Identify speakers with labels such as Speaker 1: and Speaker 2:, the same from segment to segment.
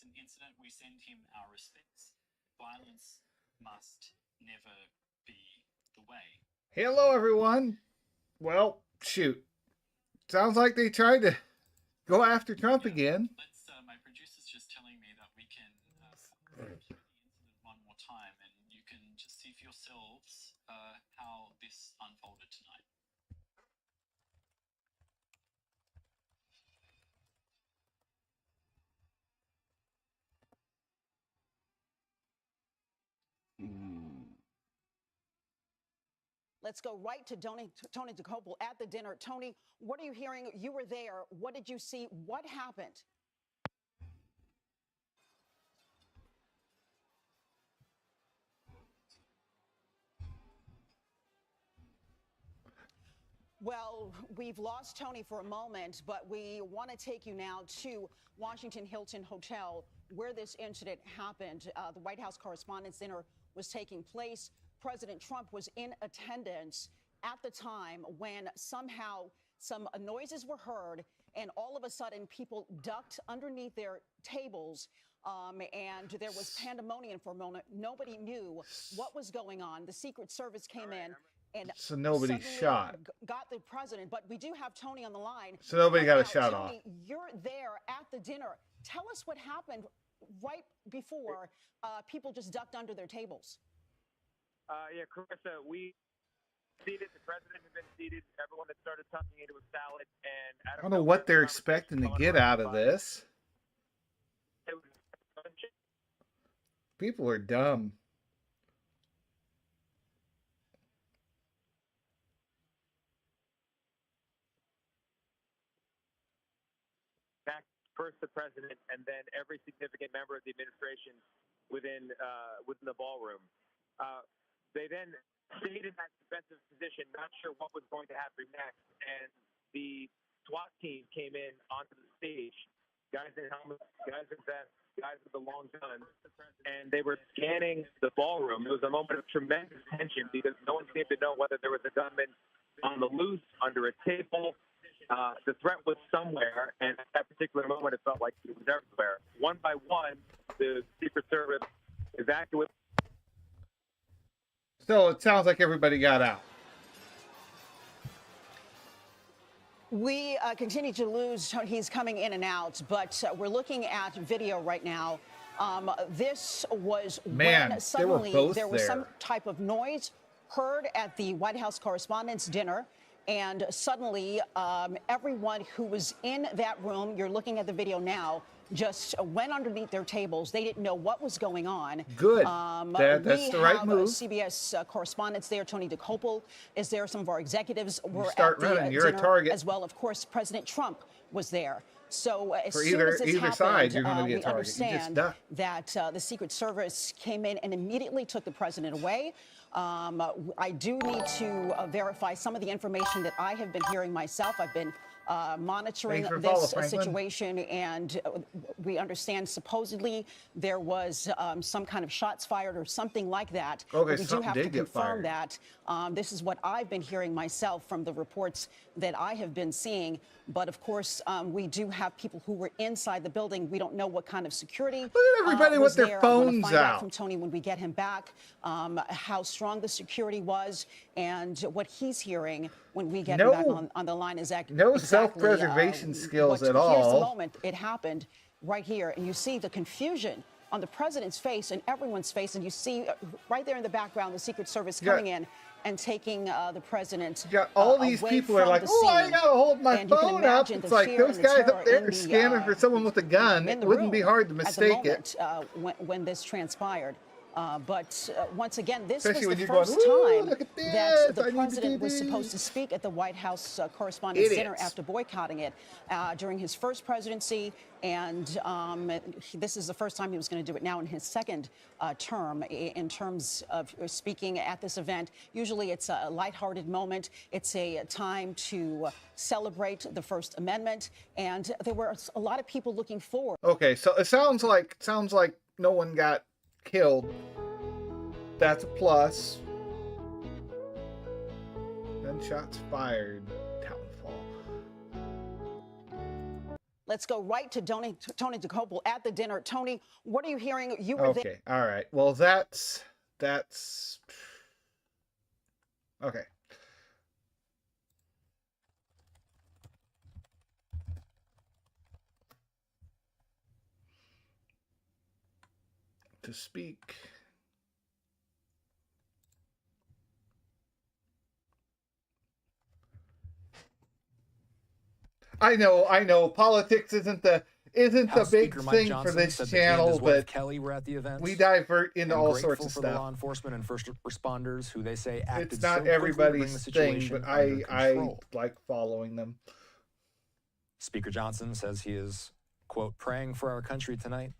Speaker 1: recent incident, we send him our respects. Violence must never be the way.
Speaker 2: Hello, everyone. Well, shoot. Sounds like they tried to go after Trump again.
Speaker 1: My producer's just telling me that we can hear the incident one more time, and you can just see for yourselves how this unfolded tonight.
Speaker 3: Let's go right to Tony DeCopel at the dinner. Tony, what are you hearing? You were there. What did you see? What happened? Well, we've lost Tony for a moment, but we want to take you now to Washington Hilton Hotel, where this incident happened. The White House Correspondents' Dinner was taking place. President Trump was in attendance at the time when somehow some noises were heard, and all of a sudden people ducked underneath their tables, and there was pandemonium for a moment. Nobody knew what was going on. The Secret Service came in. And
Speaker 2: so nobody shot.
Speaker 3: Got the president, but we do have Tony on the line.
Speaker 2: So nobody got a
Speaker 3: now,
Speaker 2: shot
Speaker 3: Tony,
Speaker 2: off.
Speaker 3: You're there at the dinner. Tell us what happened right before people just ducked under their tables.
Speaker 4: Yeah, Carissa, we seated. The president had been seated. Everyone had started tucking into a salad, and
Speaker 2: I don't know what they're expecting to get out of this. People are dumb.
Speaker 4: First the president, and then every significant member of the administration within the ballroom. They then stayed in that defensive position, not sure what was going to happen next, and the SWAT team came in onto the stage, guys in helmets, guys in vests, guys with the long guns, and they were scanning the ballroom. It was a moment of tremendous tension because no one seemed to know whether there was a gunman on the loose, under a table. The threat was somewhere, and at that particular moment, it felt like it was everywhere. One by one, the Secret Service evacuated.
Speaker 2: So it sounds like everybody got out.
Speaker 3: We continue to lose. He's coming in and out, but we're looking at video right now. This was when suddenly there was some type of noise heard at the White House Correspondents' Dinner. And suddenly, everyone who was in that room, you're looking at the video now, just went underneath their tables. They didn't know what was going on.
Speaker 2: Good. That's the right move.
Speaker 3: CBS correspondents there. Tony DeCopel is there. Some of our executives were
Speaker 2: at the
Speaker 3: dinner
Speaker 2: a target
Speaker 3: as well. Of course, President Trump was there. So as
Speaker 2: For
Speaker 3: soon as this
Speaker 2: either
Speaker 3: happened,
Speaker 2: side, you're going to be a
Speaker 3: we
Speaker 2: target.
Speaker 3: understand that the Secret Service came in and immediately took the president away. I do need to verify some of the information that I have been hearing myself. I've been monitoring this situation, and we understand supposedly there was some kind of shots fired or something like that.
Speaker 2: Okay,
Speaker 3: we do have to confirm that. This is what I've been hearing myself from the reports that I have been seeing. But of course, we do have people who were inside the building. We don't know what kind of security.
Speaker 2: Look at everybody with their phones
Speaker 3: find out from Tony when we get him back, how strong the security was, and what he's hearing when we get him back on the line is exactly
Speaker 2: self-preservation skills at all.
Speaker 3: Here's the moment it happened right here, and you see the confusion on the president's face and everyone's face, and you see right there in the background the Secret Service coming in and taking the president.
Speaker 2: All these people are like, oh, I gotta hold my phone up. It's like those guys up there are scanning for someone with a gun. It wouldn't be hard to mistake it.
Speaker 3: When this transpired. But once again, this
Speaker 2: Especially
Speaker 3: was the
Speaker 2: first
Speaker 3: time that the president was supposed to speak at the White House Correspondents' Dinner after boycotting it during his first presidency. And this is the first time he was going to do it now in his second term in terms of speaking at this event. Usually it's a lighthearted moment. It's a time to celebrate the First Amendment. And there were a lot of people looking forward.
Speaker 2: Okay, so it sounds like no one got killed. That's a plus. Gunshots fired. Downfall.
Speaker 3: Let's go right to Tony DeCopel at the dinner. Tony, what are you hearing? You were
Speaker 2: Okay, all right. Well, that's okay. To speak. I know. Politics isn't the
Speaker 5: House
Speaker 2: big
Speaker 5: Speaker
Speaker 2: thing
Speaker 5: Mike
Speaker 2: for
Speaker 5: Johnson
Speaker 2: this
Speaker 5: said that he and
Speaker 2: channel,
Speaker 5: his wife
Speaker 2: but
Speaker 5: Kelly were at the event.
Speaker 2: we divert into
Speaker 5: and
Speaker 2: all
Speaker 5: grateful
Speaker 2: sorts of
Speaker 5: for the
Speaker 2: stuff.
Speaker 5: law enforcement and first responders who they say acted
Speaker 2: It's not
Speaker 5: so quickly to bring the
Speaker 2: everybody's thing,
Speaker 5: situation
Speaker 2: but
Speaker 5: under
Speaker 2: I
Speaker 5: control.
Speaker 2: like following them.
Speaker 5: Speaker Johnson says he is, quote, praying for our country tonight.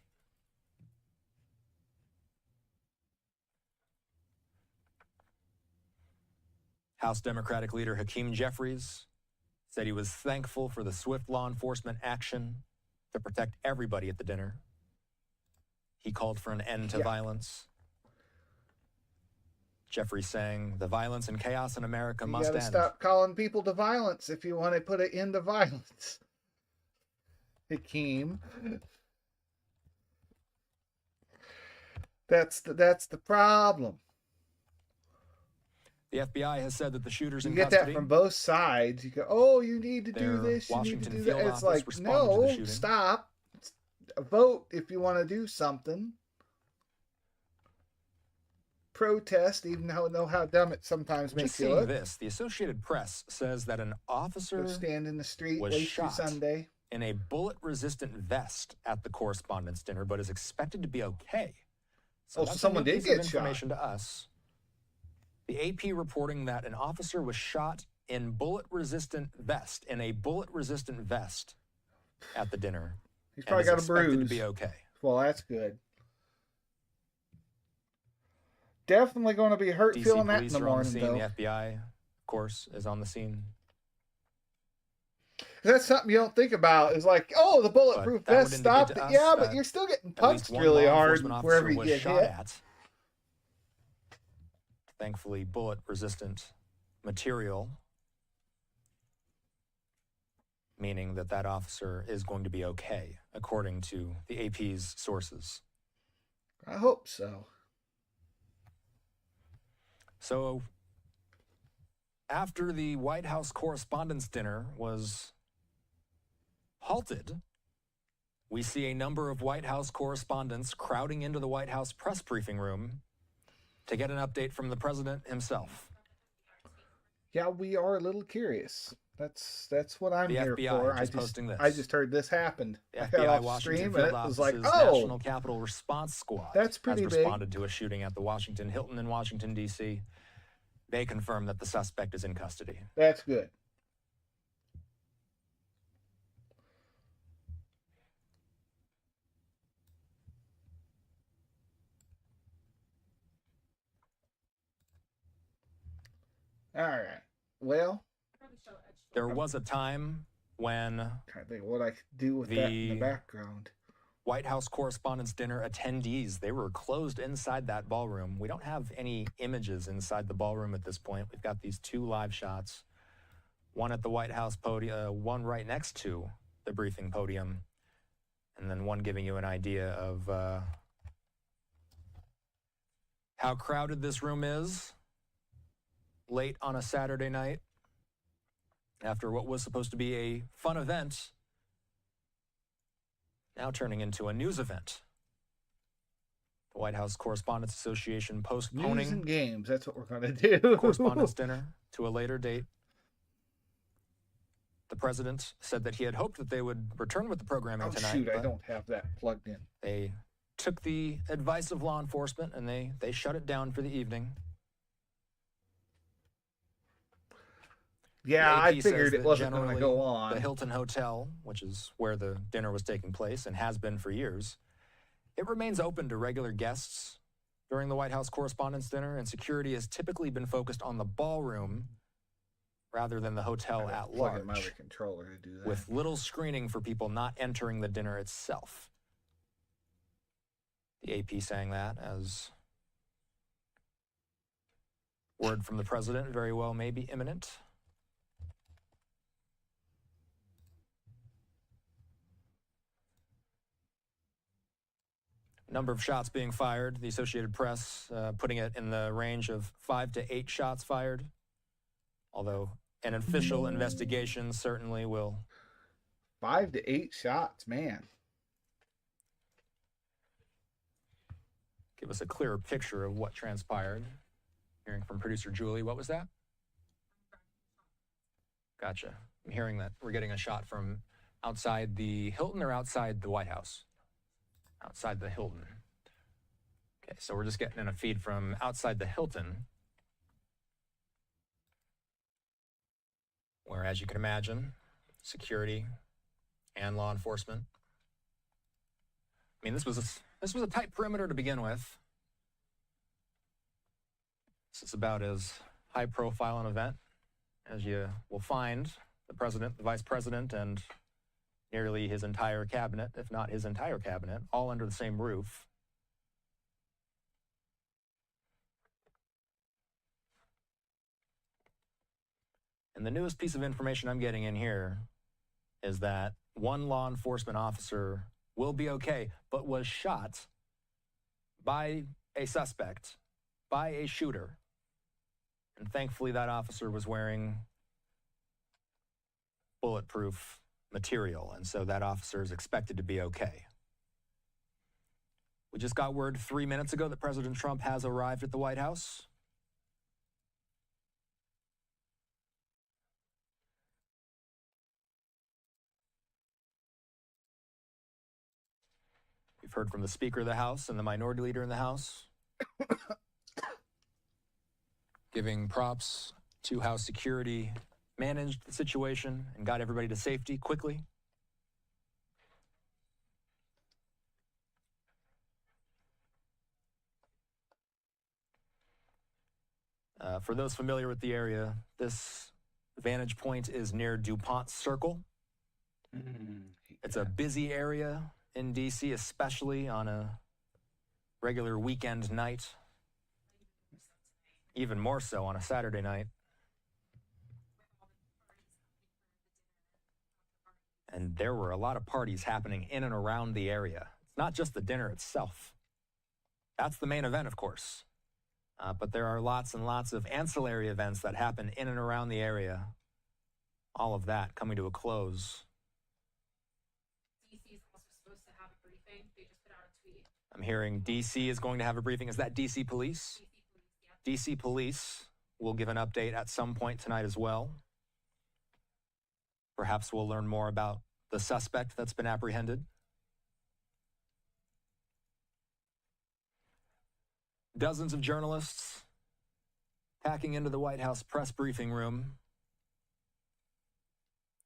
Speaker 5: House Democratic leader Hakeem Jeffries said he was thankful for the swift law enforcement action to protect everybody at the dinner. He called for an end to violence. Jeffries saying the violence and chaos in America must end.
Speaker 2: You gotta stop calling people to violence if you want to put an end to violence. Hakeem. That's the problem.
Speaker 5: The FBI has said that the shooters in
Speaker 2: custody. You get that from both sides. You go, oh, you need to do this, you need to do that. It's like, no, stop. Vote if you want to do something. Protest, even know how dumb it sometimes makes you look.
Speaker 5: This, the Associated Press says that an officer
Speaker 2: stand in the street,
Speaker 5: was shot
Speaker 2: Sunday
Speaker 5: in a bullet-resistant vest at the Correspondents' Dinner, but is expected to be okay. So
Speaker 2: someone did get shot.
Speaker 5: Information to us. The AP reporting that an officer was shot in a bullet-resistant vest at the dinner.
Speaker 2: He's probably got a bruise.
Speaker 5: To be okay.
Speaker 2: Well, that's good. Definitely going to be hurt
Speaker 5: DC
Speaker 2: feeling that in
Speaker 5: police
Speaker 2: the
Speaker 5: are on
Speaker 2: morning,
Speaker 5: the scene.
Speaker 2: though.
Speaker 5: The FBI, of course, is on the scene.
Speaker 2: That's something you don't think about. Is like, oh, the bulletproof vest stopped it. Yeah, but you're still getting punched really hard wherever you get hit.
Speaker 5: Thankfully, bullet-resistant material, meaning that that officer is going to be okay, according to the AP's sources.
Speaker 2: I hope so.
Speaker 5: So, after the White House Correspondents' Dinner was halted, we see a number of White House correspondents crowding into the White House press briefing room to get an update from the president himself.
Speaker 2: Yeah, we are a little curious. That's what I'm here
Speaker 5: for.
Speaker 2: I just heard this happened.
Speaker 5: The FBI Washington Field Office's National Capital Response Squad
Speaker 2: that's pretty
Speaker 5: has responded to a shooting at the Washington Hilton in Washington, D.C. They confirm that the suspect is in custody.
Speaker 2: That's good. All right. Well,
Speaker 5: there was a time when
Speaker 2: I think what I could do with that in the background.
Speaker 5: White House Correspondents' Dinner attendees, they were closed inside that ballroom. We don't have any images inside the ballroom at this point. We've got these two live shots, one at the White House podium, one right next to the briefing podium, and then one giving you an idea of how crowded this room is late on a Saturday night after what was supposed to be a fun event, now turning into a news event. The White House Correspondents Association postponing
Speaker 2: news and games. That's what we're going to do.
Speaker 5: Correspondents' Dinner to a later date. The president said that he had hoped that they would return with the programming tonight.
Speaker 2: Shoot, I don't have that plugged in.
Speaker 5: They took the advice of law enforcement and they shut it down for the evening.
Speaker 2: Yeah, I figured it wasn't going to go on.
Speaker 5: The Hilton Hotel, which is where the dinner was taking place and has been for years, it remains open to regular guests during the White House Correspondents' Dinner, and security has typically been focused on the ballroom rather than the hotel at large,
Speaker 2: plug in my controller to do that,
Speaker 5: with little screening for people not entering the dinner itself. The AP saying that as word from the president very well may be imminent. Number of shots being fired. The Associated Press putting it in the range of 5 to 8 shots fired. Although an official investigation certainly will.
Speaker 2: 5 to 8 shots, man.
Speaker 5: Give us a clearer picture of what transpired. Hearing from producer Julie, what was that? Gotcha. I'm hearing that we're getting a shot from outside the Hilton or outside the White House? Outside the Hilton. Okay, so we're just getting in a feed from outside the Hilton, where, as you can imagine, security and law enforcement. I mean, this was a tight perimeter to begin with. This is about as high-profile an event as you will find. The president, the vice president, and nearly his entire cabinet, if not his entire cabinet, all under the same roof. And the newest piece of information I'm getting in here is that one law enforcement officer will be okay, but was shot by a suspect, by a shooter. And thankfully that officer was wearing bulletproof material, and so that officer is expected to be okay. We just got word 3 minutes ago that President Trump has arrived at the White House. We've heard from the Speaker of the House and the Minority Leader in the House, giving props to how security managed the situation and got everybody to safety quickly. For those familiar with the area, this vantage point is near DuPont Circle. It's a busy area in D.C., especially on a regular weekend night. Even more so on a Saturday night. And there were a lot of parties happening in and around the area. It's not just the dinner itself. That's the main event, of course. But there are lots and lots of ancillary events that happen in and around the area. All of that coming to a close.
Speaker 6: DC is also supposed to have a briefing. They just put out a tweet.
Speaker 5: I'm hearing DC is going to have a briefing. Is that DC Police?
Speaker 6: Yeah.
Speaker 5: DC Police will give an update at some point tonight as well. Perhaps we'll learn more about the suspect that's been apprehended. Dozens of journalists packing into the White House press briefing room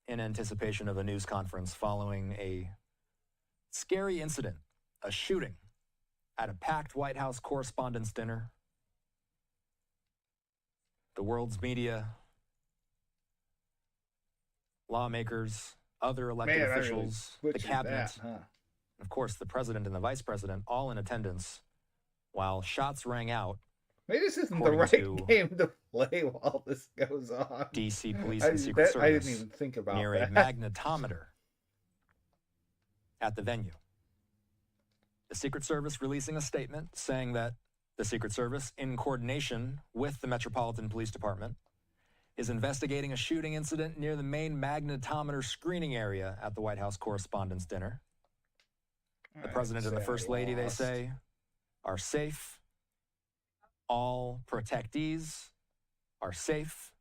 Speaker 5: in anticipation of a news conference following a scary incident, a shooting at a packed White House Correspondents' Dinner. The world's media, lawmakers, other elected officials,
Speaker 2: really
Speaker 5: the cabinet,
Speaker 2: that,
Speaker 5: of course, the president and the vice president, all in attendance, while shots rang out.
Speaker 2: Maybe this isn't the right game to play while this goes on.
Speaker 5: DC Police and Secret Service.
Speaker 2: I didn't even think about
Speaker 5: near
Speaker 2: that.
Speaker 5: a magnetometer at the venue. The Secret Service releasing a statement saying that the Secret Service, in coordination with the Metropolitan Police Department, is investigating a shooting incident near the main magnetometer screening area at the White House Correspondents' Dinner. The President and the First Lady, they say, are safe. All protectees are safe.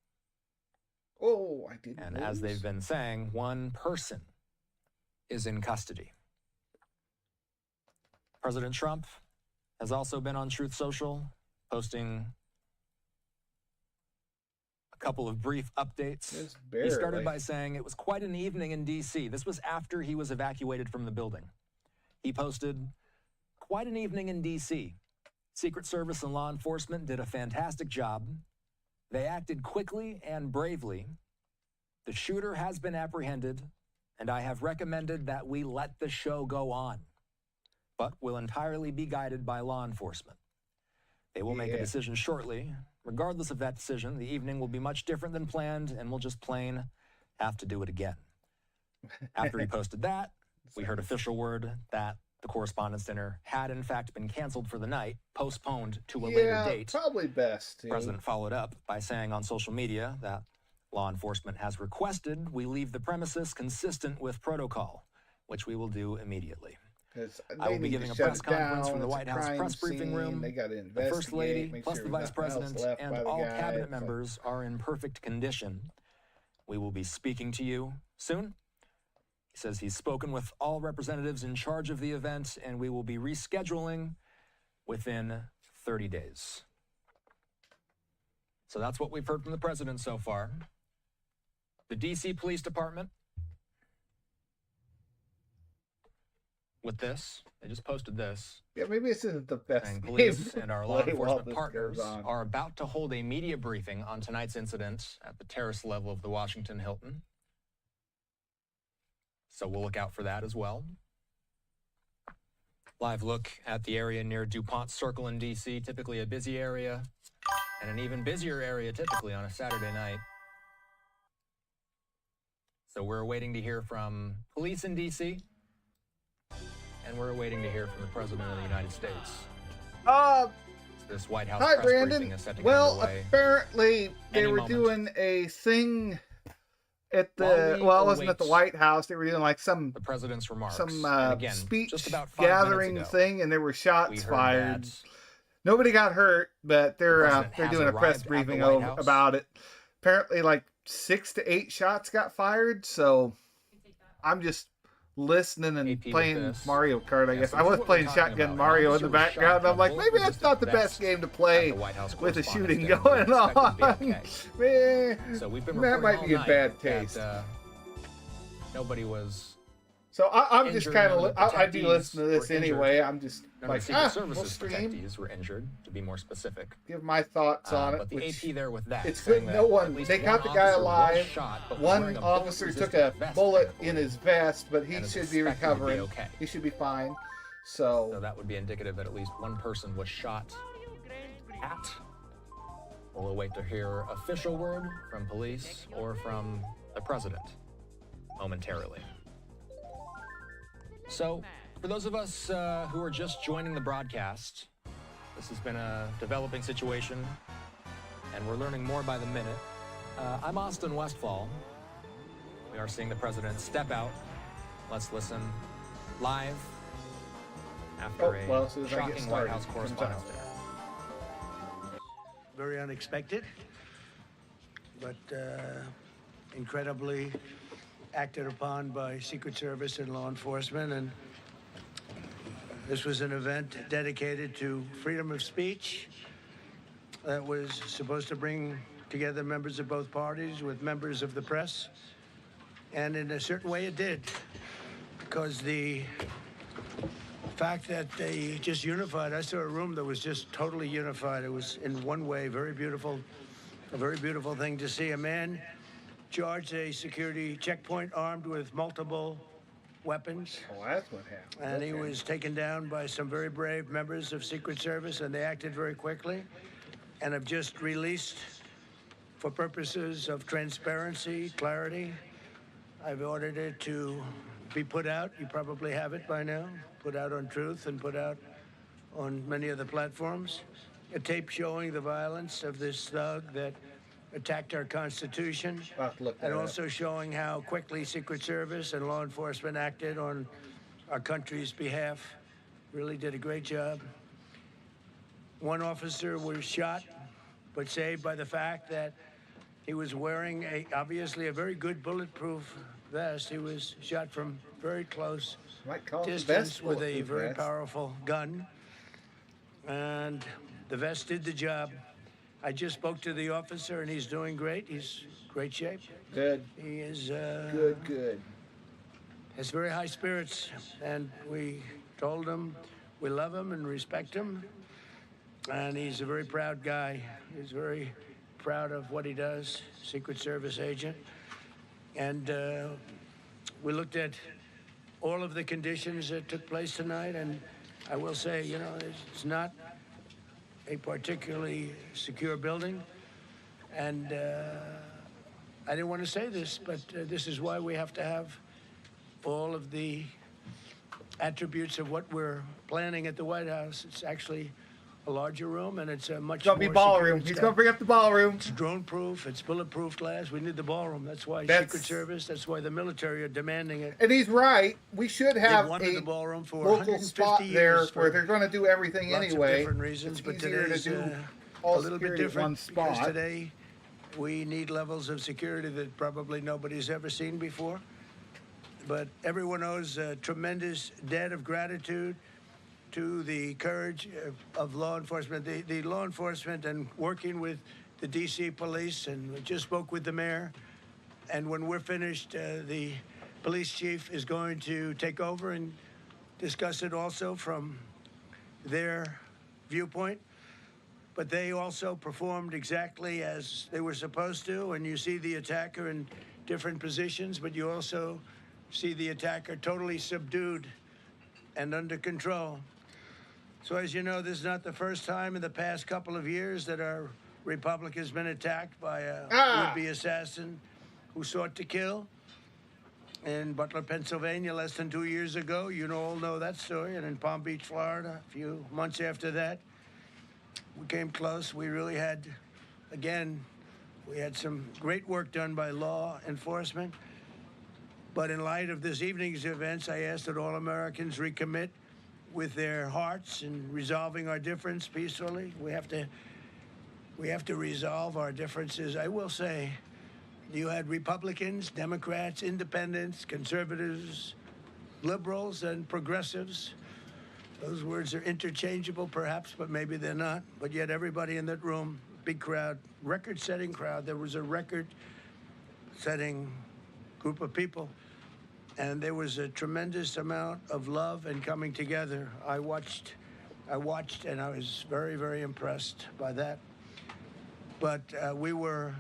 Speaker 2: Oh, I didn't.
Speaker 5: And as they've been saying, one person is in custody. President Trump has also been on Truth Social, posting a couple of brief updates. He started by saying it was quite an evening in D.C. This was after he was evacuated from the building. He posted, quite an evening in D.C. Secret Service and law enforcement did a fantastic job. They acted quickly and bravely. The shooter has been apprehended, and I have recommended that we let the show go on, but will entirely be guided by law enforcement. They will make a decision shortly. Regardless of that decision, the evening will be much different than planned, and we'll just plain have to do it again. After he posted that, we heard official word that The Correspondents' Dinner had, in fact, been canceled for the night, postponed to a later date.
Speaker 2: Probably best.
Speaker 5: The president followed up by saying on social media that law enforcement has requested we leave the premises consistent with protocol, which we will do immediately. I will be giving a press conference from the White House press briefing room. The First Lady, plus the Vice President, and all cabinet members are in perfect condition. We will be speaking to you soon. He says he's spoken with all representatives in charge of the event, and we will be rescheduling within 30 days. So that's what we've heard from the president so far. The D.C. Police Department, with this, they just posted this.
Speaker 2: Yeah, maybe this isn't the best game.
Speaker 5: Police and our law enforcement partners are about to hold a media briefing on tonight's incident at the terrace level of the Washington Hilton. So we'll look out for that as well. Live look at the area near DuPont Circle in D.C., typically a busy area, and an even busier area typically on a Saturday night. So we're waiting to hear from police in D.C., and we're waiting to hear from the President of the United States. This White House press briefing is set to get underway.
Speaker 2: Apparently they were doing a thing at the it wasn't at the White House. They were doing like the
Speaker 5: president's remarks,
Speaker 2: again, speech gathering thing, and there were shots fired. Nobody got hurt, but they're doing a press briefing about it. Apparently, like 6 to 8 shots got fired. So I'm just listening and playing Mario Kart, I guess. I was playing Shotgun Mario in the background, and I'm like, maybe that's not the best game to play with a shooting going on. Man, that might be in bad taste.
Speaker 5: Nobody was.
Speaker 2: So I'm just kind of, I'd be listening to this anyway. I'm just like,
Speaker 5: we'll stream. Detectives were injured, to be more specific.
Speaker 2: Give my thoughts on it.
Speaker 5: But the AP there with that.
Speaker 2: It's good. No one. They got the guy alive. One officer took a bullet in his vest, but he should be recovering. He should be fine. So
Speaker 5: that would be indicative that at least one person was shot at. We'll await to hear official word from police or from the president momentarily. So, for those of us who are just joining the broadcast, this has been a developing situation, and we're learning more by the minute. I'm Austin Westfall. We are seeing the president step out. Let's listen live after a shocking White House Correspondents' Dinner.
Speaker 7: Very unexpected, but incredibly acted upon by Secret Service and law enforcement, and this was an event dedicated to freedom of speech that was supposed to bring together members of both parties with members of the press, and in a certain way it did, because the fact that they just unified, I saw a room that was just totally unified. It was in one way very beautiful, a very beautiful thing to see. A man charged a security checkpoint armed with multiple weapons.
Speaker 2: Oh, that's what happened.
Speaker 7: And he was taken down by some very brave members of Secret Service, and they acted very quickly and have just released, for purposes of transparency, clarity, I've ordered it to be put out. You probably have it by now. Put out on Truth and put out on many of the platforms. A tape showing the violence of this thug that attacked our Constitution, and also showing how quickly Secret Service and law enforcement acted on our country's behalf. Really did a great job. One officer was shot, but saved by the fact that he was wearing obviously a very good bulletproof vest. He was shot from very close distance with a very powerful gun, and the vest did the job. I just spoke to the officer, and he's doing great. He's in great shape.
Speaker 2: Good.
Speaker 7: He is
Speaker 2: good.
Speaker 7: Has very high spirits, and we told him we love him and respect him, and he's a very proud guy. He's very proud of what he does, Secret Service agent. And we looked at all of the conditions that took place tonight, and I will say, you know, it's not a particularly secure building, and I didn't want to say this, but this is why we have to have all of the attributes of what we're planning at the White House. It's actually a larger room, and it's a much
Speaker 2: It's gonna
Speaker 7: more
Speaker 2: be ballroom.
Speaker 7: secure.
Speaker 2: He's gonna bring up the ballroom.
Speaker 7: It's drone-proof. It's bulletproof glass. We need the ballroom. That's why
Speaker 2: That's-
Speaker 7: Secret Service. That's why the military are demanding it.
Speaker 2: And he's right. We should have
Speaker 7: They've wanted
Speaker 2: a
Speaker 7: the ballroom for
Speaker 2: local
Speaker 7: 150
Speaker 2: spot
Speaker 7: years
Speaker 2: there
Speaker 7: for
Speaker 2: where they're going to do everything
Speaker 7: lots
Speaker 2: anyway.
Speaker 7: of different reasons,
Speaker 2: It's
Speaker 7: but
Speaker 2: easier to
Speaker 7: today's
Speaker 2: do
Speaker 7: a
Speaker 2: all
Speaker 7: little bit
Speaker 2: security at
Speaker 7: different
Speaker 2: one
Speaker 7: because
Speaker 2: spot.
Speaker 7: today we need levels of security that probably nobody's ever seen before. But everyone owes a tremendous debt of gratitude to the courage of law enforcement, the law enforcement, and working with the D.C. police. And we just spoke with the mayor. And when we're finished, the police chief is going to take over and discuss it also from their viewpoint. But they also performed exactly as they were supposed to. And you see the attacker in different positions, but you also see the attacker totally subdued and under control. So as you know, this is not the first time in the past couple of years that our republic has been attacked by a would-be assassin who sought to kill. In Butler, Pennsylvania, less than 2 years ago, you all know that story. And in Palm Beach, Florida, a few months after that, we came close. We really had, again, we had some great work done by law enforcement. But in light of this evening's events, I ask that all Americans recommit with their hearts in resolving our difference peacefully. We have to resolve our differences. I will say, you had Republicans, Democrats, independents, conservatives, liberals, and progressives. Those words are interchangeable, perhaps, but maybe they're not. But yet everybody in that room, big crowd, record-setting crowd. There was a record-setting group of people. And there was a tremendous amount of love and coming together. I watched, and I was very, very impressed by that. But we were,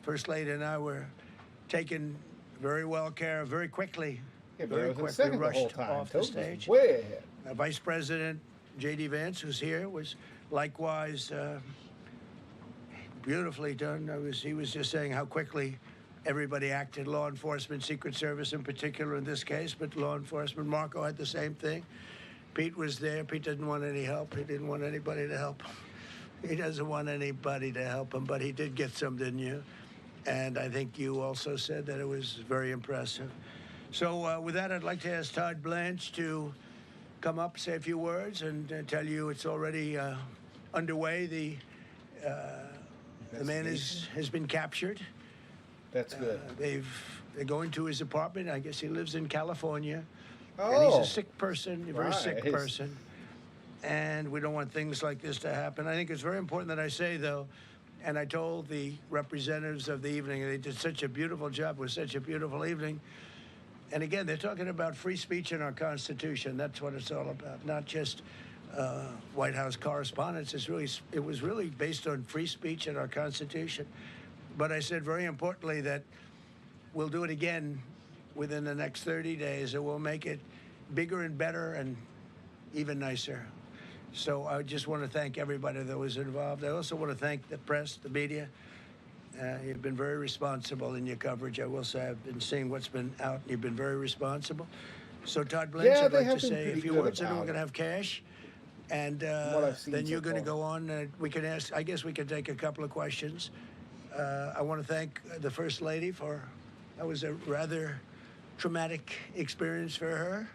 Speaker 7: First Lady and I were taken very well care of very quickly.
Speaker 2: Yeah, but
Speaker 7: Very
Speaker 2: it was
Speaker 7: quickly
Speaker 2: the whole
Speaker 7: rushed
Speaker 2: time.
Speaker 7: off the
Speaker 2: Toad was
Speaker 7: stage.
Speaker 2: way ahead.
Speaker 7: Vice President J.D. Vance, who's here, was likewise beautifully done. He was just saying how quickly everybody acted, law enforcement, Secret Service in particular in this case, but law enforcement. Marco had the same thing. Pete was there. Pete didn't want any help. He didn't want anybody to help him. He doesn't want anybody to help him, but he did get some, didn't you? And I think you also said that it was very impressive. So with that, I'd like to ask Todd Blanche to come up, say a few words, and tell you it's already underway. The man has been captured.
Speaker 2: That's good.
Speaker 7: They're going to his apartment. I guess he lives in California.
Speaker 2: Oh,
Speaker 7: and he's a sick person, a very sick
Speaker 2: right.
Speaker 7: person. And we don't want things like this to happen. I think it's very important that I say, though, and I told the representatives of the evening, they did such a beautiful job. It was such a beautiful evening. And again, they're talking about free speech in our Constitution. That's what it's all about, not just White House correspondence. It was really based on free speech in our Constitution. But I said very importantly that we'll do it again within the next 30 days, and we'll make it bigger and better and even nicer. So I just want to thank everybody that was involved. I also want to thank the press, the media. You've been very responsible in your coverage. I will say I've been seeing what's been out. You've been very responsible. So Todd Blanche,
Speaker 2: Yeah,
Speaker 7: I'd
Speaker 2: they
Speaker 7: like
Speaker 2: have
Speaker 7: to
Speaker 2: been
Speaker 7: say a
Speaker 2: pretty
Speaker 7: few
Speaker 2: good
Speaker 7: words, and then we're
Speaker 2: about
Speaker 7: going to have cash. And
Speaker 2: what I've seen
Speaker 7: then
Speaker 2: so
Speaker 7: you're going to
Speaker 2: far.
Speaker 7: go on. We can ask, I guess we can take a couple of questions. I want to thank the First Lady that was a rather traumatic experience for her.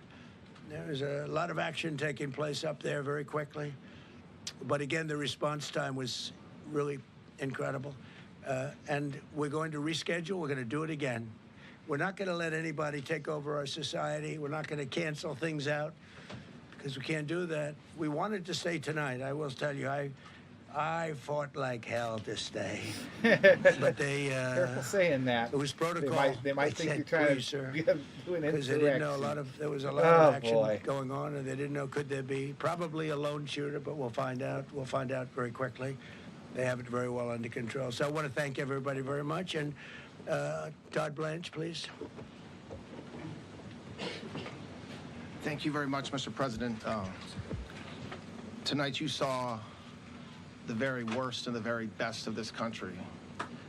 Speaker 7: There was a lot of action taking place up there very quickly. But again, the response time was really incredible. And we're going to reschedule. We're going to do it again. We're not going to let anybody take over our society. We're not going to cancel things out because we can't do that. We wanted to stay tonight. I will tell you, I fought like hell to stay. But they...
Speaker 2: Careful saying that.
Speaker 7: It was protocol.
Speaker 2: They might think you're trying to do an
Speaker 7: because they didn't know there was a lot of action going on, and they didn't know could there be probably a lone shooter, but we'll find out. We'll find out very quickly. They have it very well under control. So I want to thank everybody very much. And Todd Blanche, please.
Speaker 8: Thank you very much, Mr. President. Tonight you saw the very worst and the very best of this country.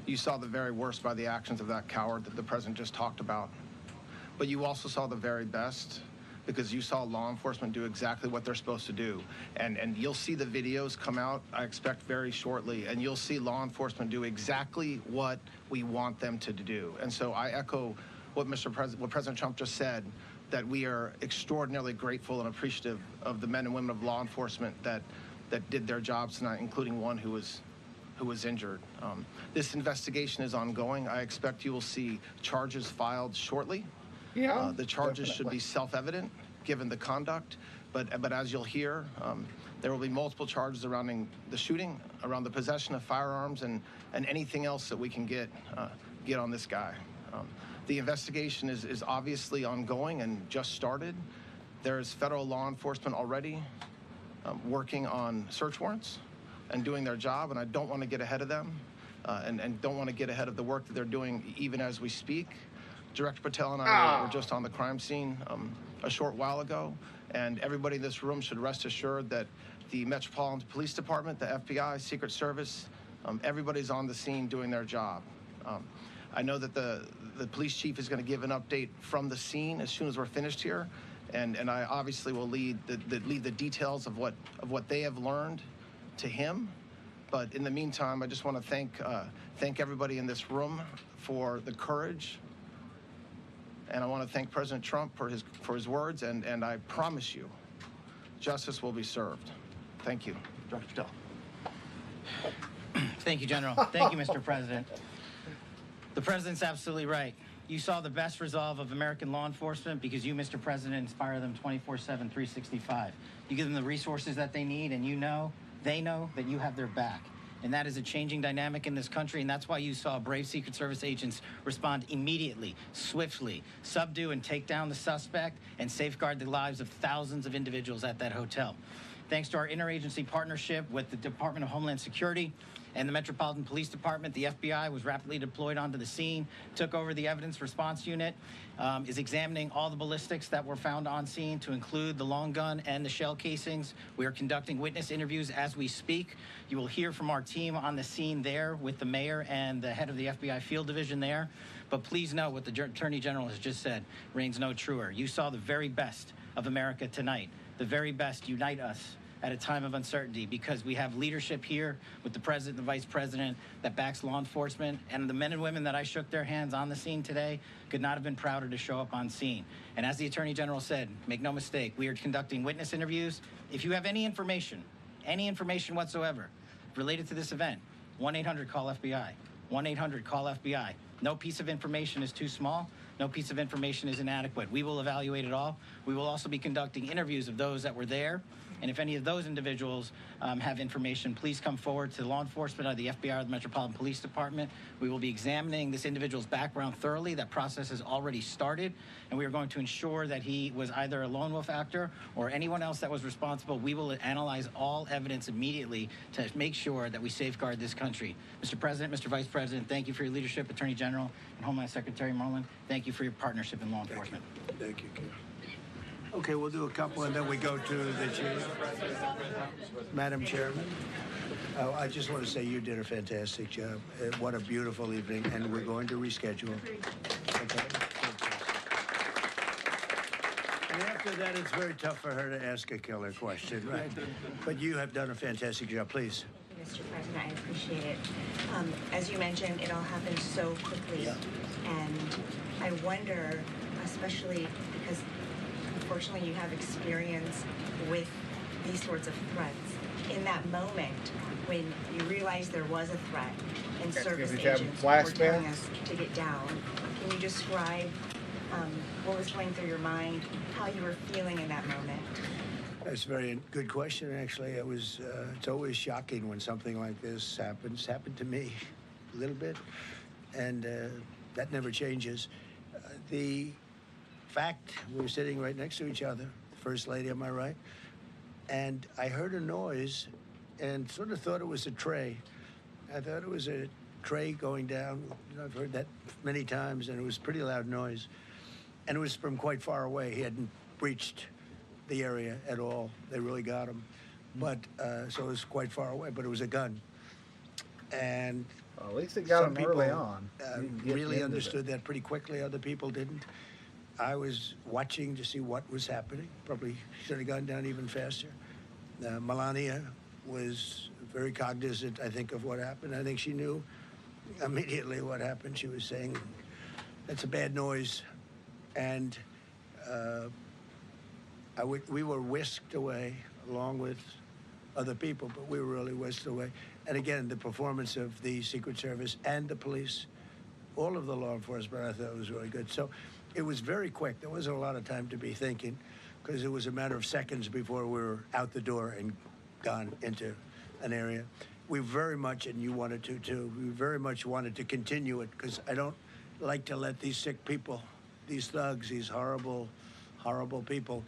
Speaker 8: You saw the very worst by the actions of that coward that the president just talked about. But you also saw the very best because you saw law enforcement do exactly what they're supposed to do. And you'll see the videos come out, I expect, very shortly, and you'll see law enforcement do exactly what we want them to do. And so I echo what what President Trump just said, that we are extraordinarily grateful and appreciative of the men and women of law enforcement that did their jobs tonight, including one who was injured. This investigation is ongoing. I expect you will see charges filed shortly.
Speaker 2: Yeah,
Speaker 8: the charges should be self-evident given the conduct, but as you'll hear, there will be multiple charges surrounding the shooting, around the possession of firearms, and anything else that we can get on this guy. The investigation is obviously ongoing and just started. There's federal law enforcement already working on search warrants and doing their job, and I don't want to get ahead of them and don't want to get ahead of the work that they're doing even as we speak. Director Patel and I were just on the crime scene a short while ago, and everybody in this room should rest assured that the Metropolitan Police Department, the FBI, Secret Service, everybody's on the scene doing their job. I know that the police chief is going to give an update from the scene as soon as we're finished here, and I obviously will lead the details of what they have learned to him. But in the meantime, I just want to thank everybody in this room for the courage, and I want to thank President Trump for his words, and I promise you, justice will be served. Thank you, Director Patel.
Speaker 9: Thank you, General. Thank you, Mr. President. The President's absolutely right. You saw the best resolve of American law enforcement because you, Mr. President, inspire them 24/7, 365. You give them the resources that they need, and they know that you have their back. And that is a changing dynamic in this country, and that's why you saw brave Secret Service agents respond immediately, swiftly, subdue and take down the suspect, and safeguard the lives of thousands of individuals at that hotel. Thanks to our interagency partnership with the Department of Homeland Security and the Metropolitan Police Department, the FBI was rapidly deployed onto the scene, took over the evidence response unit, is examining all the ballistics that were found on scene, to include the long gun and the shell casings. We are conducting witness interviews as we speak. You will hear from our team on the scene there with the mayor and the head of the FBI field division there. But please know what the Attorney General has just said reigns no truer. You saw the very best of America tonight. The very best unite us at a time of uncertainty, because we have leadership here with the President and the Vice President that backs law enforcement, and the men and women that I shook their hands on the scene today could not have been prouder to show up on scene. And as the Attorney General said, make no mistake, we are conducting witness interviews. If you have any information whatsoever related to this event, 1-800-CALL-FBI, 1-800-CALL-FBI. No piece of information is too small. No piece of information is inadequate. We will evaluate it all. We will also be conducting interviews of those that were there. And if any of those individuals have information, please come forward to law enforcement or the FBI or the Metropolitan Police Department. We will be examining this individual's background thoroughly. That process has already started, and we are going to ensure that he was either a lone wolf actor or anyone else that was responsible. We will analyze all evidence immediately to make sure that we safeguard this country. Mr. President, Mr. Vice President, thank you for your leadership. Attorney General and Homeland Secretary Merlin, thank you for your partnership in law enforcement.
Speaker 7: Thank you, Ken. Okay, we'll do a couple and then we go to the chief. Madam Chairman, I just want to say you did a fantastic job. What a beautiful evening, and we're going to reschedule. Okay. And after that, it's very tough for her to ask a killer question, right? But you have done a fantastic job. Please.
Speaker 10: Mr. President, I appreciate it. As you mentioned, it all happened so quickly.
Speaker 7: Yeah.
Speaker 10: And I wonder, especially because unfortunately you have experience with these sorts of threats. In that moment, when you realized there was a threat and service agents were telling us to get down, can you describe what was going through your mind, how you were feeling in that moment?
Speaker 7: That's a very good question, actually. It's always shocking when something like this happens. Happened to me a little bit, and that never changes. The fact, we were sitting right next to each other, First Lady on my right, and I heard a noise and sort of thought it was a tray. I thought it was a tray going down. You know, I've heard that many times, and it was a pretty loud noise. And it was from quite far away. He hadn't breached the area at all. They really got him. But, so it was quite far away, but it was a gun. And
Speaker 2: well, at least it got him early on.
Speaker 7: Really understood that pretty quickly. Other people didn't. I was watching to see what was happening. Probably should have gone down even faster. Melania was very cognizant, I think, of what happened. I think she knew immediately what happened. She was saying, that's a bad noise. And we were whisked away along with other people, but we were really whisked away. And again, the performance of the Secret Service and the police, all of the law enforcement, I thought was really good. So it was very quick. There wasn't a lot of time to be thinking, because it was a matter of seconds before we were out the door and gone into an area. We very much, and you wanted to too, we very much wanted to continue it, because I don't like to let these sick people, these thugs, these horrible, horrible people,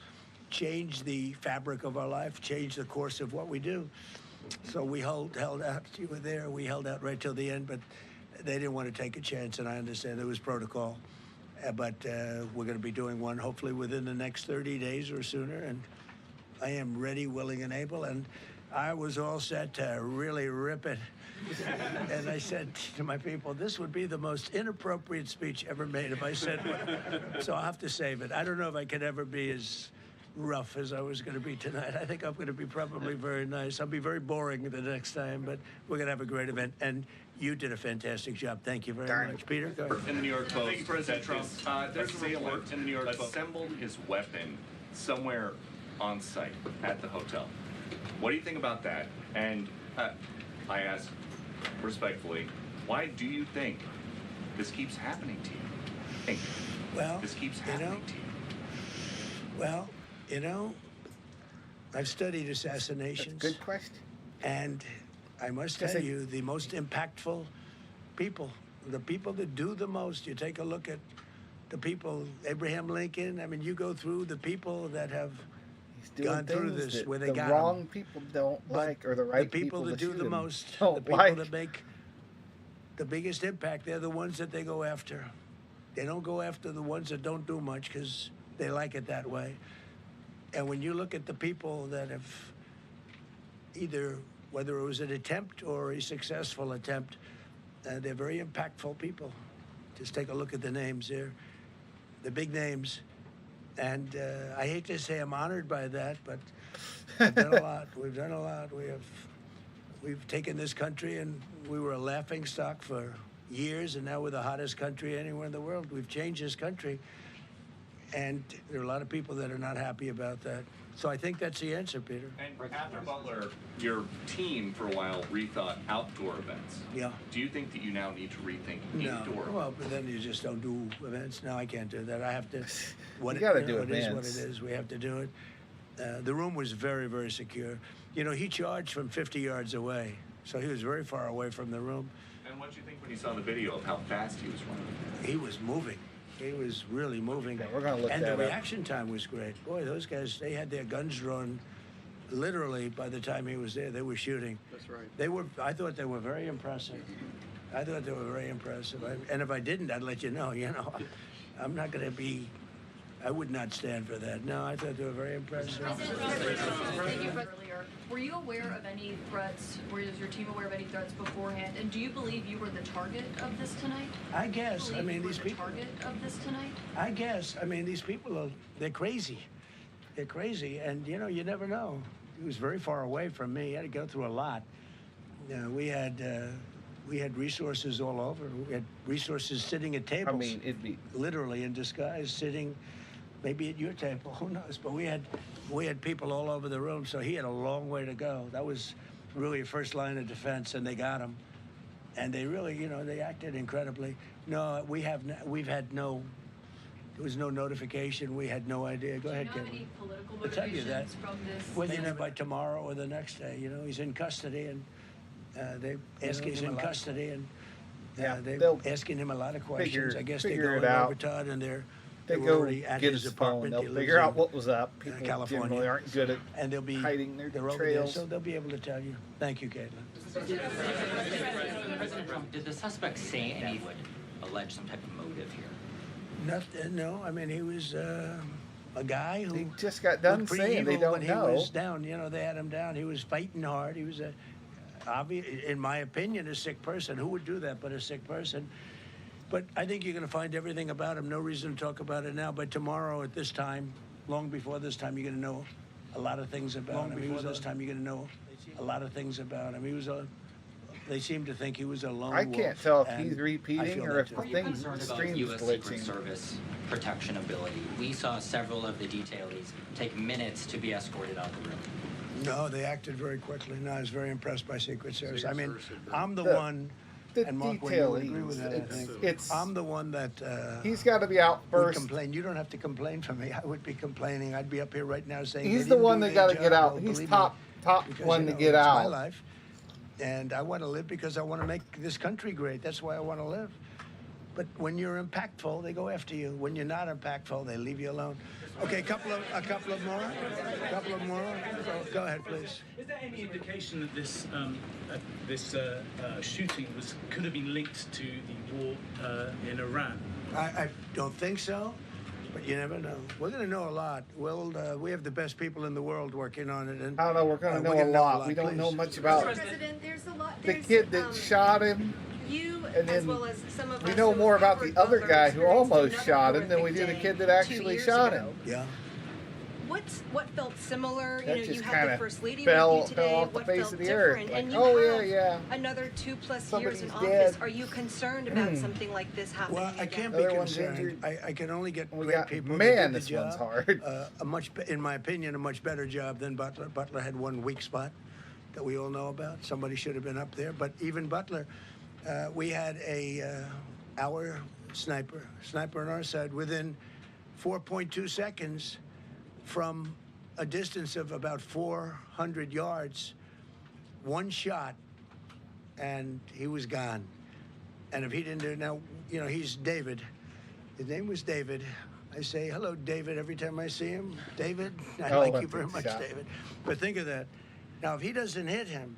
Speaker 7: change the fabric of our life, change the course of what we do. So we held out. You were there. We held out right till the end, but they didn't want to take a chance, and I understand there was protocol. But we're going to be doing one hopefully within the next 30 days or sooner, and I am ready, willing, and able, and I was all set to really rip it. And I said to my people, this would be the most inappropriate speech ever made if I said what. So I'll have to save it. I don't know if I could ever be as rough as I was going to be tonight. I think I'm going to be probably very nice. I'll be very boring the next time, but we're going to have a great event. And you did a fantastic job. Thank you very much. Peter, go ahead.
Speaker 11: In the New York Post,
Speaker 12: thank you, President Trump.
Speaker 11: There's a report
Speaker 12: in the New York Post.
Speaker 11: Assembled his weapon somewhere on site at the hotel. What do you think about that? And I ask respectfully, why do you think this keeps happening to you? Thank you.
Speaker 7: Well,
Speaker 11: this keeps happening to you.
Speaker 7: Well, you know, I've studied assassinations.
Speaker 2: Good question.
Speaker 7: And I must tell you, the most impactful people, the people that do the most, you take a look at the people, Abraham Lincoln, I mean, you go through the people that have gone through this, where they got
Speaker 2: the wrong people don't like, or the right
Speaker 7: people that do the most,
Speaker 2: the
Speaker 7: people that make the biggest impact, they're the ones that they go after. They don't go after the ones that don't do much because they like it that way. And when you look at the people that have either, whether it was an attempt or a successful attempt, they're very impactful people. Just take a look at the names there, the big names. And I hate to say I'm honored by that, but we've done a lot. We've done a lot. We've taken this country, and we were a laughing stock for years, and now we're the hottest country anywhere in the world. We've changed this country. And there are a lot of people that are not happy about that. So I think that's the answer, Peter.
Speaker 11: And after Butler, your team for a while rethought outdoor events.
Speaker 7: Yeah.
Speaker 11: Do you think that you now need to rethink indoor?
Speaker 7: Well, but then you just don't do events. No, I can't do that. I have to.
Speaker 2: You got to do
Speaker 7: it
Speaker 2: events.
Speaker 7: It is what it is. We have to do it. The room was very, very secure. You know, he charged from 50 yards away, so he was very far away from the room.
Speaker 11: And what did you think when you saw the video of how fast he was running?
Speaker 7: He was moving. He was really moving.
Speaker 2: Yeah, we're gonna look
Speaker 7: and
Speaker 2: that
Speaker 7: the
Speaker 2: up.
Speaker 7: reaction time was great. Boy, those guys, they had their guns drawn literally by the time he was there. They were shooting.
Speaker 12: That's right.
Speaker 7: I thought they were very impressive. I thought they were very impressive. And if I didn't, I'd let you know. You know, I'm not going to be, I would not stand for that. No, I thought they were very impressive.
Speaker 6: Earlier, were you aware of any threats? Was your team aware of any threats beforehand? And do you believe you were the target of this tonight?
Speaker 7: I guess. I mean, these people.
Speaker 6: Target of this tonight?
Speaker 7: I guess. I mean, these people they're crazy. They're crazy, and you know, you never know. He was very far away from me. He had to go through a lot. We had resources all over. We had resources sitting at tables.
Speaker 2: I mean, it'd be
Speaker 7: literally in disguise, sitting maybe at your table. Who knows? But we had people all over the room, so he had a long way to go. That was really a first line of defense, and they got him. And they really, you know, they acted incredibly. No, there was no notification. We had no idea. Go ahead, Kevin.
Speaker 6: Any political
Speaker 7: I'll tell you that.
Speaker 6: motivations from this?
Speaker 7: Whether by tomorrow or the next day, you know, he's in custody, and they asking him asking him a lot of questions. I guess they go in over Todd, and they
Speaker 2: go
Speaker 7: already at
Speaker 2: get
Speaker 7: his
Speaker 2: his phone.
Speaker 7: apartment.
Speaker 2: They'll figure out what was up. People
Speaker 7: California.
Speaker 2: generally aren't good at
Speaker 7: and they'll be
Speaker 2: hiding their
Speaker 7: they're over
Speaker 2: trails.
Speaker 7: there, so they'll be able to tell you. Thank you, Caitlin.
Speaker 13: President Trump, did the suspect say any would allege some type of motive here?
Speaker 7: Nothing. No, I mean he was a guy who
Speaker 2: He just got done
Speaker 7: looked pretty
Speaker 2: saying they
Speaker 7: evil
Speaker 2: don't
Speaker 7: when
Speaker 2: know.
Speaker 7: He was down. You know, they had him down. He was fighting hard. He was in my opinion, a sick person. Who would do that but a sick person? But I think you're going to find everything about him. No reason to talk about it now. But tomorrow at this time, long before this time, you're going to know a lot of things about him. Before this time, you're going to know a lot of things about him. They seem to think he was a lone wolf.
Speaker 2: I can't tell if he's repeating or if the thing's stream's
Speaker 13: U.S.
Speaker 2: glitching.
Speaker 13: Secret Service protection ability. We saw several of the detailees take minutes to be escorted out of the room.
Speaker 7: No, they acted very quickly. No, I was very impressed by Secret Service. I mean, I'm the one, and Mark, would agree with that, I think. I'm the one that
Speaker 2: he's got to be out
Speaker 7: would
Speaker 2: first.
Speaker 7: complain. You don't have to complain for me. I would be complaining. I'd be up here right now saying
Speaker 2: He's the one that got to get out. He's top
Speaker 7: because,
Speaker 2: one to get
Speaker 7: it's
Speaker 2: out.
Speaker 7: My life, and I want to live because I want to make this country great. That's why I want to live. But when you're impactful, they go after you. When you're not impactful, they leave you alone. Okay, a couple of more. Go ahead, please.
Speaker 12: Is there any indication that this shooting could have been linked to the war in Iran?
Speaker 7: I don't think so, but you never know. We're going to know a lot. We have the best people in the world working on it, and
Speaker 2: I don't know. We're going to know a lot. We don't know much about
Speaker 14: there's a lot.
Speaker 2: the kid that shot him.
Speaker 14: You,
Speaker 2: and then
Speaker 14: as well as some of
Speaker 2: we
Speaker 14: us
Speaker 2: know
Speaker 14: who
Speaker 2: more about the
Speaker 14: covered
Speaker 2: other
Speaker 14: Butler
Speaker 2: guy who almost
Speaker 14: experienced
Speaker 2: shot
Speaker 14: another
Speaker 2: him than we do the
Speaker 14: horrific
Speaker 2: kid that
Speaker 14: day
Speaker 2: actually
Speaker 14: 2 years
Speaker 2: shot
Speaker 14: ago.
Speaker 2: him.
Speaker 7: Yeah.
Speaker 14: What felt similar?
Speaker 2: That
Speaker 14: You
Speaker 2: just
Speaker 14: had the
Speaker 2: kinda
Speaker 14: first lady
Speaker 2: fell
Speaker 14: with you today.
Speaker 2: off the
Speaker 14: What
Speaker 2: face
Speaker 14: felt
Speaker 2: of the earth.
Speaker 14: different?
Speaker 2: Like,
Speaker 14: And you
Speaker 2: oh,
Speaker 14: have
Speaker 2: yeah.
Speaker 14: another 2+
Speaker 2: Somebody's
Speaker 14: years in office.
Speaker 2: dead.
Speaker 14: Are you concerned about something like this happening?
Speaker 7: Well, I
Speaker 14: again?
Speaker 7: can't be
Speaker 2: Other one's
Speaker 7: concerned.
Speaker 2: injured.
Speaker 7: I can only get
Speaker 2: We
Speaker 7: great
Speaker 2: got,
Speaker 7: people.
Speaker 2: man,
Speaker 7: that
Speaker 2: this
Speaker 7: did the
Speaker 2: one's
Speaker 7: job.
Speaker 2: hard.
Speaker 7: In my opinion, a much better job than Butler. Butler had one weak spot that we all know about. Somebody should have been up there. But even Butler, we had our sniper on our side within 4.2 seconds from a distance of about 400 yards, one shot, and he was gone. And if he didn't do it, now, he's David. His name was David. I say, hello, David, every time I see him. David, I like you very much, David. But think of that. Now, if he doesn't hit him,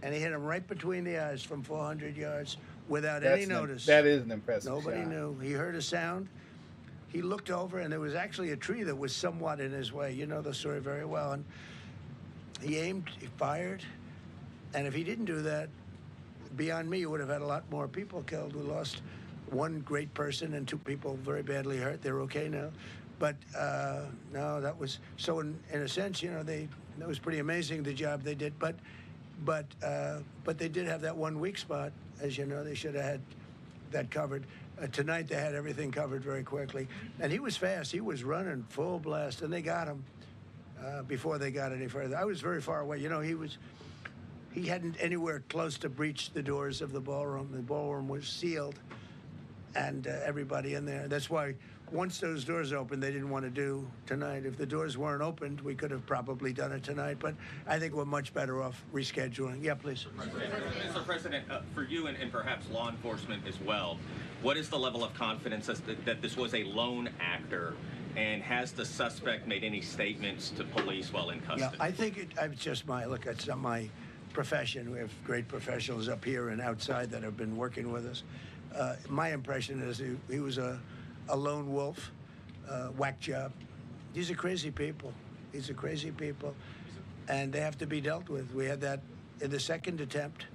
Speaker 7: and he hit him right between the eyes from 400 yards without any notice.
Speaker 2: That is an impressive
Speaker 7: Nobody
Speaker 2: shot.
Speaker 7: knew. He heard a sound. He looked over, and there was actually a tree that was somewhat in his way. You know the story very well. And he aimed, he fired, and if he didn't do that, beyond me, you would have had a lot more people killed. We lost one great person and 2 people very badly hurt. They're okay now. But no, that was so. In a sense, that was pretty amazing the job they did. But they did have that one weak spot, as you know. They should have had that covered. Tonight they had everything covered very quickly, and he was fast. He was running full blast, and they got him before they got any further. I was very far away. He hadn't anywhere close to breach the doors of the ballroom. The ballroom was sealed, and everybody in there. That's why once those doors opened, they didn't want to do tonight. If the doors weren't opened, we could have probably done it tonight, but I think we're much better off rescheduling. Yeah, please.
Speaker 15: Mr. President, for you and perhaps law enforcement as well, what is the level of confidence that this was a lone actor, and has the suspect made any statements to police while in custody?
Speaker 7: Yeah, I think it's just it's not my profession. We have great professionals up here and outside that have been working with us. My impression is he was a lone wolf, whack job. These are crazy people. And they have to be dealt with. We had that in the second attempt,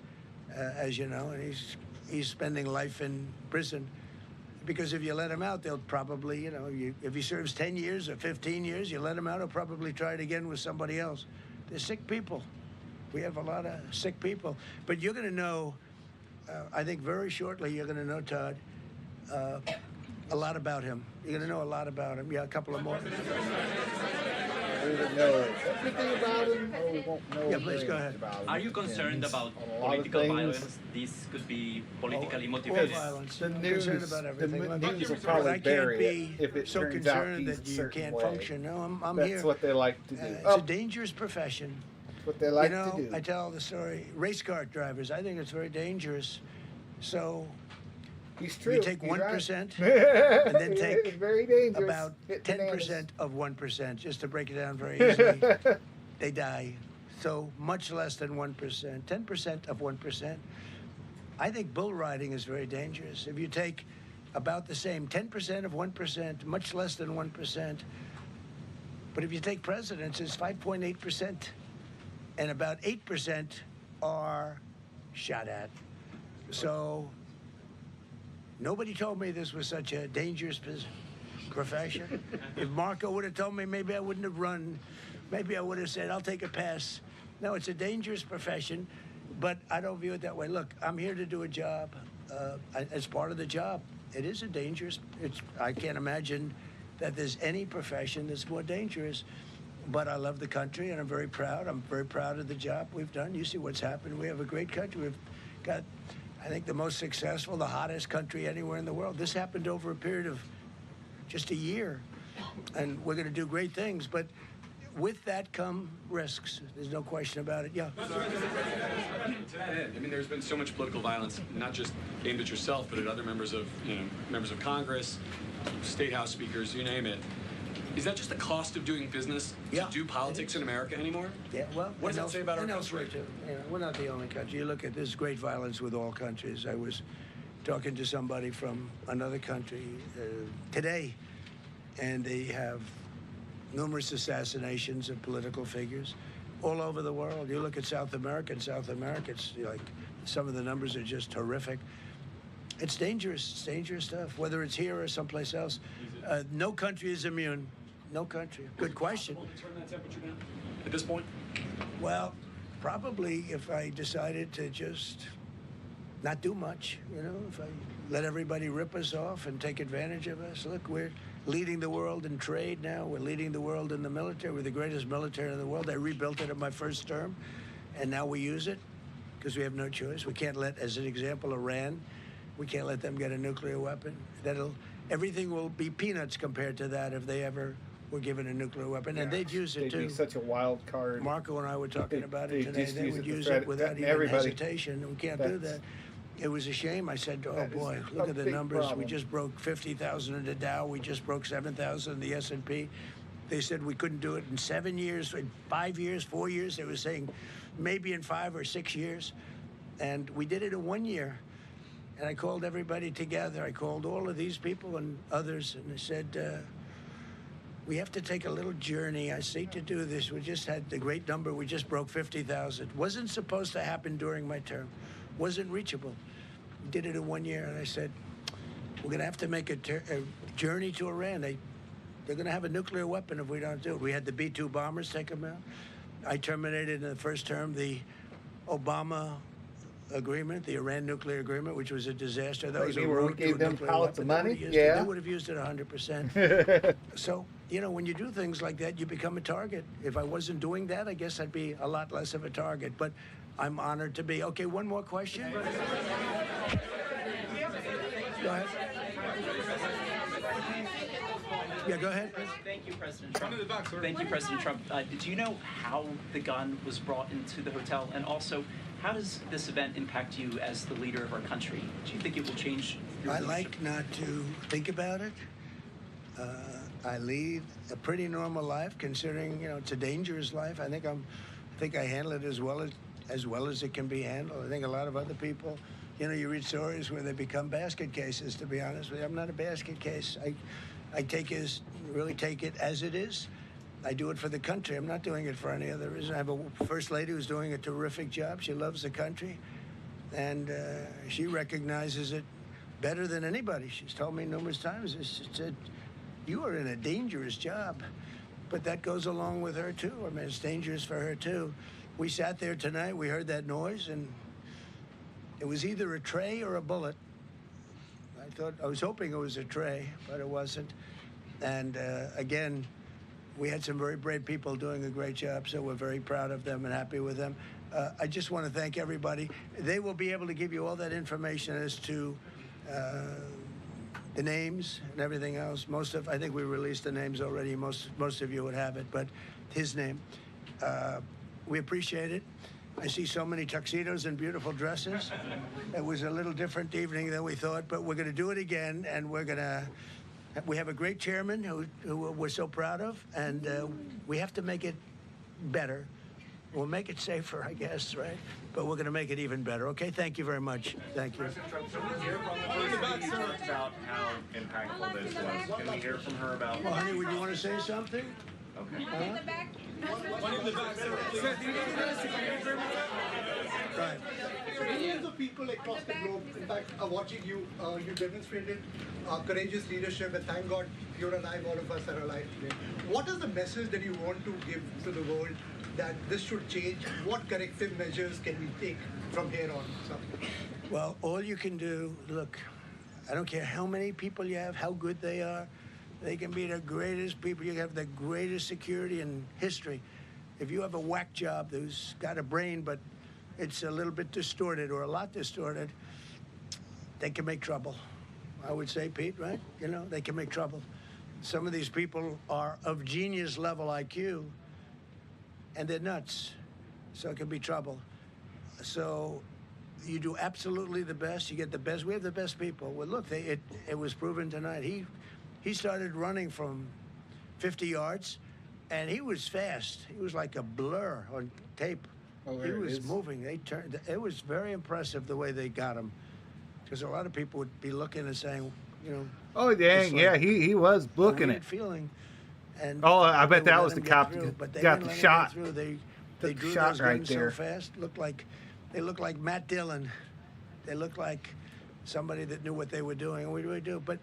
Speaker 7: as you know, and he's spending life in prison. Because if you let him out, they'll probably, if he serves 10 years or 15 years, you let him out, he'll probably try it again with somebody else. They're sick people. We have a lot of sick people. But you're going to know, I think very shortly, you're going to know, Todd, a lot about him. You're going to know a lot about him. Yeah, a couple of more.
Speaker 2: We don't know everything about him, or we won't know.
Speaker 7: Yeah, please go ahead.
Speaker 13: Are you concerned about political violence? This could be politically motivated.
Speaker 7: Violence.
Speaker 2: The
Speaker 7: I'm
Speaker 2: news,
Speaker 7: concerned about everything.
Speaker 2: the news will
Speaker 7: I
Speaker 2: probably
Speaker 7: can't
Speaker 2: bury it
Speaker 7: be
Speaker 2: if it
Speaker 7: so
Speaker 2: turns out
Speaker 7: concerned
Speaker 2: he's
Speaker 7: that
Speaker 2: a
Speaker 7: you
Speaker 2: certain
Speaker 7: can't
Speaker 2: way.
Speaker 7: function. No, I'm
Speaker 2: That's
Speaker 7: here.
Speaker 2: what they like to do.
Speaker 7: It's a dangerous profession.
Speaker 2: What they like to do.
Speaker 7: I tell the story. Race car drivers, I think it's very dangerous. So
Speaker 2: He's true.
Speaker 7: you take
Speaker 2: He's
Speaker 7: 1%
Speaker 2: right.
Speaker 7: and then
Speaker 2: It's
Speaker 7: take
Speaker 2: very dangerous.
Speaker 7: about
Speaker 2: Hit
Speaker 7: 10% of 1%, just to break it down very easily. They die. So much less than 1%. 10% of 1%. I think bull riding is very dangerous. If you take about the same 10% of 1%, much less than 1%. But if you take presidents, it's 5.8%. And about 8% are shot at. So Nobody told me this was such a dangerous profession. If Marco would have told me, maybe I wouldn't have run. Maybe I would have said, I'll take a pass. No, it's a dangerous profession, but I don't view it that way. Look, I'm here to do a job. As part of the job, it is a dangerous, I can't imagine that there's any profession that's more dangerous. But I love the country, and I'm very proud. I'm very proud of the job we've done. You see what's happened. We have a great country. We've got, I think, the most successful, the hottest country anywhere in the world. This happened over a period of just a year, and we're going to do great things. But with that come risks. There's no question about it. Yeah.
Speaker 16: To that end, I mean, there's been so much political violence, not just aimed at yourself, but at other members of, members of Congress, state house speakers, you name it. Is that just the cost of doing business to do politics in America anymore?
Speaker 7: Yeah, well,
Speaker 16: what does that say about our country?
Speaker 7: Too. We're not the only country. You look at this great violence with all countries. I was talking to somebody from another country today, and they have numerous assassinations of political figures all over the world. You look at South America, it's like some of the numbers are just horrific. It's dangerous stuff, whether it's here or someplace else. No country is immune. No country. Good question.
Speaker 16: Will you turn that temperature down at this point?
Speaker 7: Well, probably if I decided to just not do much, if I let everybody rip us off and take advantage of us. Look, we're leading the world in trade now. We're leading the world in the military. We're the greatest military in the world. I rebuilt it in my first term, and now we use it because we have no choice. We can't let, as an example, Iran, we can't let them get a nuclear weapon. Everything will be peanuts compared to that if they ever were given a nuclear weapon, and they'd use it too.
Speaker 2: They'd be such a wild card.
Speaker 7: Marco and I were talking about it today. They would use it without even hesitation. We can't do that. It was a shame. I said, oh boy, look at the numbers. We just broke 50,000 in the Dow. We just broke 7,000 in the S&P. They said we couldn't do it in 7 years, in 5 years, 4 years. They were saying maybe in 5 or 6 years. And we did it in 1 year. And I called everybody together. I called all of these people and others, and I said, we have to take a little journey. I see to do this. We just had the great number. We just broke 50,000. Wasn't supposed to happen during my term. Wasn't reachable. We did it in 1 year, and I said, we're going to have to make a journey to Iran. They're going to have a nuclear weapon if we don't do it. We had the B-2 bombers take them out. I terminated in the first term the Obama agreement, the Iran nuclear agreement, which was a disaster. That was a road to a nuclear weapon. They would have used it 100%. So, when you do things like that, you become a target. If I wasn't doing that, I guess I'd be a lot less of a target. But I'm honored to be. Okay, one more question. Go ahead. Yeah, go ahead.
Speaker 17: Thank you, President Trump. Thank you, President Trump. Do you know how the gun was brought into the hotel? And also, how does this event impact you as the leader of our country? Do you think it will change your leadership?
Speaker 7: I like not to think about it. I lead a pretty normal life, considering it's a dangerous life. I think I handle it as well as it can be handled. I think a lot of other people, you read stories where they become basket cases. To be honest with you, I'm not a basket case. I really take it as it is. I do it for the country. I'm not doing it for any other reason. I have a first lady who's doing a terrific job. She loves the country, and she recognizes it better than anybody. She's told me numerous times. She said, you are in a dangerous job, but that goes along with her too. I mean, it's dangerous for her too. We sat there tonight, we heard that noise, and it was either a tray or a bullet. I was hoping it was a tray, but it wasn't. And again, we had some very brave people doing a great job, so we're very proud of them and happy with them. I just want to thank everybody. They will be able to give you all that information as to the names and everything else. I think we released the names already. Most of you would have it, but his name. We appreciate it. I see so many tuxedos and beautiful dresses. It was a little different evening than we thought, but we're going to do it again, and we have a great chairman who we're so proud of, and we have to make it better. We'll make it safer, I guess, right? But we're going to make it even better. Okay, thank you very much. Thank you.
Speaker 11: You talked about how impactful this was. Can we hear from her about...
Speaker 7: Well, honey, would you want to say something?
Speaker 11: Okay.
Speaker 7: One in the back. Right.
Speaker 18: people across the globe, in fact, are watching you. You demonstrated courageous leadership, and thank God you're alive. All of us are alive today. What is the message that you want to give to the world that this should change? What corrective measures can we take from here on? So.
Speaker 7: Well, all you can do, look, I don't care how many people you have, how good they are. They can be the greatest people. You have the greatest security in history. If you have a whack job who's got a brain, but it's a little bit distorted or a lot distorted, they can make trouble. I would say, Pete, right? You know, they can make trouble. Some of these people are of genius level IQ, and they're nuts. So it can be trouble. So you do absolutely the best. You get the best. We have the best people. Well, look, it was proven tonight. He started running from 50 yards, and he was fast. He was like a blur on tape.
Speaker 2: Oh,
Speaker 7: he was moving. They turned. It was very impressive the way they got him, because a lot of people would be looking and saying, you know.
Speaker 2: Oh dang, yeah, he was booking it.
Speaker 7: Feeling. And
Speaker 2: oh, I bet that was the cop
Speaker 7: but
Speaker 2: got the shot.
Speaker 7: They drew those guns so fast. They looked like Matt Dillon. They looked like somebody that knew what they were doing, and we really do. But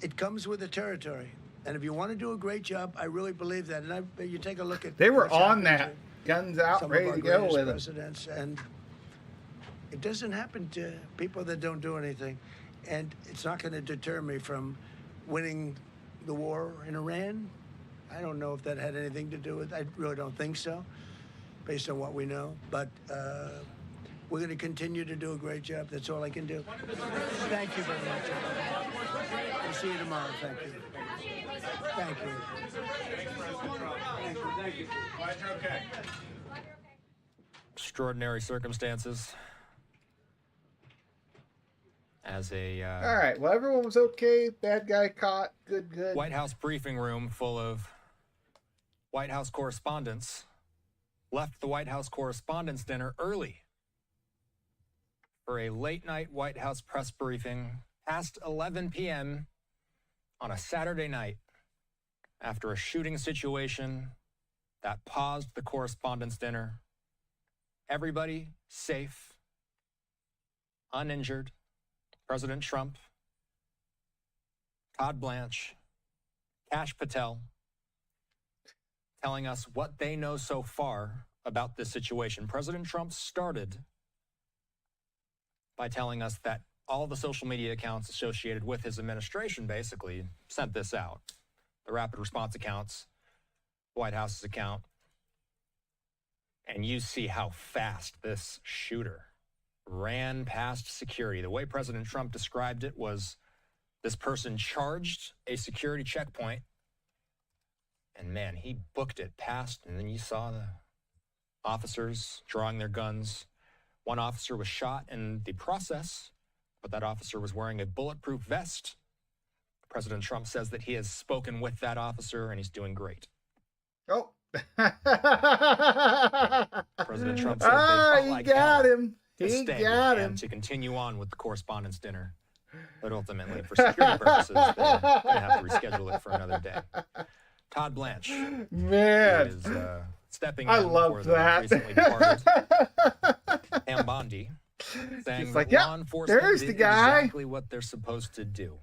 Speaker 7: it comes with the territory. And if you want to do a great job, I really believe that. And you take a look at.
Speaker 2: They were on that, guns out, ready to go with
Speaker 7: presidents, and it doesn't happen to people that don't do anything. And it's not going to deter me from winning the war in Iran. I don't know if that had anything to do with it. I really don't think so, based on what we know. But we're going to continue to do a great job. That's all I can do. Thank you very much. We'll see you tomorrow. Thank you. Thank you.
Speaker 11: Thank you. Glad you're okay.
Speaker 5: Extraordinary circumstances. As a
Speaker 2: all right, well, everyone was okay. Bad guy caught. Good.
Speaker 5: White House briefing room full of White House correspondents left the White House Correspondents' Dinner early for a late-night White House press briefing past 11 p.m. on a Saturday night after a shooting situation that paused the Correspondents' Dinner. Everybody safe, uninjured. President Trump, Todd Blanche, Kash Patel, telling us what they know so far about this situation. President Trump started by telling us that all the social media accounts associated with his administration basically sent this out. The rapid response accounts, White House's account. And you see how fast this shooter ran past security. The way President Trump described it was this person charged a security checkpoint, and man, he booked it past, and then you saw the officers drawing their guns. One officer was shot in the process, but that officer was wearing a bulletproof vest. President Trump says that he has spoken with that officer, and he's doing great.
Speaker 2: Oh.
Speaker 5: President Trump says they fought like hell
Speaker 2: him.
Speaker 5: To
Speaker 2: he
Speaker 5: stay
Speaker 2: got
Speaker 5: and
Speaker 2: him.
Speaker 5: to continue on with the Correspondents' Dinner. But ultimately, for security purposes, they're going to have to reschedule it for another day. Todd Blanche.
Speaker 2: Man.
Speaker 5: Is stepping
Speaker 2: I
Speaker 5: in
Speaker 2: love
Speaker 5: for
Speaker 2: that.
Speaker 5: the recently departed Pam Bondi, saying
Speaker 2: Just
Speaker 5: that
Speaker 2: like, yeah,
Speaker 5: law enforcement
Speaker 2: there's
Speaker 5: did
Speaker 2: the guy.
Speaker 5: exactly what they're supposed to do.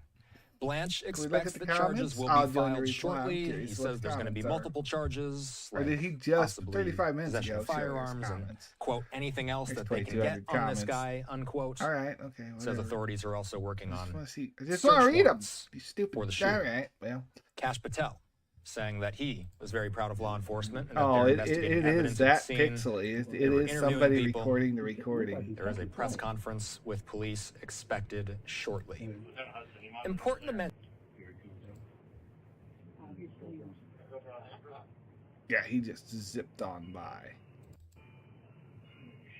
Speaker 5: Blanche
Speaker 2: Can we look
Speaker 5: expects
Speaker 2: at
Speaker 5: the
Speaker 2: the
Speaker 5: charges
Speaker 2: comments?
Speaker 5: will
Speaker 2: I'll
Speaker 5: be
Speaker 2: join the
Speaker 5: filed
Speaker 2: reply. I'm
Speaker 5: shortly. He
Speaker 2: curious what
Speaker 5: says
Speaker 2: the
Speaker 5: there's going to be
Speaker 2: comments are.
Speaker 5: multiple charges.
Speaker 2: Or did he just
Speaker 5: possibly
Speaker 2: 35 minutes
Speaker 5: possession
Speaker 2: ago
Speaker 5: of
Speaker 2: show us
Speaker 5: firearms and,
Speaker 2: comments?
Speaker 5: quote, anything else
Speaker 2: There's
Speaker 5: that they can
Speaker 2: 2,200
Speaker 5: get on this
Speaker 2: comments.
Speaker 5: guy, unquote.
Speaker 2: All right, okay.
Speaker 5: Says
Speaker 2: whatever.
Speaker 5: authorities are also working on
Speaker 2: I just want to read them.
Speaker 5: warrants
Speaker 2: You stupid.
Speaker 5: for the
Speaker 2: All
Speaker 5: shooting.
Speaker 2: right, well.
Speaker 5: Kash Patel saying that he was very proud of law enforcement and that
Speaker 2: Oh,
Speaker 5: they're
Speaker 2: it
Speaker 5: investigating
Speaker 2: is
Speaker 5: evidence at
Speaker 2: that
Speaker 5: the scene.
Speaker 2: pixely. It
Speaker 5: They were
Speaker 2: is
Speaker 5: interviewing
Speaker 2: somebody
Speaker 5: people.
Speaker 2: recording the recording.
Speaker 5: There is a press conference with police expected shortly. Important to mention.
Speaker 2: Yeah, he just zipped on by.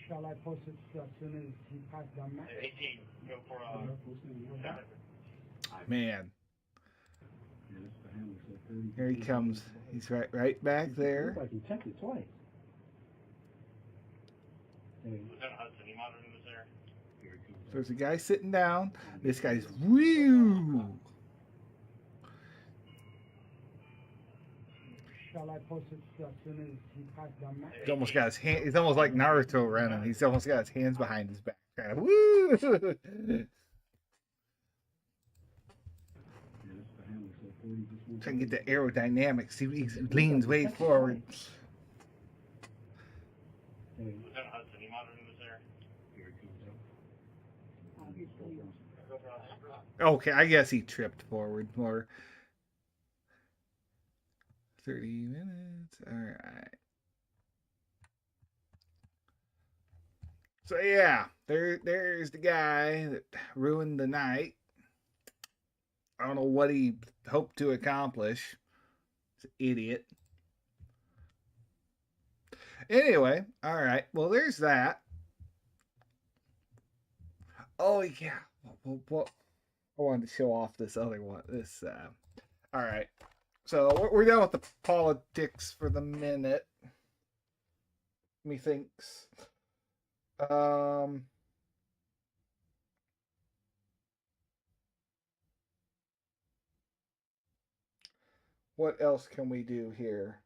Speaker 19: Shall I post it as soon as he passed down there?
Speaker 11: 18. Go for
Speaker 2: Man. Here he comes. He's right back there.
Speaker 19: I can check it twice.
Speaker 11: Lieutenant Hudson, you monitoring this area?
Speaker 2: So there's a guy sitting down. This guy's woo.
Speaker 19: Shall I post it as soon as he passed down there?
Speaker 2: He's almost got his hand. He's almost like Naruto running. He's almost got his hands behind his back. background. Woo! Trying to get the aerodynamics. He leans way forward. Okay, I guess he tripped forward more. 30 minutes. All right. So yeah, there's the guy that ruined the night. I don't know what he hoped to accomplish. He's an idiot. Anyway, all right. Well, there's that. Oh yeah. Well, I wanted to show off this other one. All right. So we're done with the politics for the minute. Methinks. What else can we do here?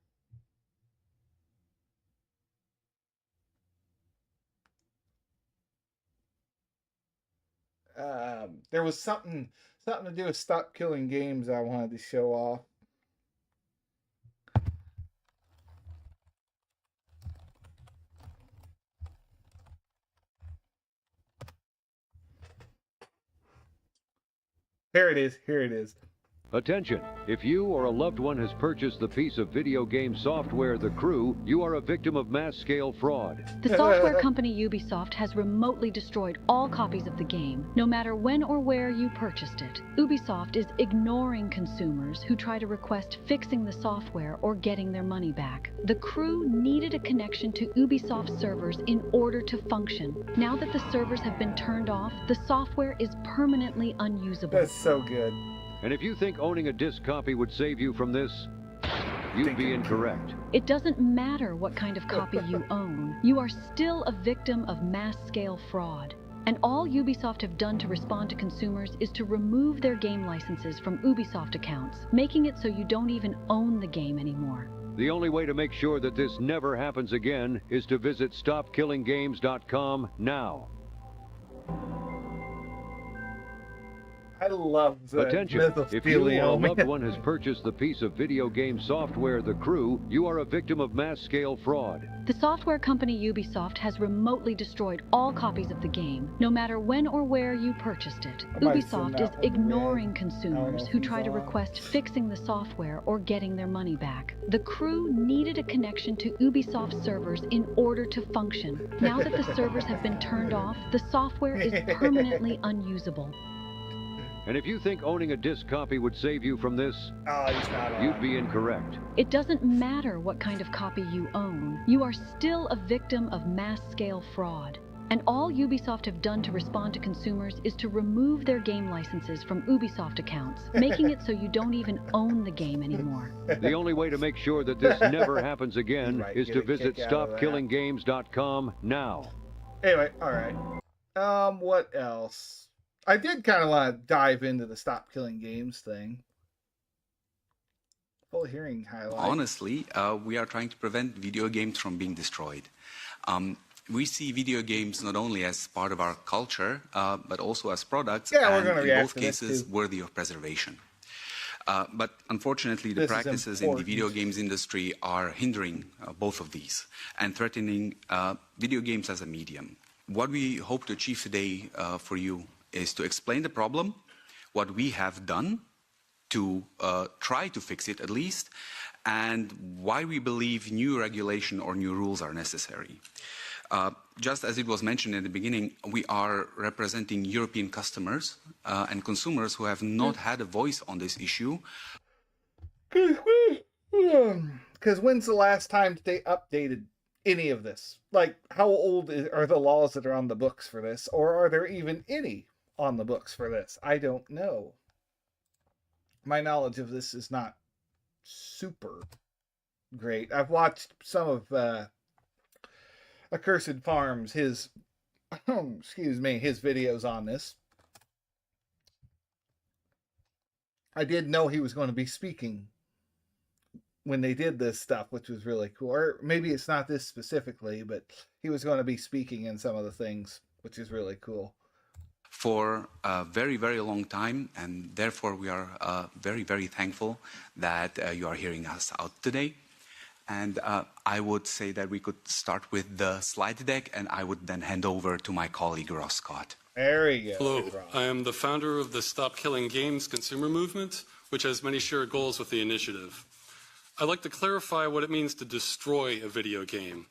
Speaker 2: There was something to do with Stop Killing Games I wanted to show off. Here it is. Here it is.
Speaker 20: Attention! If you or a loved one has purchased the piece of video game software The Crew, you are a victim of mass-scale fraud.
Speaker 21: The software company Ubisoft has remotely destroyed all copies of the game, no matter when or where you purchased it. Ubisoft is ignoring consumers who try to request fixing the software or getting their money back. The Crew needed a connection to Ubisoft servers in order to function. Now that the servers have been turned off, the software is permanently unusable.
Speaker 2: That's so good.
Speaker 20: And if you think owning a disc copy would save you from this, you'd be incorrect.
Speaker 21: It doesn't matter what kind of copy you own. You are still a victim of mass-scale fraud. And all Ubisoft have done to respond to consumers is to remove their game licenses from Ubisoft accounts, making it so you don't even own the game anymore.
Speaker 20: The only way to make sure that this never happens again is to visit StopKillingGames.com now.
Speaker 2: I love the
Speaker 20: Attention! If you or a loved one has purchased the piece of video game software The Crew, you are a victim of mass-scale fraud.
Speaker 21: The software company Ubisoft has remotely destroyed all copies of the game, no matter when or where you purchased it. Ubisoft is ignoring consumers who try to request fixing the software or getting their money back. The Crew needed a connection to Ubisoft servers in order to function. Now that the servers have been turned off, the software is permanently unusable.
Speaker 20: And if you think owning a disc copy would save you from this, you'd be incorrect.
Speaker 21: It doesn't matter what kind of copy you own. You are still a victim of mass-scale fraud. And all Ubisoft have done to respond to consumers is to remove their game licenses from Ubisoft accounts, making it so you don't even own the game anymore.
Speaker 20: The only way to make sure that this never happens again is to visit StopKillingGames.com now.
Speaker 2: Anyway, all right. What else? I did kind of want to dive into the Stop Killing Games thing. Full hearing highlight.
Speaker 22: Honestly, we are trying to prevent video games from being destroyed. We see video games not only as part of our culture, but also as products, and in both cases worthy of preservation. But unfortunately, the practices in the video games industry are hindering both of these and threatening video games as a medium. What we hope to achieve today for you is to explain the problem, what we have done to try to fix it at least, and why we believe new regulation or new rules are necessary. Just as it was mentioned in the beginning, we are representing European customers and consumers who have not had a voice on this issue.
Speaker 2: Because when's the last time they updated any of this? Like, how old are the laws that are on the books for this? Or are there even any on the books for this? I don't know. My knowledge of this is not super great. I've watched some of Accursed Farms, his excuse me, his videos on this. I did know he was going to be speaking when they did this stuff, which was really cool. Or maybe it's not this specifically, but he was going to be speaking in some of the things. which is really cool.
Speaker 22: For a very, very long time, and therefore we are very, very thankful that you are hearing us out today. And I would say that we could start with the slide deck, and I would then hand over to my colleague, Ross Scott.
Speaker 2: There you go.
Speaker 16: Hello, I am the founder of the Stop Killing Games consumer movement, which has many shared goals with the initiative. I'd like to clarify what it means to destroy a video game.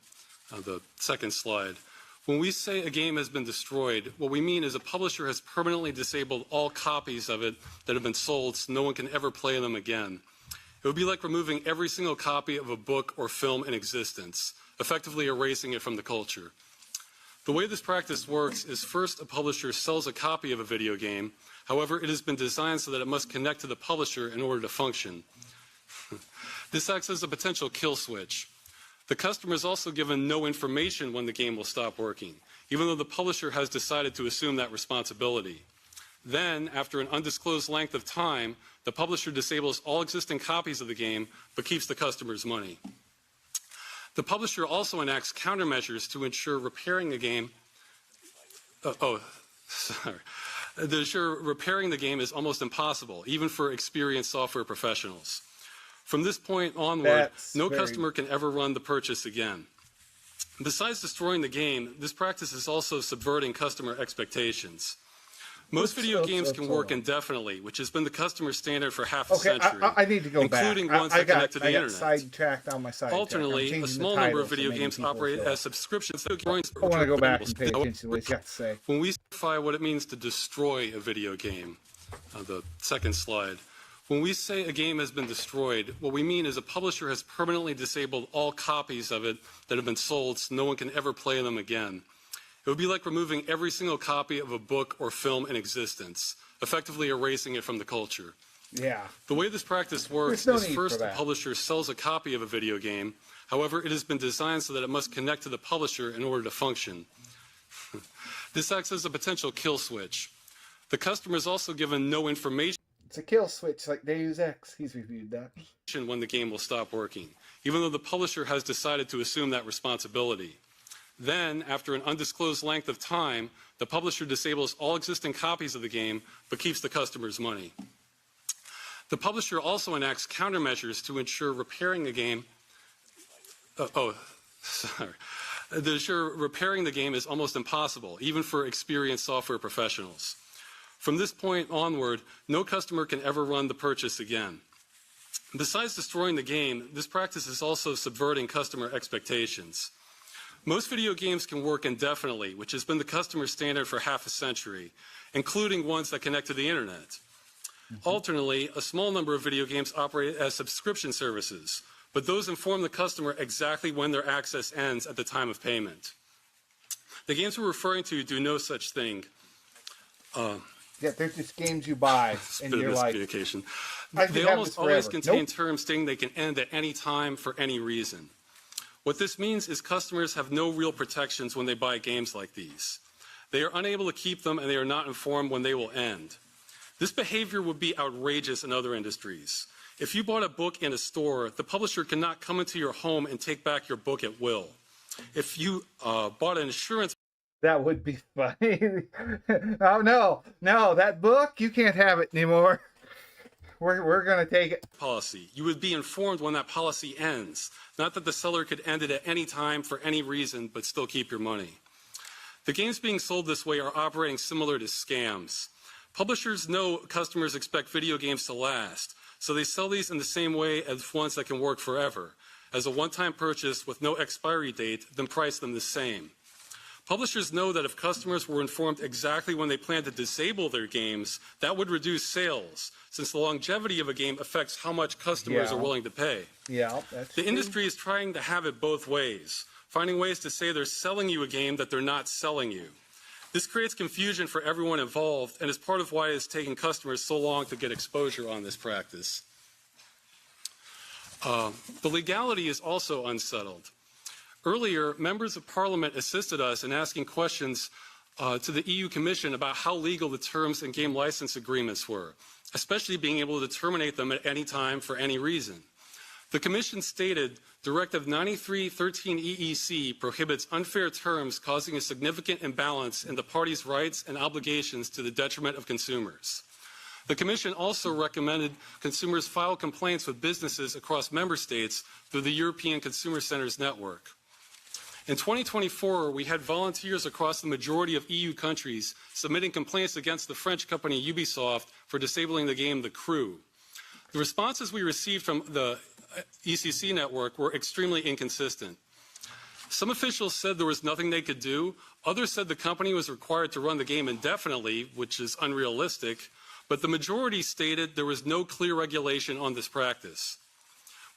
Speaker 16: The second slide. When we say a game has been destroyed, what we mean is a publisher has permanently disabled all copies of it that have been sold so no one can ever play them again. It would be like removing every single copy of a book or film in existence, effectively erasing it from the culture. The way this practice works is first a publisher sells a copy of a video game. However, it has been designed so that it must connect to the publisher in order to function. This acts as a potential kill switch. The customer is also given no information when the game will stop working, even though the publisher has decided to assume that responsibility. Then, after an undisclosed length of time, the publisher disables all existing copies of the game, but keeps the customer's money. The publisher also enacts countermeasures to ensure repairing the game. To ensure repairing the game is almost impossible, even for experienced software professionals. From this point onward, no customer can ever run the purchase again. Besides destroying the game, this practice is also subverting customer expectations. Most video games can work indefinitely, which has been the customer standard for half a century.
Speaker 2: I need to go
Speaker 16: including
Speaker 2: back.
Speaker 16: ones that connect to the internet.
Speaker 2: Sidetracked on my side.
Speaker 16: Alternately, a small number of video games operate as subscriptions.
Speaker 2: I want to go back and pay attention to what you have to say.
Speaker 16: When we specify what it means to destroy a video game, the second slide. When we say a game has been destroyed, what we mean is a publisher has permanently disabled all copies of it that have been sold so no one can ever play them again. It would be like removing every single copy of a book or film in existence, effectively erasing it from the culture.
Speaker 2: Yeah.
Speaker 16: The way this practice works is first the publisher sells a copy of a video game. However, it has been designed so that it must connect to the publisher in order to function. This acts as a potential kill switch. The customer is also given no information.
Speaker 2: It's a kill switch like Deus Ex. He's reviewed that.
Speaker 16: When the game will stop working, even though the publisher has decided to assume that responsibility. Then, after an undisclosed length of time, the publisher disables all existing copies of the game, but keeps the customer's money. The publisher also enacts countermeasures to ensure repairing the game. To ensure repairing the game is almost impossible, even for experienced software professionals. From this point onward, no customer can ever run the purchase again. Besides destroying the game, this practice is also subverting customer expectations. Most video games can work indefinitely, which has been the customer standard for half a century, including ones that connect to the internet. Alternately, a small number of video games operate as subscription services, but those inform the customer exactly when their access ends at the time of payment. The games we're referring to do no such thing.
Speaker 2: Yeah, they're just games you buy, and you're like,
Speaker 16: they almost always contain terms stating they can end at any time for any reason. What this means is customers have no real protections when they buy games like these. They are unable to keep them, and they are not informed when they will end. This behavior would be outrageous in other industries. If you bought a book in a store, the publisher cannot come into your home and take back your book at will. If you bought an insurance...
Speaker 2: That would be funny. Oh, no, that book, you can't have it anymore. We're going to take it.
Speaker 16: Policy. You would be informed when that policy ends. Not that the seller could end it at any time for any reason, but still keep your money. The games being sold this way are operating similar to scams. Publishers know customers expect video games to last, so they sell these in the same way as ones that can work forever, as a one-time purchase with no expiry date, then price them the same. Publishers know that if customers were informed exactly when they plan to disable their games, that would reduce sales, since the longevity of a game affects how much customers are willing to pay.
Speaker 2: Yeah, that's
Speaker 16: the industry is trying to have it both ways, finding ways to say they're selling you a game that they're not selling you. This creates confusion for everyone involved and is part of why it's taken customers so long to get exposure on this practice. The legality is also unsettled. Earlier, members of Parliament assisted us in asking questions to the EU Commission about how legal the terms in game license agreements were, especially being able to terminate them at any time for any reason. The Commission stated Directive 9313 EEC prohibits unfair terms causing a significant imbalance in the parties' rights and obligations to the detriment of consumers. The Commission also recommended consumers file complaints with businesses across member states through the European Consumer Centers Network. In 2024, we had volunteers across the majority of EU countries submitting complaints against the French company Ubisoft for disabling the game The Crew. The responses we received from the ECC network were extremely inconsistent. Some officials said there was nothing they could do. Others said the company was required to run the game indefinitely, which is unrealistic. But the majority stated there was no clear regulation on this practice.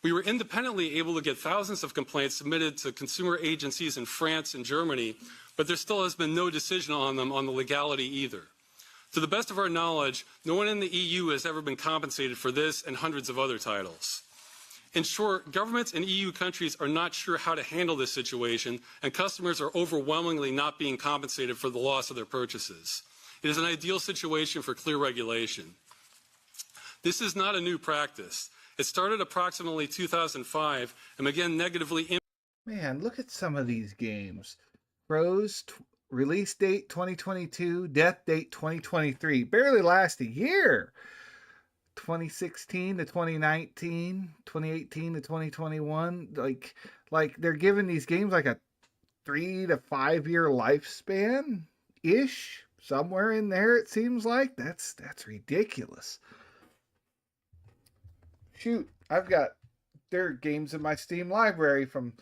Speaker 16: We were independently able to get thousands of complaints submitted to consumer agencies in France and Germany, but there still has been no decision on them on the legality either. To the best of our knowledge, no one in the EU has ever been compensated for this and hundreds of other titles. In short, governments in EU countries are not sure how to handle this situation, and customers are overwhelmingly not being compensated for the loss of their purchases. It is an ideal situation for clear regulation. This is not a new practice. It started approximately 2005 and began negatively.
Speaker 2: Man, look at some of these games. Rose, release date 2022, death date 2023. Barely last a year. 2016 to 2019, 2018 to 2021. Like they're giving these games like a 3 to 5 year lifespan ish, somewhere in there. It seems like that's ridiculous. Shoot, there are games in my Steam library from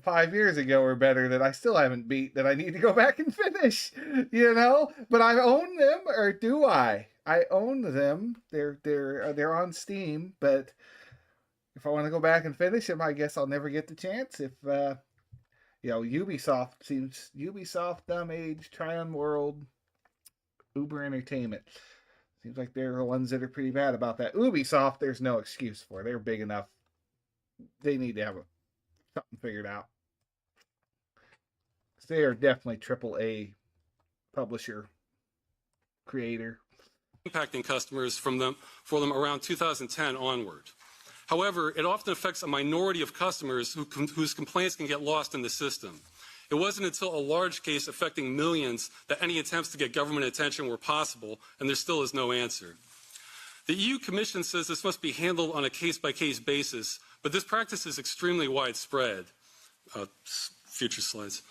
Speaker 2: 5 years ago or better that I still haven't beat that I need to go back and finish, you know? But I own them, or do I? I own them. They're on Steam, but if I want to go back and finish them, I guess I'll never get the chance. If Ubisoft, Dumb Age, Tryon World, Uber Entertainment. Seems like they're the ones that are pretty bad about that. Ubisoft, there's no excuse for. They're big enough. They need to have something figured out. They are definitely AAA publisher, creator.
Speaker 16: Impacting customers for them around 2010 onward. However, it often affects a minority of customers whose complaints can get lost in the system. It wasn't until a large case affecting millions that any attempts to get government attention were possible, and there still is no answer. The EU Commission says this must be handled on a case-by-case basis, but this practice is extremely widespread. Future slides.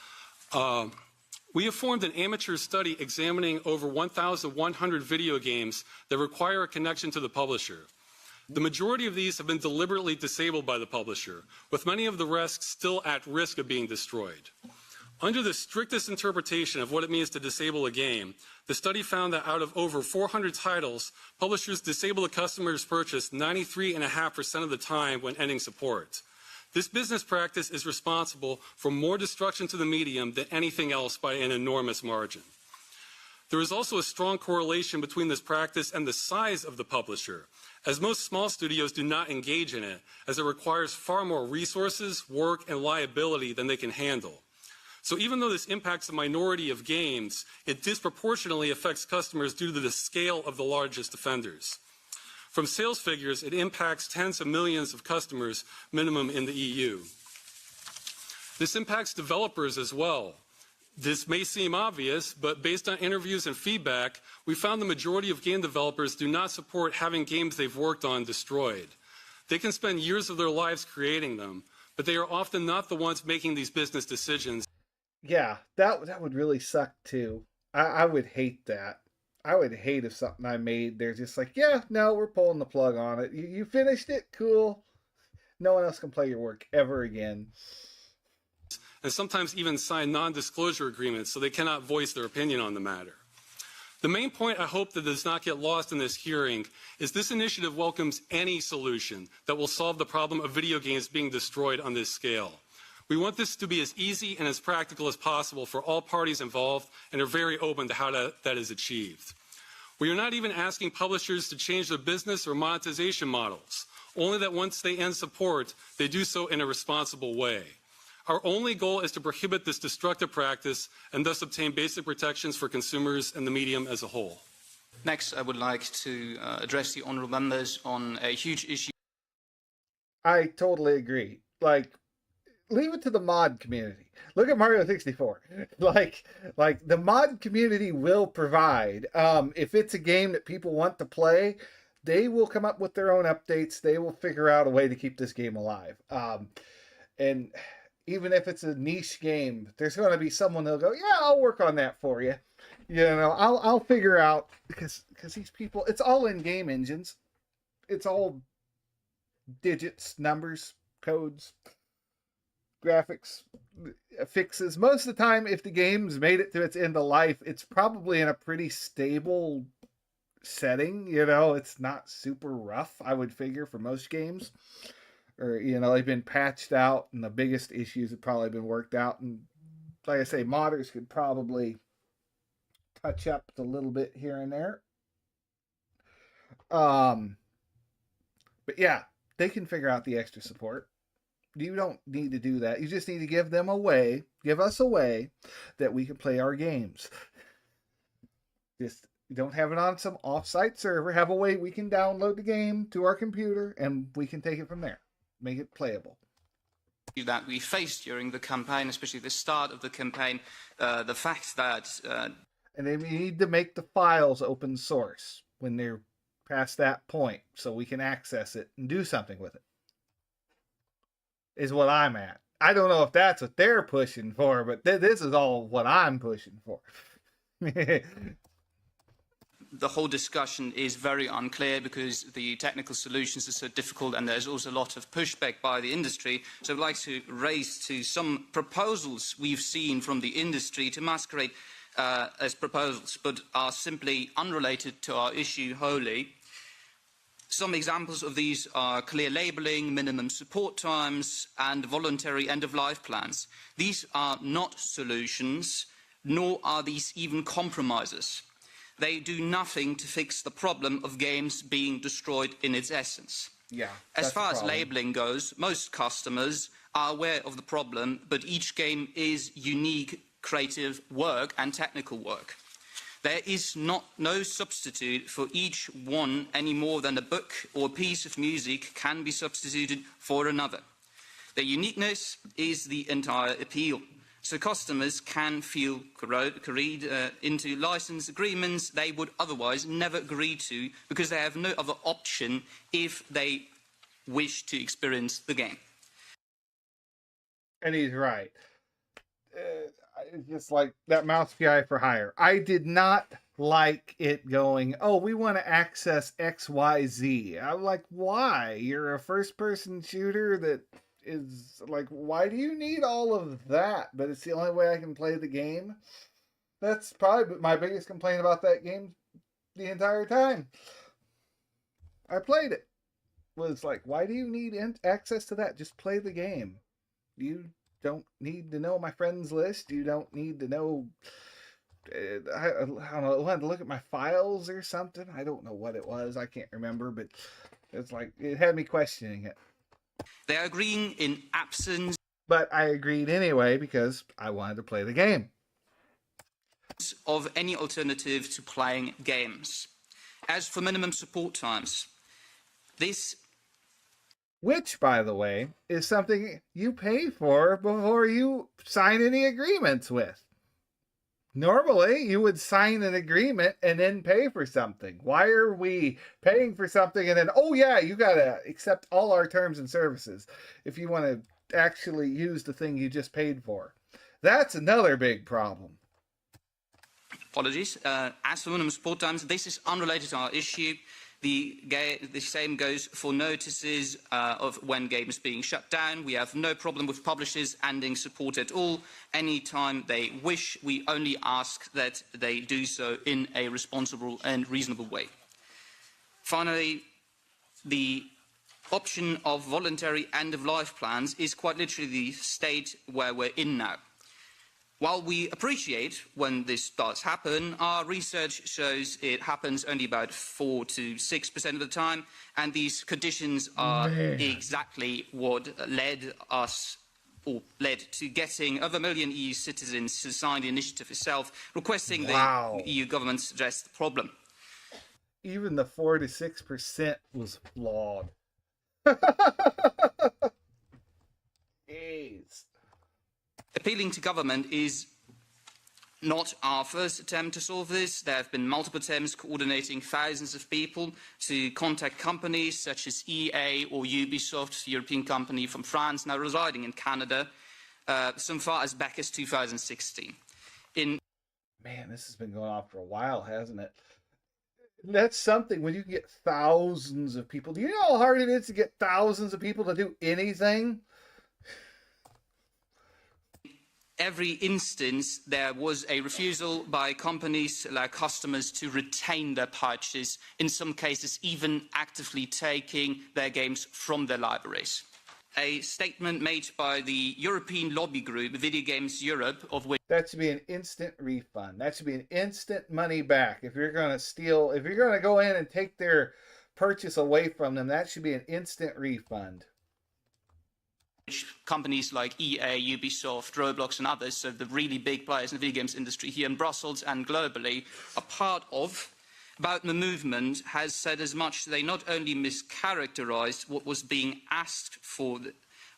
Speaker 16: We have formed an amateur study examining over 1,100 video games that require a connection to the publisher. The majority of these have been deliberately disabled by the publisher, with many of the rest still at risk of being destroyed. Under the strictest interpretation of what it means to disable a game, the study found that out of over 400 titles, publishers disable a customer's purchase 93.5% of the time when ending support. This business practice is responsible for more destruction to the medium than anything else by an enormous margin. There is also a strong correlation between this practice and the size of the publisher, as most small studios do not engage in it, as it requires far more resources, work, and liability than they can handle. So even though this impacts a minority of games, it disproportionately affects customers due to the scale of the largest offenders. From sales figures, it impacts tens of millions of customers, minimum in the EU. This impacts developers as well. This may seem obvious, but based on interviews and feedback, we found the majority of game developers do not support having games they've worked on destroyed. They can spend years of their lives creating them, but they are often not the ones making these business decisions.
Speaker 2: Yeah, that would really suck too. I would hate that. I would hate if something I made, they're just like, yeah, no, we're pulling the plug on it. You finished it? Cool. No one else can play your work ever again.
Speaker 16: And sometimes even sign non-disclosure agreements so they cannot voice their opinion on the matter. The main point I hope that does not get lost in this hearing is this initiative welcomes any solution that will solve the problem of video games being destroyed on this scale. We want this to be as easy and as practical as possible for all parties involved and are very open to how that is achieved. We are not even asking publishers to change their business or monetization models, only that once they end support, they do so in a responsible way. Our only goal is to prohibit this destructive practice and thus obtain basic protections for consumers and the medium as a whole.
Speaker 1: Next, I would like to address the honourable members on a huge issue.
Speaker 2: I totally agree. Like, leave it to the mod community. Look at Mario 64. Like the mod community will provide. If it's a game that people want to play, they will come up with their own updates. They will figure out a way to keep this game alive. And even if it's a niche game, there's going to be someone that'll go, yeah, I'll work on that for you. You know, I'll figure out, because these people, it's all in game engines. It's all digits, numbers, codes, graphics, fixes. Most of the time, if the game's made it to its end of life, it's probably in a pretty stable setting. You know, it's not super rough, I would figure, for most games. Or, you know, they've been patched out and the biggest issues have probably been worked out. And like I say, modders could probably touch up a little bit here and there. But yeah, they can figure out the extra support. You don't need to do that. You just need to give us a way that we can play our games. Just don't have it on some off-site server. Have a way we can download the game to our computer and we can take it from there. Make it playable.
Speaker 1: That we faced during the campaign, especially the start of the campaign, the fact that...
Speaker 2: And they need to make the files open source when they're past that point so we can access it and do something with it. Is what I'm at. I don't know if that's what they're pushing for, but this is all what I'm pushing for.
Speaker 1: The whole discussion is very unclear because the technical solutions are so difficult and there's also a lot of pushback by the industry. So I'd like to raise to some proposals we've seen from the industry to masquerade as proposals, but are simply unrelated to our issue wholly. Some examples of these are clear labeling, minimum support times, and voluntary end-of-life plans. These are not solutions, nor are these even compromises. They do nothing to fix the problem of games being destroyed in its essence.
Speaker 2: Yeah.
Speaker 1: As far as labeling goes, most customers are aware of the problem, but each game is unique creative work and technical work. There is no substitute for each one any more than a book or a piece of music can be substituted for another. Their uniqueness is the entire appeal. So customers can feel carried into license agreements they would otherwise never agree to because they have no other option if they wish to experience the game.
Speaker 2: And he's right. It's just like that mouse PI for hire. I did not like it going, oh, we want to access XYZ. I'm like, why? You're a first-person shooter that is like, why do you need all of that? But it's the only way I can play the game. That's probably my biggest complaint about that game the entire time I played it. Was like, why do you need access to that? Just play the game. You don't need to know my friends list. You don't need to know. I don't know. I wanted to look at my files or something. I don't know what it was. I can't remember, but it's like it had me questioning it.
Speaker 1: They are agreeing in absence.
Speaker 2: But I agreed anyway because I wanted to play the game.
Speaker 1: Of any alternative to playing games. As for minimum support times, this...
Speaker 2: Which, by the way, is something you pay for before you sign any agreements with. Normally, you would sign an agreement and then pay for something. Why are we paying for something and then, oh yeah, you gotta accept all our terms and services if you want to actually use the thing you just paid for? That's another big problem.
Speaker 1: Apologies. As for minimum support times, this is unrelated to our issue. The same goes for notices of when games being shut down. We have no problem with publishers ending support at all. Anytime they wish, we only ask that they do so in a responsible and reasonable way. Finally, the option of voluntary end-of-life plans is quite literally the state where we're in now. While we appreciate when this does happen, our research shows it happens only about 4 to 6% of the time, and these conditions are exactly what led to getting over 1 million EU citizens to sign the initiative itself, requesting the EU government to address the problem.
Speaker 2: Even the 4 to 6% was flawed. Jeez.
Speaker 1: Appealing to government is not our first attempt to solve this. There have been multiple attempts coordinating thousands of people to contact companies such as EA or Ubisoft, a European company from France now residing in Canada, so far as back as 2016.
Speaker 2: Man, this has been going on for a while, hasn't it? That's something when you get thousands of people. Do you know how hard it is to get thousands of people to do anything?
Speaker 1: Every instance, there was a refusal by companies like customers to retain their purchase, in some cases even actively taking their games from their libraries. A statement made by the European lobby group, Video Games Europe, of which...
Speaker 2: That should be an instant refund. That should be an instant money back. If you're going to steal, if you're going to go in and take their purchase away from them, that should be an instant refund.
Speaker 1: Companies like EA, Ubisoft, Roblox and others, so the really big players in the video games industry here in Brussels and globally, are part of, about the movement has said as much. They not only mischaracterized what was being asked for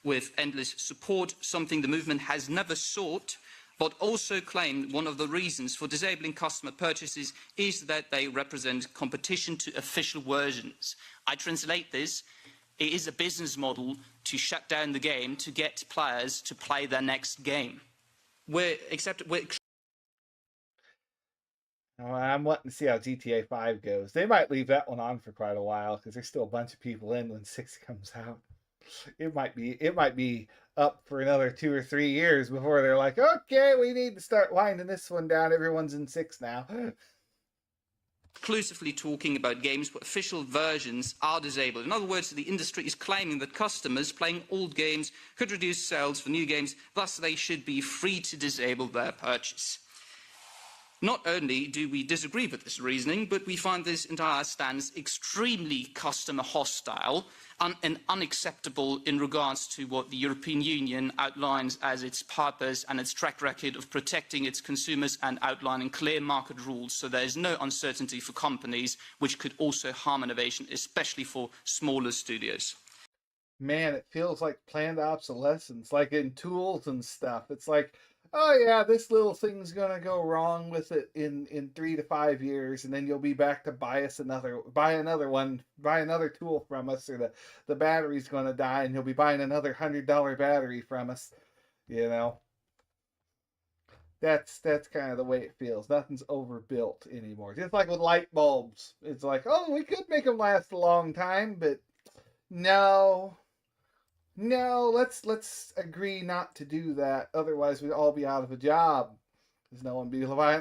Speaker 1: with endless support, something the movement has never sought, but also claimed one of the reasons for disabling customer purchases is that they represent competition to official versions. I translate this. It is a business model to shut down the game to get players to play their next game.
Speaker 2: I'm wanting to see how GTA 5 goes. They might leave that one on for quite a while because there's still a bunch of people in when 6 comes out. It might be up for another 2 or 3 years before they're like, okay, we need to start winding this one down. Everyone's in 6 now.
Speaker 1: Exclusively talking about games where official versions are disabled. In other words, the industry is claiming that customers playing old games could reduce sales for new games, thus they should be free to disable their purchase. Not only do we disagree with this reasoning, but we find this entire stance extremely customer hostile and unacceptable in regards to what the European Union outlines as its purpose and its track record of protecting its consumers and outlining clear market rules, so there is no uncertainty for companies, which could also harm innovation, especially for smaller studios.
Speaker 2: Man, it feels like planned obsolescence, like in tools and stuff. It's like, oh yeah, this little thing's gonna go wrong with it in 3 to 5 years, and then you'll be back to buy another tool from us, or the battery's gonna die, and you'll be buying another $100 battery from us. You know, that's kind of the way it feels. Nothing's overbuilt anymore. Just like with light bulbs, it's like, oh, we could make them last a long time, but no, let's agree not to do that. Otherwise, we'd all be out of a job. Because no one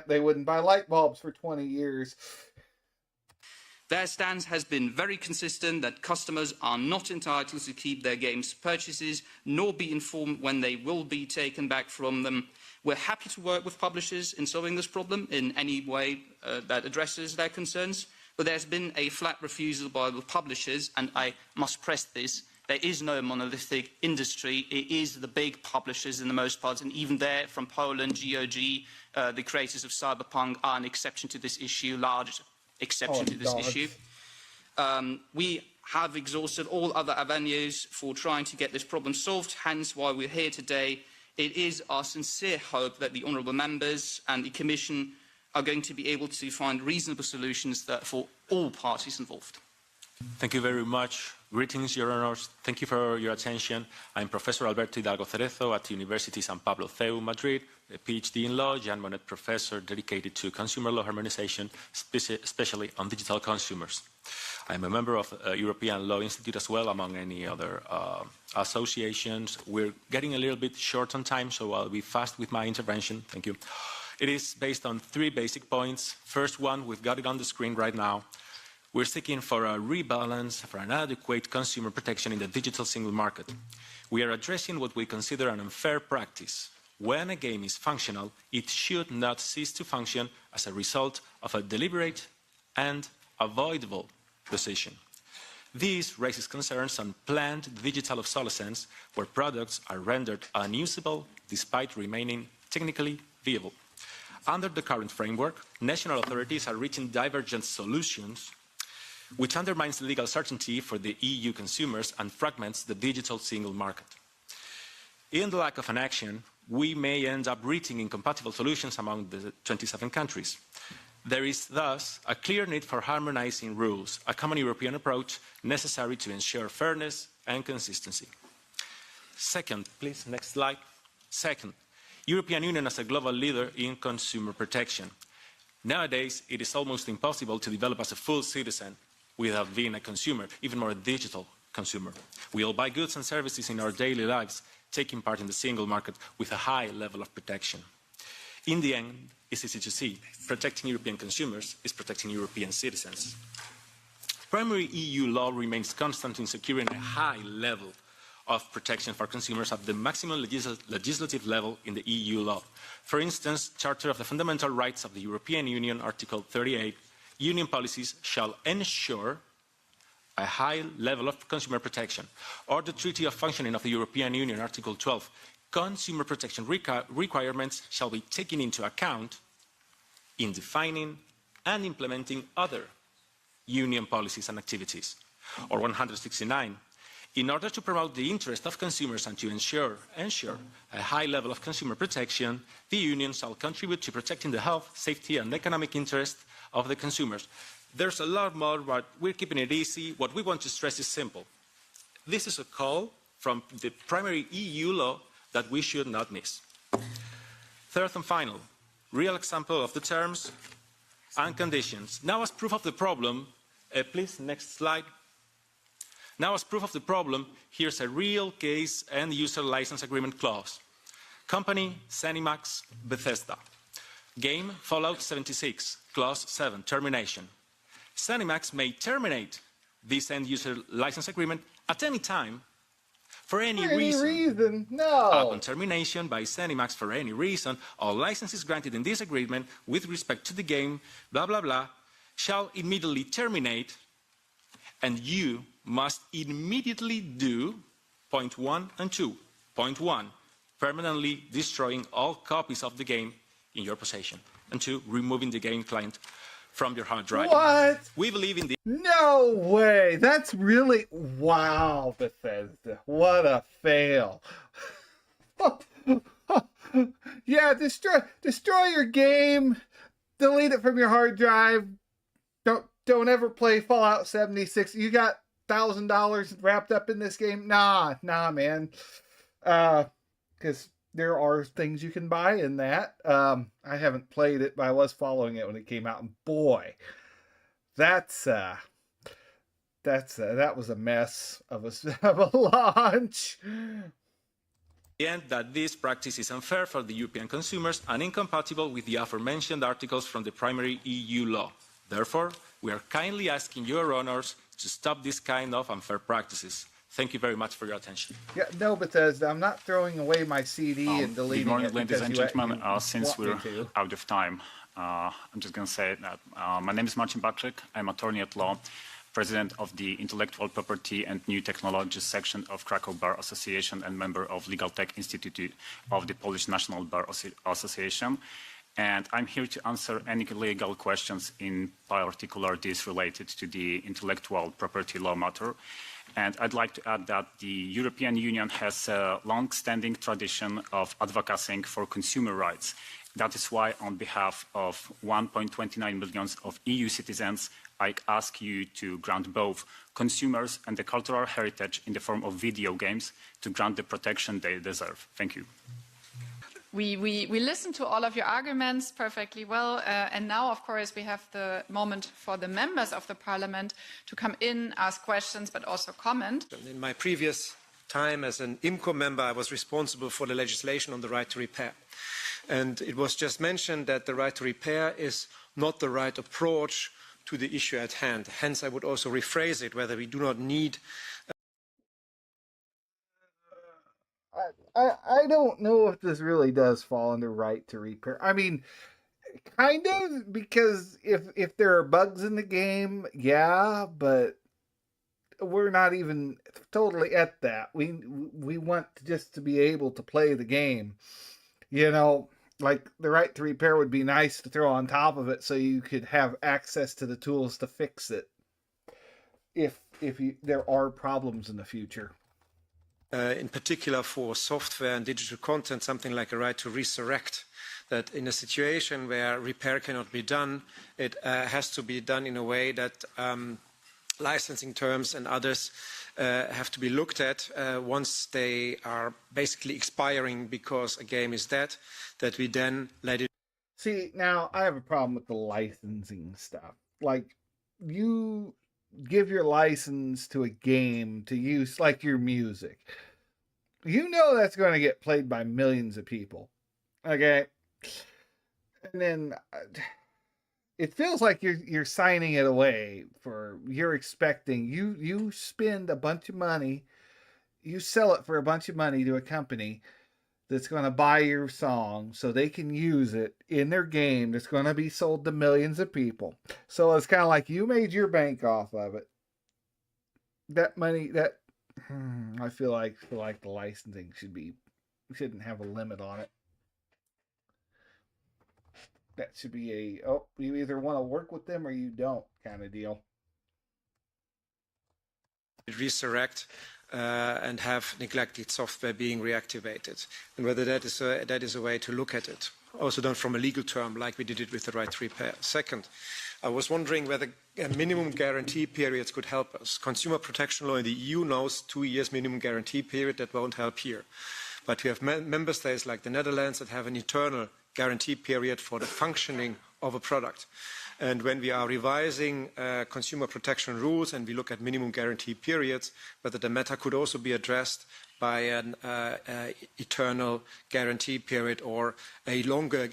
Speaker 2: they wouldn't buy light bulbs for 20 years.
Speaker 1: Their stance has been very consistent that customers are not entitled to keep their games purchases, nor be informed when they will be taken back from them. We're happy to work with publishers in solving this problem in any way that addresses their concerns, but there's been a flat refusal by the publishers, and I must press this. There is no monolithic industry. It is the big publishers in the most part, and even there from Poland, GOG, the creators of Cyberpunk are an exception to this issue, large exception to this issue. We have exhausted all other avenues for trying to get this problem solved, hence why we're here today. It is our sincere hope that the honourable members and the Commission are going to be able to find reasonable solutions for all parties involved.
Speaker 3: Thank you very much. Greetings, Your Honours. Thank you for your attention. I'm Professor Alberto Hidalgo Cerezo at University San Pablo CEU, Madrid, a PhD in law, Jean Monnet Professor dedicated to consumer law harmonization, especially on digital consumers. I'm a member of European Law Institute as well, among any other associations. We're getting a little bit short on time, so I'll be fast with my intervention. Thank you. It is based on 3 basic points. First one, we've got it on the screen right now. We're seeking for a rebalance, for an adequate consumer protection in the digital single market. We are addressing what we consider an unfair practice. When a game is functional, it should not cease to function as a result of a deliberate and avoidable decision. This raises concerns on planned digital obsolescence, where products are rendered unusable despite remaining technically viable. Under the current framework, national authorities are reaching divergent solutions which undermines legal certainty for the EU consumers and fragments the digital single market. In the lack of an action, we may end up reaching incompatible solutions among the 27 countries. There is thus a clear need for harmonizing rules, a common European approach necessary to ensure fairness and consistency. Second, please, next slide. Second, European Union as a global leader in consumer protection. Nowadays, it is almost impossible to develop as a full citizen without being a consumer, even more a digital consumer. We all buy goods and services in our daily lives, taking part in the single market with a high level of protection. In the end, it's easy to see, protecting European consumers is protecting European citizens. Primary EU law remains constant in securing a high level of protection for consumers at the maximum legislative level in the EU law. For instance, Charter of the Fundamental Rights of the European Union, Article 38, Union policies shall ensure a high level of consumer protection. Or the Treaty of Functioning of the European Union, Article 12, consumer protection requirements shall be taken into account in defining and implementing other Union policies and activities. Or 169, in order to promote the interest of consumers and to ensure a high level of consumer protection, the Union shall contribute to protecting the health, safety and economic interest of the consumers. There's a lot more, but we're keeping it easy. What we want to stress is simple. This is a call from the primary EU law that we should not miss. Third and final, real example of the terms and conditions. Now as proof of the problem, please, next slide. Now as proof of the problem, here's a real case and user license agreement clause. Company, Zenimax, Bethesda. Game, Fallout 76, clause 7, termination. Zenimax may terminate this end user license agreement at any time for any reason.
Speaker 2: No.
Speaker 3: Upon termination by Zenimax for any reason, all licenses granted in this agreement with respect to the game, blah, blah, blah, shall immediately terminate, and you must immediately do point 1 and 2. Point 1, permanently destroying all copies of the game in your possession. And 2, removing the game client from your hard drive.
Speaker 2: What?
Speaker 3: We believe in the...
Speaker 2: No way! That's really... Wow, Bethesda. What a fail. Yeah, destroy your game. Delete it from your hard drive. Don't ever play Fallout 76. You got $1,000 wrapped up in this game? Nah, man. Because there are things you can buy in that. I haven't played it, but I was following it when it came out, and boy, that was a mess of a launch.
Speaker 3: And that this practice is unfair for the European consumers and incompatible with the aforementioned articles from the primary EU law. Therefore, we are kindly asking your honors to stop this kind of unfair practices. Thank you very much for your attention.
Speaker 2: Yeah, no, Bethesda, I'm not throwing away my CD and deleting
Speaker 4: good morning,
Speaker 2: it.
Speaker 4: ladies and gentlemen. Since we're out of time, I'm just going to say that my name is Marcin Baczyk. I'm attorney at law, president of the Intellectual Property and New Technologies section of Krakow Bar Association and member of Legal Tech Institute of the Polish National Bar Association. And I'm here to answer any legal questions, in particular these related to the intellectual property law matter. And I'd like to add that the European Union has a long-standing tradition of advocating for consumer rights. That is why, on behalf of 1.29 million of EU citizens, I ask you to grant both consumers and the cultural heritage in the form of video games to grant the protection they deserve. Thank you.
Speaker 8: We listened to all of your arguments perfectly well, and now, of course, we have the moment for the members of the Parliament to come in, ask questions, but also comment.
Speaker 23: In my previous time as an IMCO member, I was responsible for the legislation on the right to repair. And it was just mentioned that the right to repair is not the right approach to the issue at hand. Hence, I would also rephrase it, whether we do not need...
Speaker 2: I don't know if this really does fall under right to repair. I mean, kind of, because if there are bugs in the game, yeah, but we're not even totally at that. We want just to be able to play the game. You know, like the right to repair would be nice to throw on top of it so you could have access to the tools to fix it. if there are problems in the future.
Speaker 23: In particular for software and digital content, something like a right to resurrect, that in a situation where repair cannot be done, it has to be done in a way that licensing terms and others have to be looked at once they are basically expiring because a game is dead, that we then let it.
Speaker 2: See, now I have a problem with the licensing stuff. Like, you give your license to a game to use, like, your music. You know that's going to get played by millions of people. Okay? And then it feels like you're signing it away you're expecting you spend a bunch of money, you sell it for a bunch of money to a company that's going to buy your song so they can use it in their game that's going to be sold to millions of people. So it's kind of like you made your bank off of it. That money, I feel like the licensing shouldn't have a limit on it. That should be you either want to work with them or you don't kind of deal.
Speaker 23: Resurrect and have neglected software being reactivated, and whether that is a way to look at it. Also done from a legal term, like we did it with the right to repair. Second, I was wondering whether minimum guarantee periods could help us. Consumer protection law in the EU knows 2 years minimum guarantee period. That won't help here. But we have member states like the Netherlands that have an eternal guarantee period for the functioning of a product. And when we are revising consumer protection rules and we look at minimum guarantee periods, whether the matter could also be addressed by an eternal guarantee period or a longer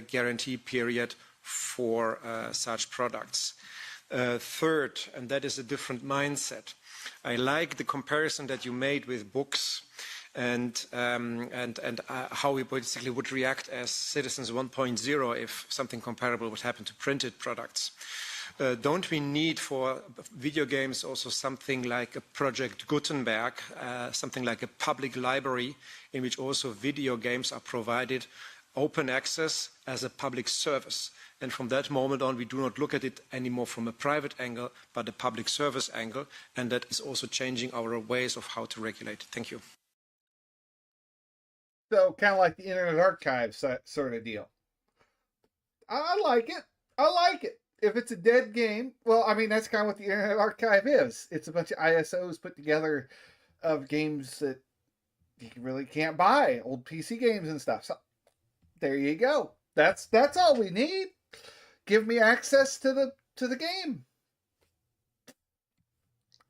Speaker 23: guarantee period for such products. Third, and that is a different mindset, I like the comparison that you made with books and how we basically would react as citizens 1.0 if something comparable would happen to printed products. Don't we need for video games also something like a Project Gutenberg, something like a public library in which also video games are provided open access as a public service? And from that moment on, we do not look at it anymore from a private angle, but a public service angle, and that is also changing our ways of how to regulate it. Thank you.
Speaker 2: So kind of like the Internet Archive sort of deal. I like it. I like it. If it's a dead game, well, I mean, that's kind of what the Internet Archive is. It's a bunch of ISOs put together of games that you really can't buy, old PC games and stuff. So there you go. That's all we need. Give me access to the game.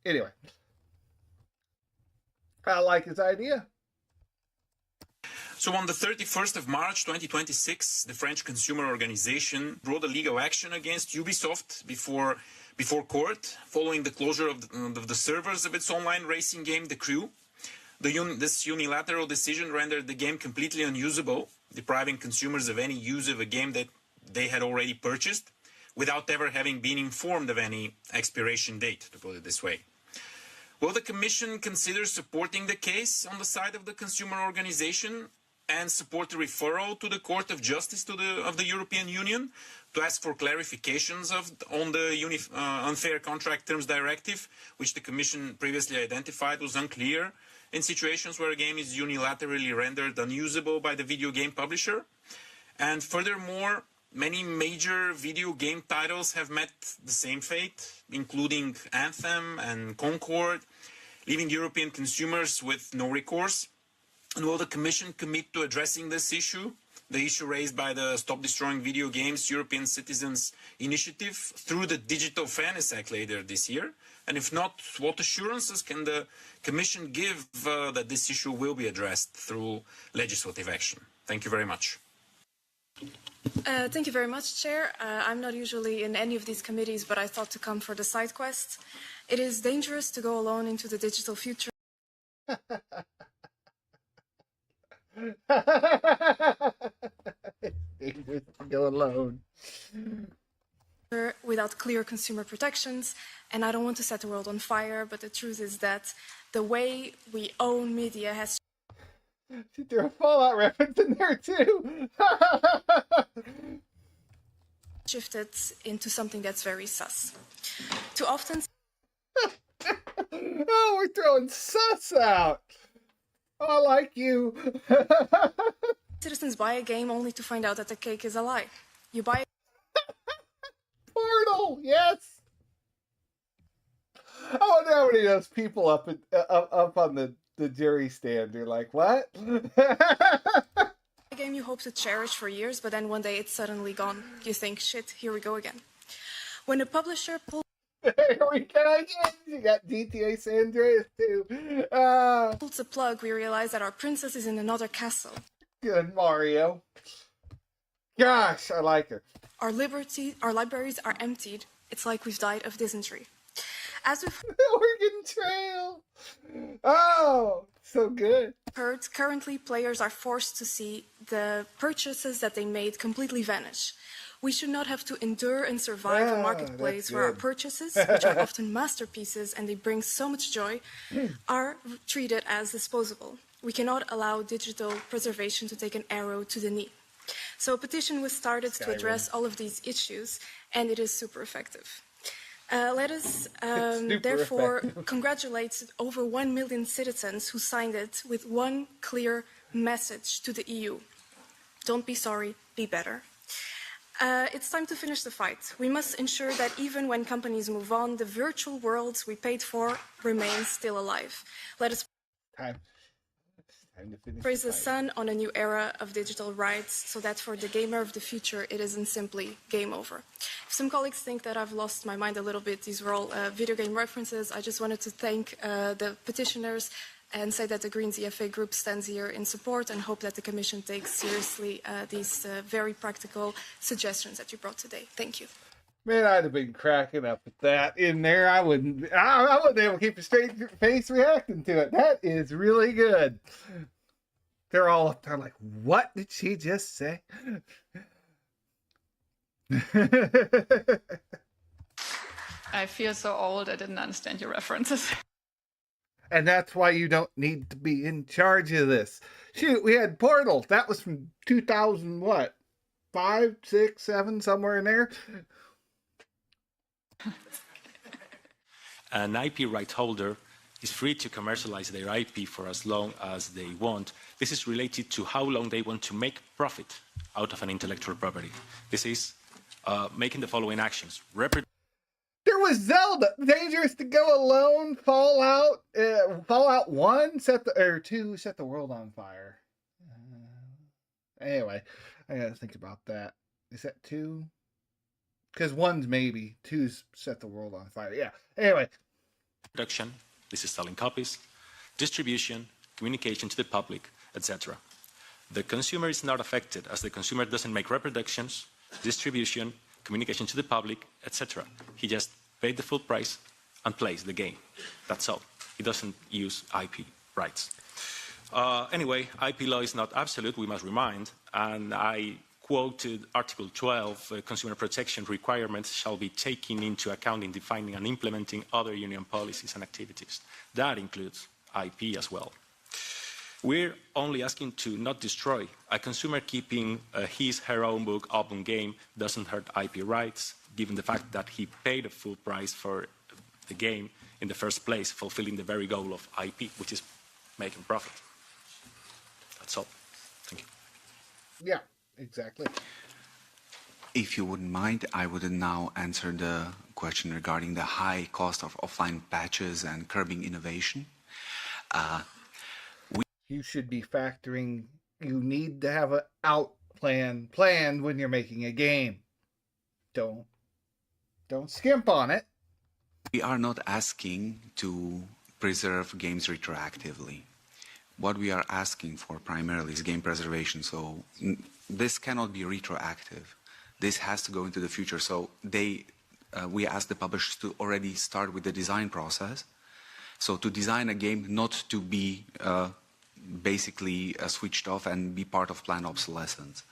Speaker 2: Anyway, I like his idea.
Speaker 6: So on the 31st of March 2026, the French Consumer Organization brought a legal action against Ubisoft before court, following the closure of the servers of its online racing game, The Crew. This unilateral decision rendered the game completely unusable, depriving consumers of any use of a game that they had already purchased, without ever having been informed of any expiration date, to put it this way. Will the Commission consider supporting the case on the side of the consumer organization and support a referral to the Court of Justice of the European Union to ask for clarifications on the Unfair Contract Terms Directive, which the Commission previously identified was unclear in situations where a game is unilaterally rendered unusable by the video game publisher? And furthermore, many major video game titles have met the same fate, including Anthem and Concord, leaving European consumers with no recourse. And will the Commission commit to addressing this issue, the issue raised by the Stop Destroying Video Games European Citizens Initiative, through the Digital Fairness Act later this year? And if not, what assurances can the Commission give that this issue will be addressed through legislative action? Thank you very much.
Speaker 9: Thank you very much, Chair. I'm not usually in any of these committees, but I thought to come for the side quest. It is dangerous to go alone into the digital future.
Speaker 2: It's dangerous to go alone.
Speaker 9: Without clear consumer protections, and I don't want to set the world on fire, but the truth is that the way we own media has...
Speaker 2: She threw a Fallout reference in there too.
Speaker 9: shifted into something that's very sus. Too often...
Speaker 2: throwing sus out. I like you.
Speaker 9: Citizens buy a game only to find out that the cake is a lie. You buy
Speaker 2: Portal, yes. I wonder how many of those people up on the jury stand are like, what?
Speaker 9: a game you hope to cherish for years, but then one day it's suddenly gone. You think, shit, here we go again. When a publisher pulls
Speaker 2: Here we go again. You got GTA San Andreas too.
Speaker 9: the plug, we realize that our princess is in another castle.
Speaker 2: Good Mario. Gosh, I like her.
Speaker 9: Our libraries are emptied. It's like we've died of dysentery. As we've
Speaker 2: Oregon Trail. Oh, so good.
Speaker 9: heard, currently players are forced to see the purchases that they made completely vanish. We should not have to endure and survive a marketplace where our purchases, which are often masterpieces and they bring so much joy, are treated as disposable. We cannot allow digital preservation to take an arrow to the knee. So a petition was started to address all of these issues, and it is super effective. Let us therefore congratulate over 1 million citizens who signed it with one clear message to the EU. Don't be sorry, be better. It's time to finish the fight. We must ensure that even when companies move on, the virtual worlds we paid for remain still alive. Let us praise the sun on a new era of digital rights so that for the gamer of the future, it isn't simply game over. If some colleagues think that I've lost my mind a little bit, these were all video game references. I just wanted to thank the petitioners and say that the Greens EFA group stands here in support and hope that the Commission takes seriously these very practical suggestions that you brought today. Thank you.
Speaker 2: Man, I'd have been cracking up at that in there. I wouldn't be able to keep a straight face reacting to it. That is really good. They're all up there like, what did she just say?
Speaker 8: I feel so old, I didn't understand your references.
Speaker 2: And that's why you don't need to be in charge of this. Shoot, we had Portal. That was from 2000, what? 5, 6, 7, somewhere in there.
Speaker 3: An IP right holder is free to commercialize their IP for as long as they want. This is related to how long they want to make profit out of an intellectual property. This is making the following actions.
Speaker 2: There was Zelda, Dangerous to Go Alone, Fallout 1, 2, Set the World on Fire. Anyway, I gotta think about that. Is that 2? Because 1's maybe, 2's Set the World on Fire. Yeah, anyway.
Speaker 3: Production, this is selling copies, distribution, communication to the public, etc. The consumer is not affected as the consumer doesn't make reproductions, distribution, communication to the public, etc. He just paid the full price and plays the game. That's all. He doesn't use IP rights. Anyway, IP law is not absolute, we must remind, and I quoted Article 12, consumer protection requirements shall be taken into account in defining and implementing other union policies and activities. That includes IP as well. We're only asking to not destroy. A consumer keeping her own book up on game doesn't hurt IP rights, given the fact that he paid a full price for the game in the first place, fulfilling the very goal of IP, which is making profit. That's all. Thank you.
Speaker 2: Yeah, exactly.
Speaker 22: If you wouldn't mind, I would now answer the question regarding the high cost of offline patches and curbing innovation.
Speaker 2: You should be factoring, you need to have an out plan planned when you're making a game. Don't skimp on it.
Speaker 22: We are not asking to preserve games retroactively. What we are asking for primarily is game preservation. So this cannot be retroactive. This has to go into the future. So we ask the publishers to already start with the design process. So to design a game not to be basically switched off and be part of planned obsolescence.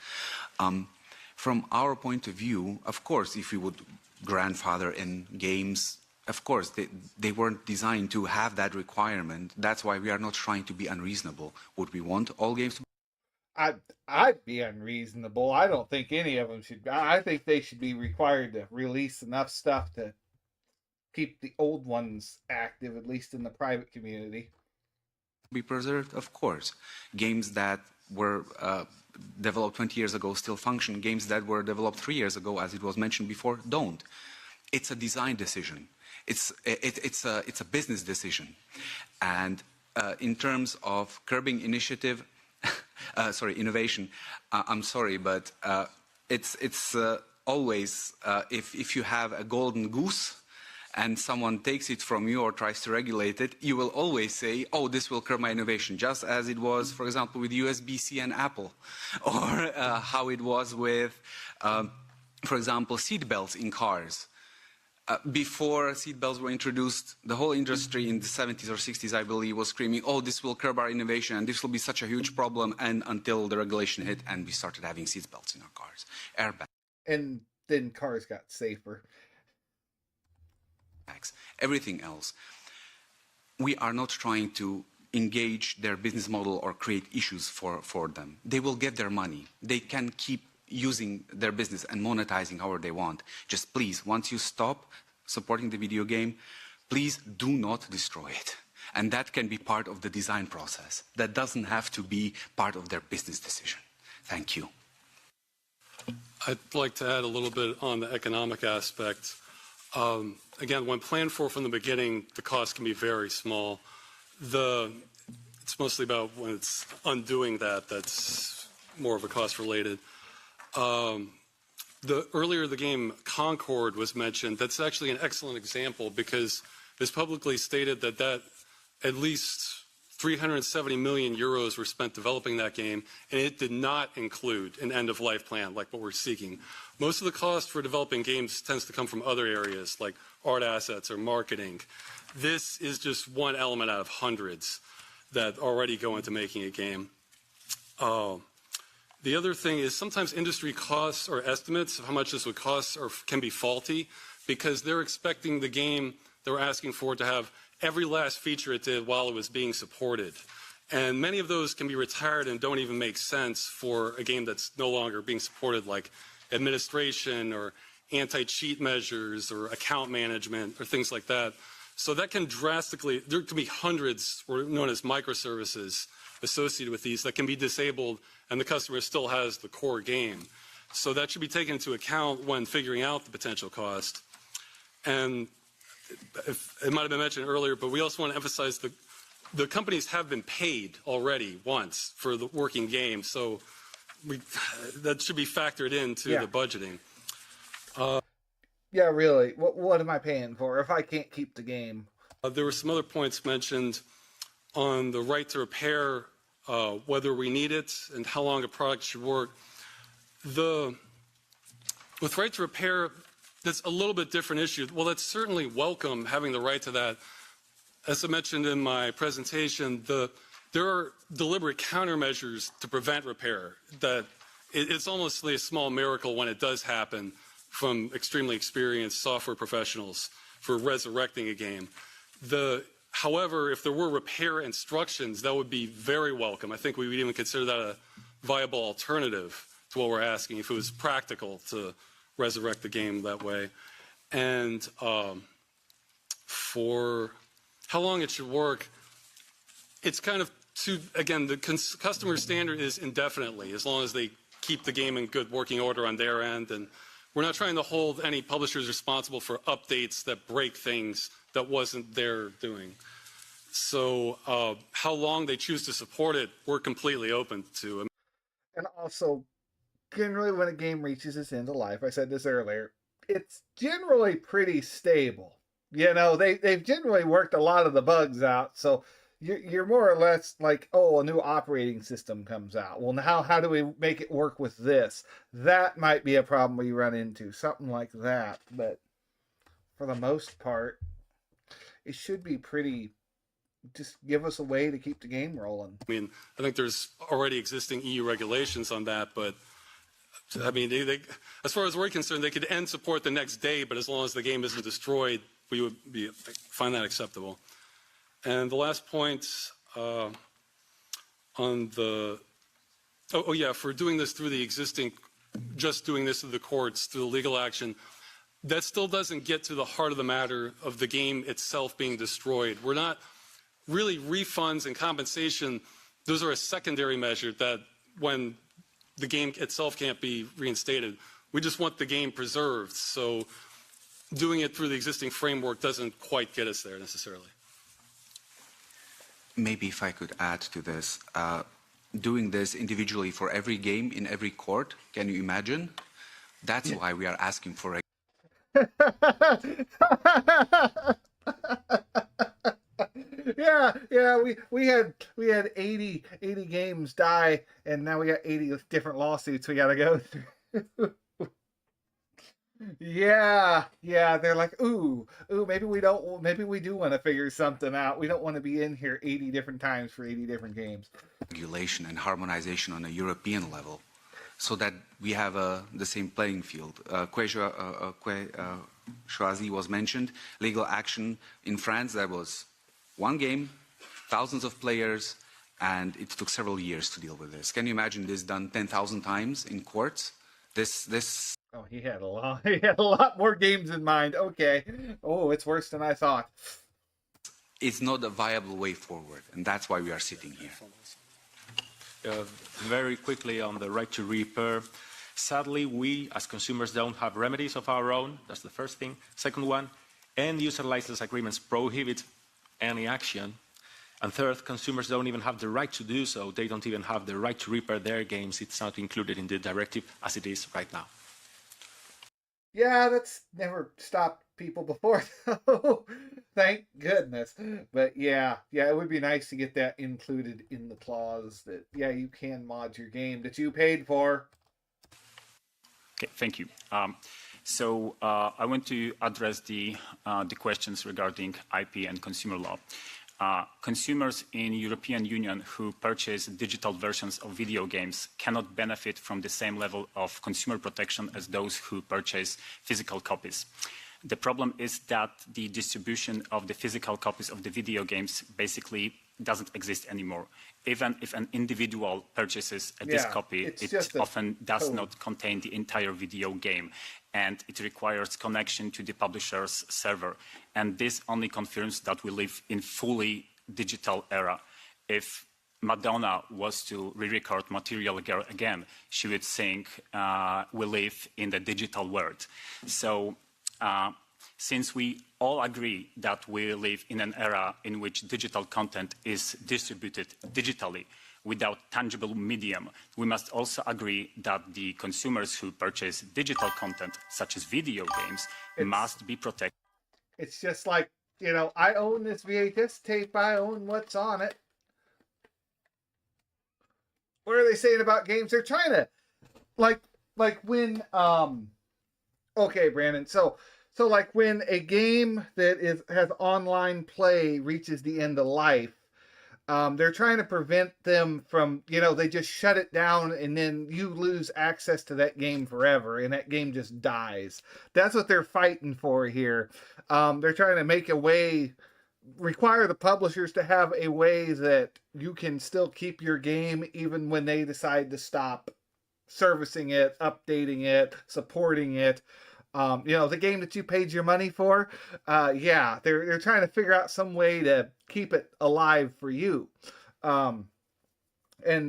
Speaker 22: From our point of view, of course, if we would grandfather in games, of course, they weren't designed to have that requirement. That's why we are not trying to be unreasonable. Would we want all games to
Speaker 2: I'd be unreasonable. I don't think any of them should. I think they should be required to release enough stuff to keep the old ones active, at least in the private community.
Speaker 22: Be preserved, of course. Games that were developed 20 years ago still function. Games that were developed 3 years ago, as it was mentioned before, don't. It's a design decision. It's a business decision. And in terms of curbing initiative, innovation, I'm sorry, but it's always, if you have a golden goose and someone takes it from you or tries to regulate it, you will always say, oh, this will curb my innovation, just as it was, for example, with USB-C and Apple, or how it was with, for example, seat belts in cars. Before seat belts were introduced, the whole industry in the 70s or 60s, I believe, was screaming, oh, this will curb our innovation, and this will be such a huge problem, and until the regulation hit, and we started having seat belts in our cars. Airbags.
Speaker 2: And then cars got safer.
Speaker 22: Everything else. We are not trying to engage their business model or create issues for them. They will get their money. They can keep using their business and monetizing however they want. Just please, once you stop supporting the video game, please do not destroy it. And that can be part of the design process. That doesn't have to be part of their business decision. Thank you.
Speaker 10: I'd like to add a little bit on the economic aspect. Again, when planned for from the beginning, the cost can be very small. It's mostly about when it's undoing that's more of a cost related. Earlier the game Concord was mentioned. That's actually an excellent example because it's publicly stated that at least 370 million euros were spent developing that game, and it did not include an end-of-life plan like what we're seeking. Most of the cost for developing games tends to come from other areas like art assets or marketing. This is just one element out of hundreds that already go into making a game. The other thing is sometimes industry costs or estimates of how much this would cost can be faulty because they're expecting the game they're asking for to have every last feature it did while it was being supported. And many of those can be retired and don't even make sense for a game that's no longer being supported, like administration or anti-cheat measures or account management or things like that. So that can there can be hundreds, or known as microservices, associated with these that can be disabled and the customer still has the core game. So that should be taken into account when figuring out the potential cost. And it might have been mentioned earlier, but we also want to emphasize the companies have been paid already once for the working game, so that should be factored into the budgeting.
Speaker 2: Yeah, really. What am I paying for if I can't keep the game?
Speaker 10: There were some other points mentioned on the right to repair, whether we need it and how long a product should work. With right to repair, that's a little bit different issue. Well, that's certainly welcome, having the right to that. As I mentioned in my presentation, there are deliberate countermeasures to prevent repair. That it's almost a small miracle when it does happen from extremely experienced software professionals for resurrecting a game. However, if there were repair instructions, that would be very welcome. I think we would even consider that a viable alternative to what we're asking, if it was practical to resurrect the game that way. And for how long it should work, it's kind of again, the customer standard is indefinitely, as long as they keep the game in good working order on their end. And we're not trying to hold any publishers responsible for updates that break things that wasn't their doing. So how long they choose to support it, we're completely open to.
Speaker 2: And also, generally when a game reaches its end of life, I said this earlier, it's generally pretty stable. You know, they've generally worked a lot of the bugs out, so you're more or less like, oh, a new operating system comes out. Well, now how do we make it work with this? That might be a problem we run into, something like that. But for the most part, it should be pretty, just give us a way to keep the game rolling.
Speaker 10: I mean, I think there's already existing EU regulations on that, but I mean, as far as we're concerned, they could end support the next day, but as long as the game isn't destroyed, we would find that acceptable. And the last point on the, for doing this through the existing, just doing this through the courts, through the legal action, that still doesn't get to the heart of the matter of the game itself being destroyed. We're not really refunds and compensation. Those are a secondary measure that when the game itself can't be reinstated, we just want the game preserved. So doing it through the existing framework doesn't quite get us there necessarily.
Speaker 22: Maybe if I could add to this, doing this individually for every game in every court, can you imagine? That's why we are asking for a
Speaker 2: yeah, we had 80 games die, and now we got 80 different lawsuits we got to go through. yeah, they're like, ooh, maybe we do want to figure something out. We don't want to be in here 80 different times for 80 different games.
Speaker 22: Regulation and harmonization on a European level, so that we have the same playing field. Choisy was mentioned. Legal action in France, that was one game, thousands of players, and it took several years to deal with this. Can you imagine this done 10,000 times in courts? This.
Speaker 2: Oh, he had a lot more games in mind. Okay. Oh, it's worse than I thought.
Speaker 22: It's not a viable way forward, and that's why we are sitting here.
Speaker 3: Very quickly on the right to repair. Sadly, we as consumers don't have remedies of our own. That's the first thing. Second one, end-user license agreements prohibit any action. And third, consumers don't even have the right to do so. They don't even have the right to repair their games. It's not included in the directive as it is right now.
Speaker 2: Yeah, that's never stopped people before, though. Thank goodness. But yeah, it would be nice to get that included in the clause that, yeah, you can mod your game that you paid for.
Speaker 4: Okay, thank you. So I want to address the questions regarding IP and consumer law. Consumers in European Union who purchase digital versions of video games cannot benefit from the same level of consumer protection as those who purchase physical copies. The problem is that the distribution of the physical copies of the video games basically doesn't exist anymore. Even if an individual purchases a disc copy, it often does not contain the entire video game, and it requires connection to the publisher's server. And this only confirms that we live in fully digital era. If Madonna was to re-record Material Girl again, she would sing, we live in the digital world. So since we all agree that we live in an era in which digital content is distributed digitally without tangible medium, we must also agree that the consumers who purchase digital content, such as video games, must be protected.
Speaker 2: It's just like, you know, I own this VHS tape, I own what's on it. What are they saying about games? They're trying to, like when, okay, Brandon, so like when a game that has online play reaches the end of life, they're trying to prevent them from, you know, they just shut it down and then you lose access to that game forever and that game just dies. That's what they're fighting for here. They're trying to make a way, require the publishers to have a way that you can still keep your game even when they decide to stop servicing it, updating it, supporting it. You know, the game that you paid your money for, yeah, they're trying to figure out some way to keep it alive for you. And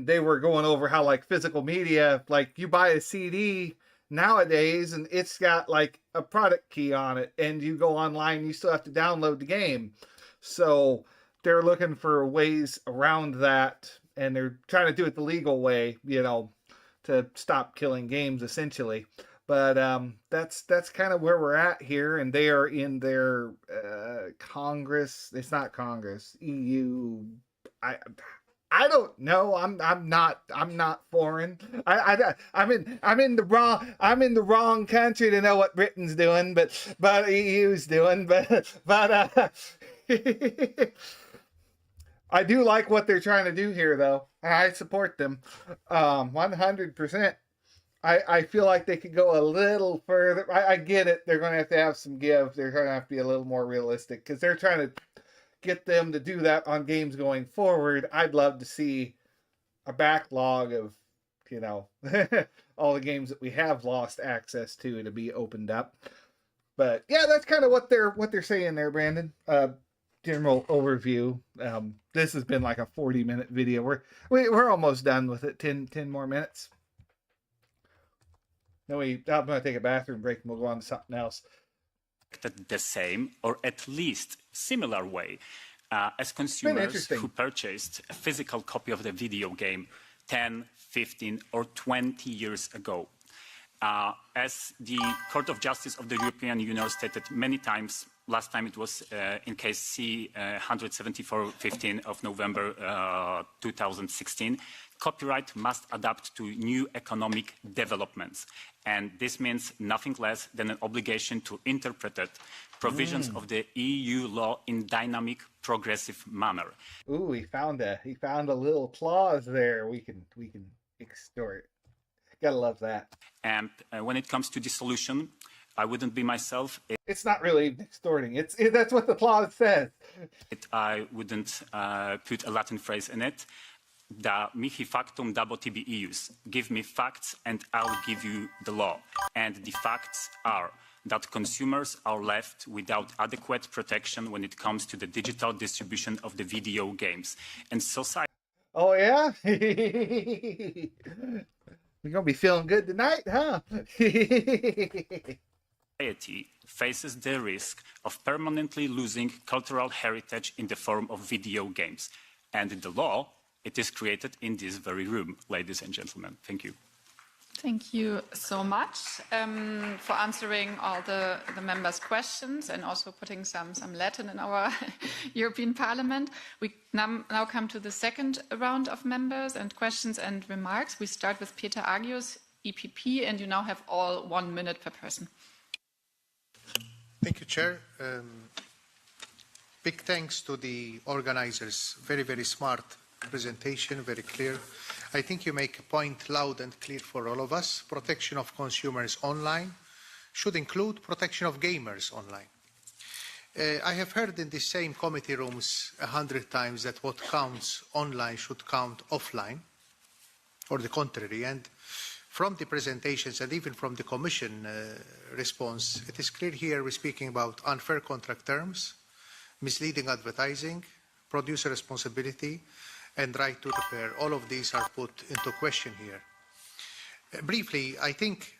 Speaker 2: they were going over how, like, physical media, like, you buy a CD nowadays and it's got, like, a product key on it, and you go online, you still have to download the game. So they're looking for ways around that, and they're trying to do it the legal way, you know, to stop killing games, essentially. But that's kind of where we're at here, and they are in their Congress. It's not Congress, EU. I don't know. I'm not foreign. I'm in the wrong country to know what Britain's doing, but EU's doing. But I do like what they're trying to do here, though. I support them 100%. I feel like they could go a little further. I get it. They're going to have some give. They're going to have to be a little more realistic because they're trying to get them to do that on games going forward. I'd love to see a backlog of, you know, all the games that we have lost access to be opened up. But yeah, that's kind of what they're saying there, Brandon. General overview. This has been like a 40-minute video. We're almost done with it. 10 more minutes. Then I'm going to take a bathroom break and we'll go on to something else.
Speaker 4: The same or at least similar way as consumers who purchased a physical copy of the video game 10, 15 or 20 years ago. As the Court of Justice of the European Union stated many times, last time it was in case C 174/15 of November 2016, copyright must adapt to new economic developments. And this means nothing less than an obligation to interpret provisions of the EU law in dynamic, progressive manner.
Speaker 2: Ooh, he found a little clause there we can extort. Gotta love that.
Speaker 4: And when it comes to the solution, I wouldn't be myself.
Speaker 2: It's not really extorting. That's what the clause says.
Speaker 4: I wouldn't put a Latin phrase in it. Da mihi factum dabo tibi ius. Give me facts and I'll give you the law. And the facts are that consumers are left without adequate protection when it comes to the digital distribution of the video games. And society...
Speaker 2: Oh, yeah? You're going to be feeling good tonight, huh?
Speaker 4: Society faces the risk of permanently losing cultural heritage in the form of video games. And the law, it is created in this very room, ladies and gentlemen. Thank you.
Speaker 8: Thank you so much for answering all the members' questions and also putting some Latin in our European Parliament. We now come to the second round of members and questions and remarks. We start with Peter Agius, EPP, and you now have all 1 minute per person.
Speaker 12: Thank you, Chair. Big thanks to the organizers. Very, very smart presentation, very clear. I think you make a point loud and clear for all of us. Protection of consumers online should include protection of gamers online. I have heard in the same committee rooms 100 times that what counts online should count offline, or the contrary. And from the presentations and even from the Commission response, it is clear here we're speaking about unfair contract terms, misleading advertising, producer responsibility, and right to repair. All of these are put into question here. Briefly, I think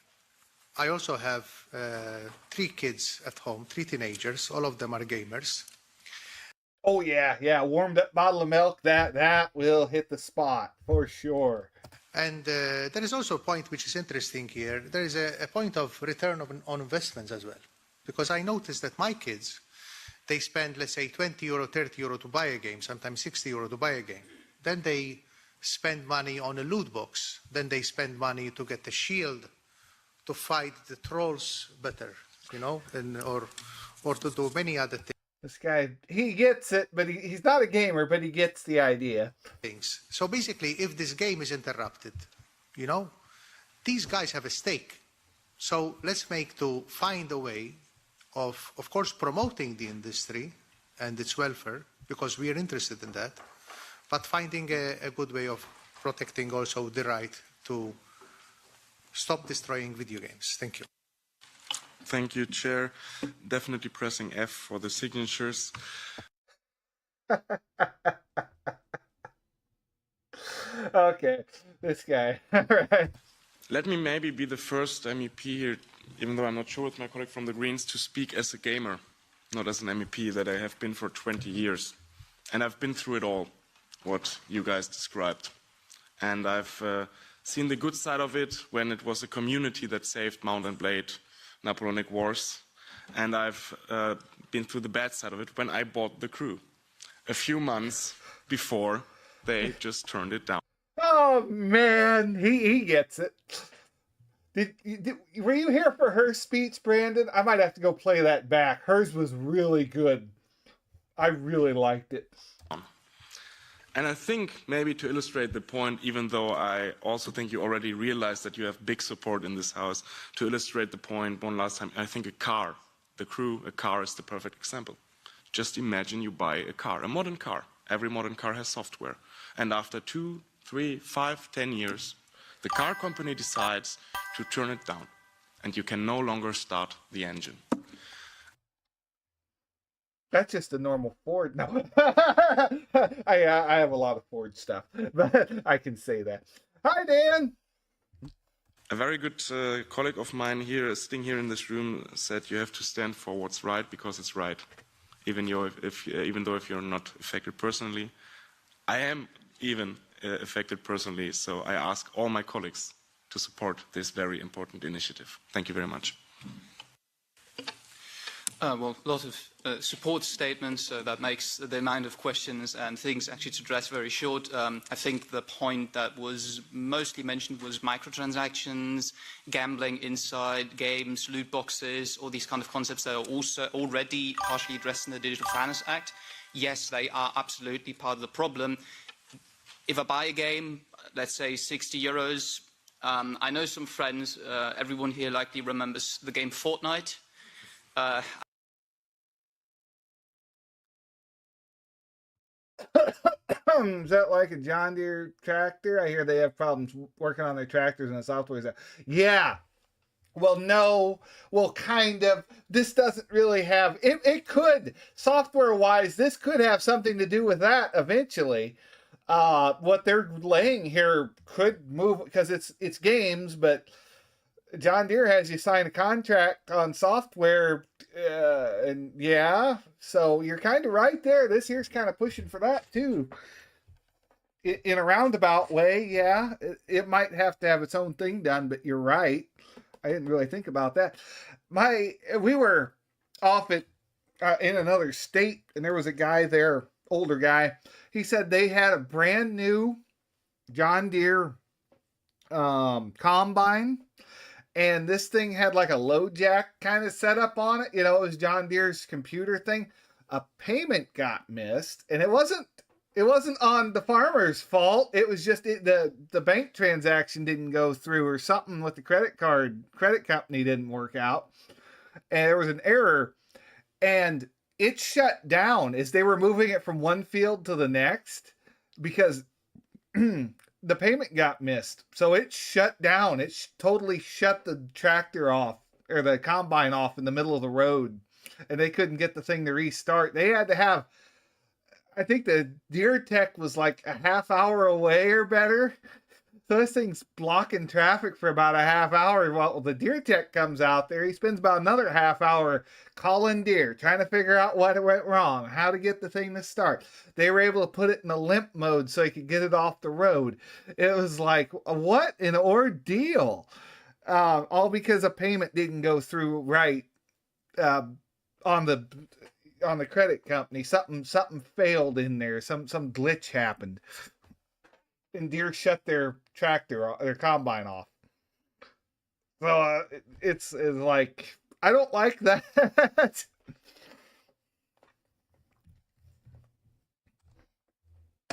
Speaker 12: I also have 3 kids at home, 3 teenagers. All of them are gamers.
Speaker 2: Oh, yeah. Warmed up bottle of milk, that will hit the spot for sure.
Speaker 12: And there is also a point which is interesting here. There is a point of return on investments as well. Because I noticed that my kids, they spend, let's say, 20 euro, 30 euro to buy a game, sometimes 60 euro to buy a game. Then they spend money on a loot box. Then they spend money to get a shield to fight the trolls better, you know, or to do many other things.
Speaker 2: This guy, he gets it, but he's not a gamer, but he gets the idea.
Speaker 12: So basically, if this game is interrupted, you know, these guys have a stake. So let's find a way of course, promoting the industry and its welfare, because we are interested in that, but finding a good way of protecting also the right to stop destroying video games. Thank you.
Speaker 14: Thank you, Chair. Definitely pressing F for the signatures.
Speaker 2: Okay, this guy. All right.
Speaker 14: Let me maybe be the first MEP here, even though I'm not sure with my colleague from the Greens, to speak as a gamer, not as an MEP that I have been for 20 years. And I've been through it all, what you guys described. And I've seen the good side of it when it was a community that saved Mount and Blade, Napoleonic Wars. And I've been through the bad side of it when I bought the Crew a few months before they just turned it down.
Speaker 2: Oh, man, he gets it. Were you here for her speech, Brandon? I might have to go play that back. Hers was really good. I really liked it.
Speaker 14: And I think maybe to illustrate the point, even though I also think you already realized that you have big support in this house, to illustrate the point one last time, I think a car, the Crew, a car is the perfect example. Just imagine you buy a car, a modern car. Every modern car has software. And after 2, 3, 5, 10 years, the car company decides to turn it down. And you can no longer start the engine.
Speaker 2: That's just a normal Ford. No, I have a lot of Ford stuff, but I can say that. Hi, Dan.
Speaker 14: A very good colleague of mine here, sitting here in this room, said you have to stand for what's right because it's right, even though if you're not affected personally. I am even affected personally, so I ask all my colleagues to support this very important initiative. Thank you very much.
Speaker 1: Well, a lot of support statements, that makes the amount of questions and things actually to address very short. I think the point that was mostly mentioned was microtransactions, gambling inside games, loot boxes, all these kind of concepts that are also already partially addressed in the Digital Fairness Act. Yes, they are absolutely part of the problem. If I buy a game, let's say 60 euros, I know some friends, everyone here likely remembers the game Fortnite.
Speaker 2: Is that like a John Deere tractor? I hear they have problems working on their tractors and the software is that. Yeah. Well, no. Well, kind of. This doesn't really have... It could. Software-wise, this could have something to do with that eventually. What they're laying here could move... Because it's games, but John Deere has you sign a contract on software, and yeah, so you're kind of right there. This here's kind of pushing for that too. In a roundabout way, yeah, it might have to have its own thing done, but you're right. I didn't really think about that. We were off at in another state, and there was a guy there, older guy. He said they had a brand new John Deere combine. And this thing had like a low jack kind of setup on it. You know, it was John Deere's computer thing. A payment got missed, and it wasn't on the farmer's fault. It was just the bank transaction didn't go through, or something with the credit company didn't work out. And there was an error, and it shut down as they were moving it from one field to the next because the payment got missed. So it shut down. It totally shut the tractor off, or the combine off in the middle of the road. And they couldn't get the thing to restart. They had to have, I think the Deere Tech was like a half hour away or better. So this thing's blocking traffic for about a half hour. Well, the Deere Tech comes out there. He spends about another half hour calling Deere, trying to figure out what went wrong, how to get the thing to start. They were able to put it in a limp mode so he could get it off the road. It was like, what an ordeal. All because a payment didn't go through right on the credit company. Something failed in there. Some glitch happened. And Deere shut their combine off. So it's like, I don't like that.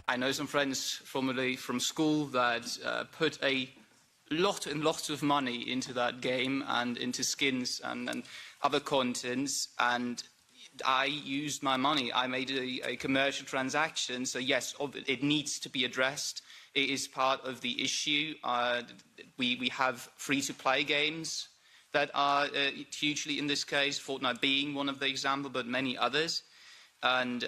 Speaker 1: I know some friends formerly from school that put a lot and lots of money into that game and into skins and other contents, and I used my money. I made a commercial transaction, so yes, it needs to be addressed. It is part of the issue. We have free-to-play games that are hugely, in this case, Fortnite being one of the examples, but many others. And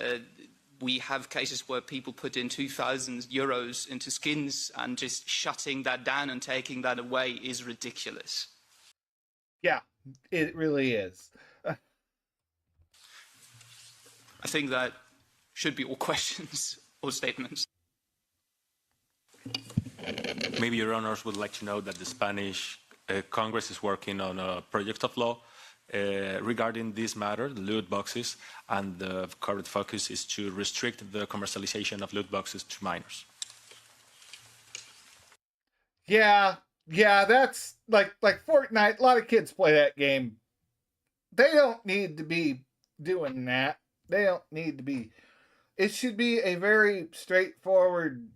Speaker 1: we have cases where people put in 2,000 euros into skins, and just shutting that down and taking that away is ridiculous.
Speaker 2: Yeah, it really is.
Speaker 1: I think that should be all questions or statements.
Speaker 3: Maybe your honors would like to know that the Spanish Congress is working on a project of law regarding this matter, the loot boxes, and the current focus is to restrict the commercialization of loot boxes to minors.
Speaker 2: Yeah, that's like Fortnite. A lot of kids play that game. They don't need to be doing that. They don't need to be. It should be a very straightforward,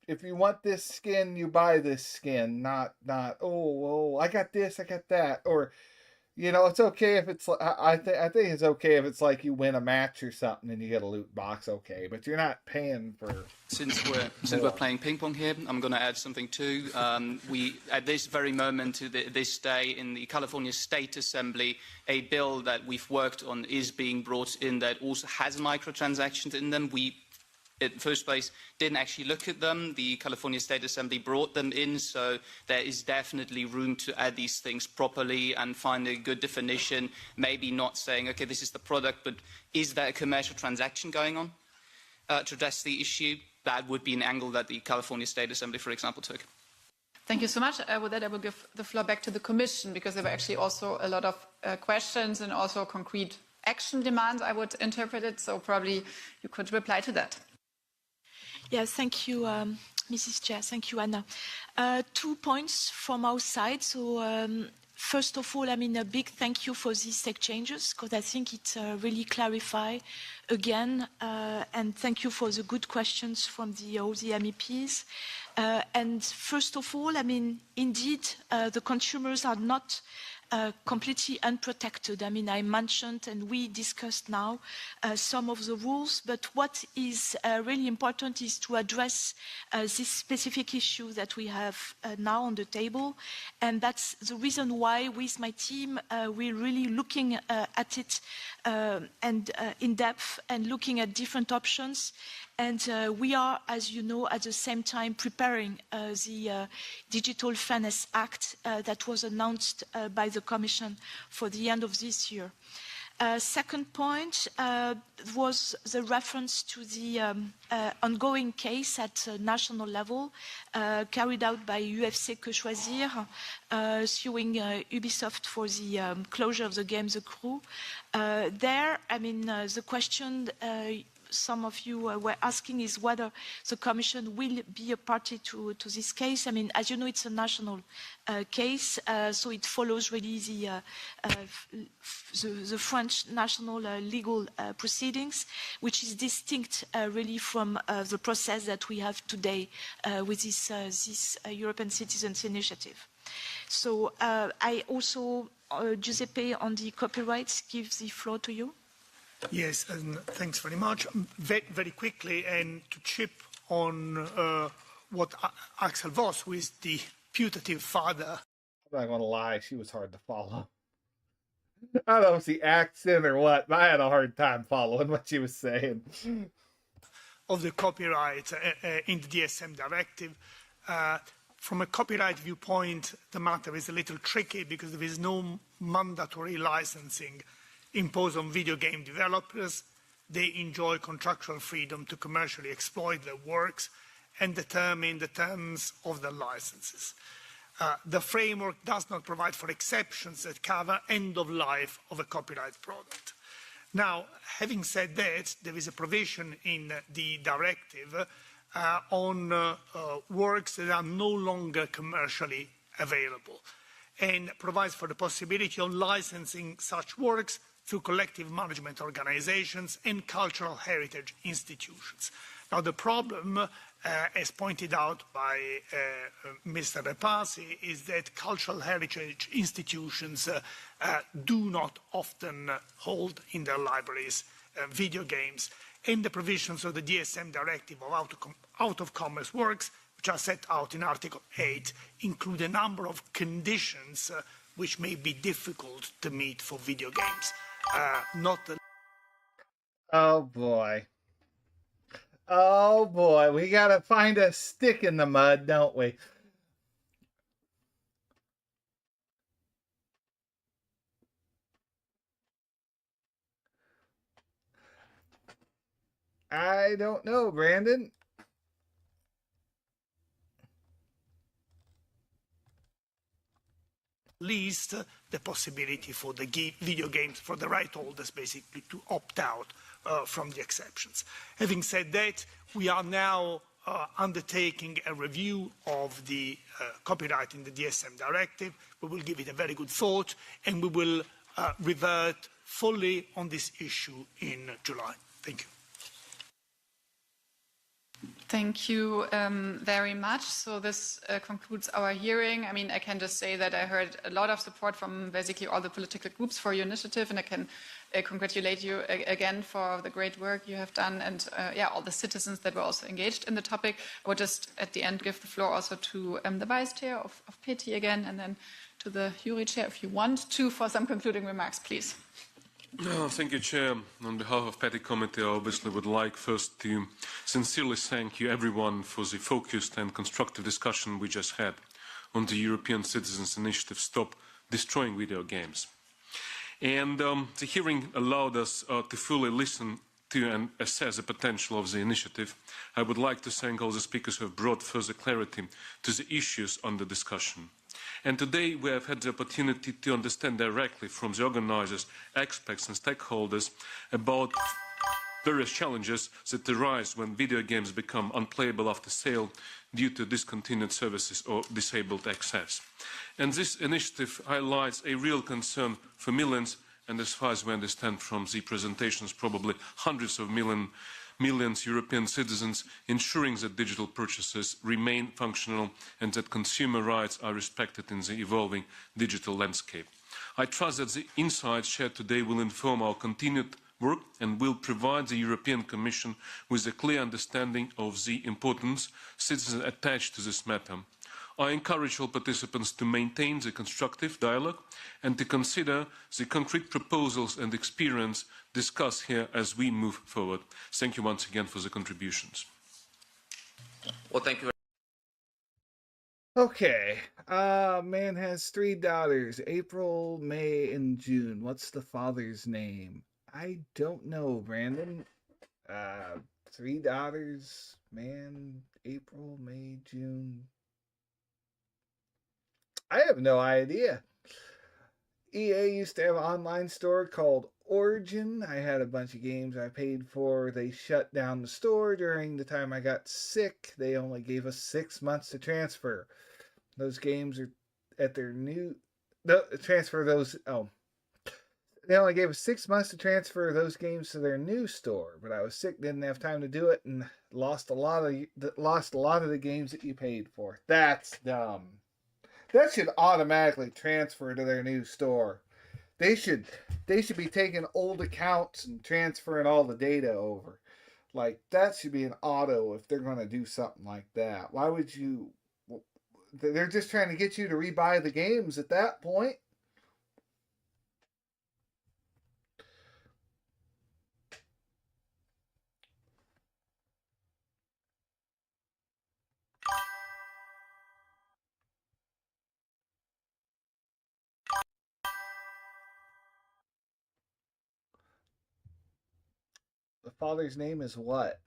Speaker 2: if you want this skin, you buy this skin, not, oh, I got this, I got that. Or, You know, it's okay if it's. I think it's okay if it's like you win a match or something and you get a loot box. Okay, but you're not paying for.
Speaker 1: Since we're playing ping pong here, I'm going to add something too. We at this very moment, to this day, in the California State Assembly, a bill that we've worked on is being brought in that also has microtransactions in them. We, in the first place, didn't actually look at them. The California State Assembly brought them in, so there is definitely room to add these things properly and find a good definition, maybe not saying, okay, this is the product, but is there a commercial transaction going on to address the issue? That would be an angle that the California State Assembly, for example, took.
Speaker 8: Thank you so much. With that, I will give the floor back to the Commission, because there were actually also a lot of questions and also concrete action demands, I would interpret it, so probably you could reply to that.
Speaker 13: Yes, thank you, Mrs. Chair. Thank you, Anna. 2 points from our side. So, first of all, I mean, a big thank you for these exchanges, because I think it really clarifies again, and thank you for the good questions from all the MEPs. And first of all, I mean, indeed, the consumers are not completely unprotected. I mean, I mentioned and we discussed now some of the rules, but what is really important is to address this specific issue that we have now on the table. And that's the reason why with my team, we're really looking at it and in depth and looking at different options. And we are, as you know, at the same time preparing the Digital Fairness Act that was announced by the Commission for the end of this year. Second point was the reference to the ongoing case at national level carried out by UFC Que Choisir, suing Ubisoft for the closure of the game The Crew. There, I mean, the question some of you were asking is whether the Commission will be a party to this case. I mean, as you know, it's a national case, so it follows really the French national legal proceedings, which is distinct really from the process that we have today with this European Citizens Initiative. So I also, Giuseppe, on the copyrights, give the floor to you.
Speaker 18: Yes, and thanks very much. Very quickly, and to chip on what Axel Voss, who is the putative father.
Speaker 2: I'm not going to lie, she was hard to follow. I don't know if she accent or what, but I had a hard time following what she was saying.
Speaker 18: Of the copyright in the DSM directive. From a copyright viewpoint, the matter is a little tricky because there is no mandatory licensing imposed on video game developers. They enjoy contractual freedom to commercially exploit their works and determine the terms of their licenses. The framework does not provide for exceptions that cover end of life of a copyright product. Now, having said that, there is a provision in the directive on works that are no longer commercially available and provides for the possibility of licensing such works through collective management organizations and cultural heritage institutions. Now, the problem, as pointed out by Mr. Repasi, is that cultural heritage institutions do not often hold in their libraries video games, and the provisions of the DSM directive of out-of-commerce works, which are set out in Article 8, include a number of conditions which may be difficult to meet for video games.
Speaker 2: Oh boy. Oh boy, we gotta find a stick in the mud, don't we? I don't know, Brandon.
Speaker 18: Least the possibility for the video games, for the right holders basically to opt out from the exceptions. Having said that, we are now undertaking a review of the copyright in the DSM directive. We will give it a very good thought and we will revert fully on this issue in July. Thank you.
Speaker 8: Thank you very much. So this concludes our hearing. I mean, I can just say that I heard a lot of support from basically all the political groups for your initiative, and I can congratulate you again for the great work you have done, and all the citizens that were also engaged in the topic. I would just at the end give the floor also to the Vice Chair of PETI again, and then to the Jury Chair if you want to for some concluding remarks, please.
Speaker 7: Thank you, Chair. On behalf of PETI Committee, I obviously would like first to sincerely thank you everyone for the focused and constructive discussion we just had on the European Citizens Initiative Stop Destroying Video Games. And the hearing allowed us to fully listen to and assess the potential of the initiative. I would like to thank all the speakers who have brought further clarity to the issues under discussion. And today we have had the opportunity to understand directly from the organizers, experts and stakeholders about various challenges that arise when video games become unplayable after sale due to discontinued services or disabled access. And this initiative highlights a real concern for millions, and as far as we understand from the presentations, probably hundreds of millions European citizens, ensuring that digital purchases remain functional and that consumer rights are respected in the evolving digital landscape. I trust that the insights shared today will inform our continued work and will provide the European Commission with a clear understanding of the importance citizens attach to this matter. I encourage all participants to maintain the constructive dialogue and to consider the concrete proposals and experience discussed here as we move forward. Thank you once again for the contributions.
Speaker 1: Well, thank you.
Speaker 2: Okay. Man has 3 daughters, April, May, and June. What's the father's name? I don't know, Brandon. 3 daughters, man, April, May, June. I have no idea. EA used to have an online store called Origin. I had a bunch of games I paid for. They shut down the store during the time I got sick. They only gave us 6 months to transfer. Those games are at their new... transfer those... Oh. They only gave us 6 months to transfer those games to their new store. But I was sick, didn't have time to do it, and lost a lot of the games that you paid for. That's dumb. That should automatically transfer to their new store. They should be taking old accounts and transferring all the data over. Like, that should be an auto if they're going to do something like that. Why would you... They're just trying to get you to rebuy the games at that point. The father's name is what?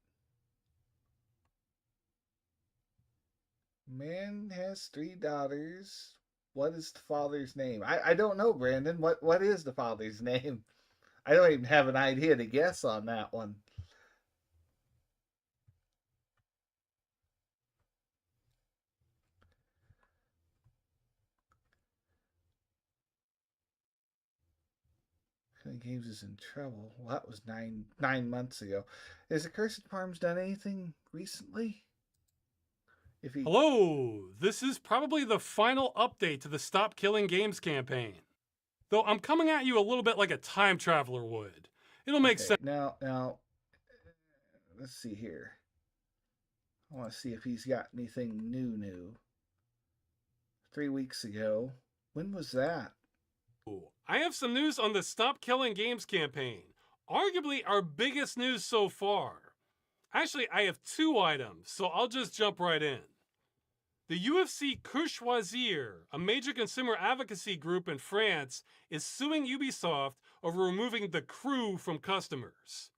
Speaker 2: Man has 3 daughters. What is the father's name? I don't know, Brandon. What is the father's name? I don't even have an idea to guess on that one. Games is in trouble. Well, that was nine months ago. Has Accursed Farms done anything recently?
Speaker 15: Hello! This is probably the final update to the Stop Killing Games campaign. Though I'm coming at you a little bit like a time traveler would. It'll make sense.
Speaker 2: Now, let's see here. I want to see if he's got anything new. 3 weeks ago. When was that?
Speaker 15: I have some news on the Stop Killing Games campaign. Arguably our biggest news so far. Actually, I have 2 items, so I'll just jump right in. The UFC Courchoisir, a major consumer advocacy group in France, is suing Ubisoft over removing the crew from customers.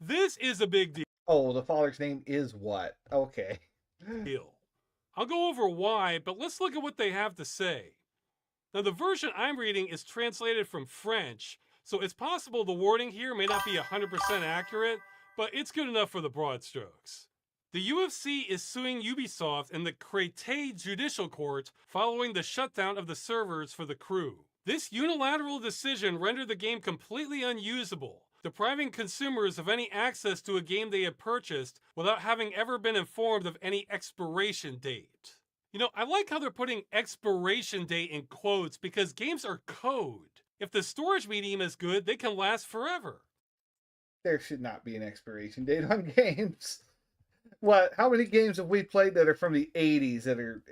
Speaker 15: This is a big deal.
Speaker 2: Oh, the father's name is what? Okay.
Speaker 15: I'll go over why, but let's look at what they have to say. Now, the version I'm reading is translated from French, so it's possible the wording here may not be 100% accurate, but it's good enough for the broad strokes. The UFC is suing Ubisoft in the Créteil Judicial Court following the shutdown of the servers for the crew. This unilateral decision rendered the game completely unusable, depriving consumers of any access to a game they had purchased without having ever been informed of any expiration date. You know, I like how they're putting expiration date in quotes because games are code. If the storage medium is good, they can last forever.
Speaker 2: There should not be an expiration date on games. What? How many games have we played that are from the 80s that are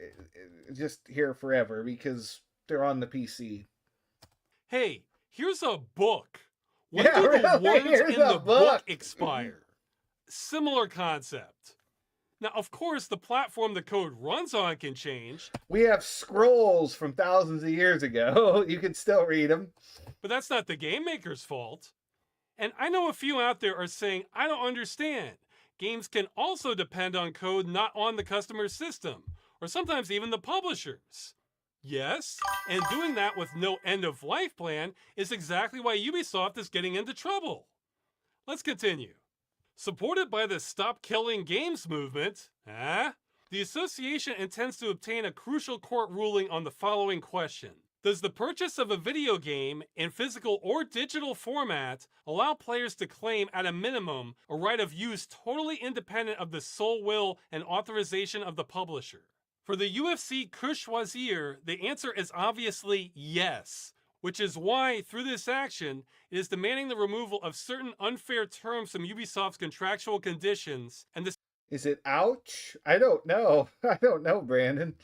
Speaker 2: just here forever because they're on the PC?
Speaker 15: Hey, here's a book. When do the words in the book expire? Similar concept. Now, of course, the platform the code runs on can change.
Speaker 2: We have scrolls from thousands of years ago. You can still read them.
Speaker 15: But that's not the game maker's fault. And I know a few out there are saying, I don't understand. Games can also depend on code not on the customer's system, or sometimes even the publisher's. Yes, and doing that with no end-of-life plan is exactly why Ubisoft is getting into trouble. Let's continue. Supported by the Stop Killing Games movement, the association intends to obtain a crucial court ruling on the following question. Does the purchase of a video game in physical or digital format allow players to claim at a minimum a right of use totally independent of the sole will and authorization of the publisher? For the UFC Courvoisier, the answer is obviously yes, which is why, through this action, it is demanding the removal of certain unfair terms from Ubisoft's contractual conditions and the...
Speaker 2: Is it ouch? I don't know. I don't know, Brandon.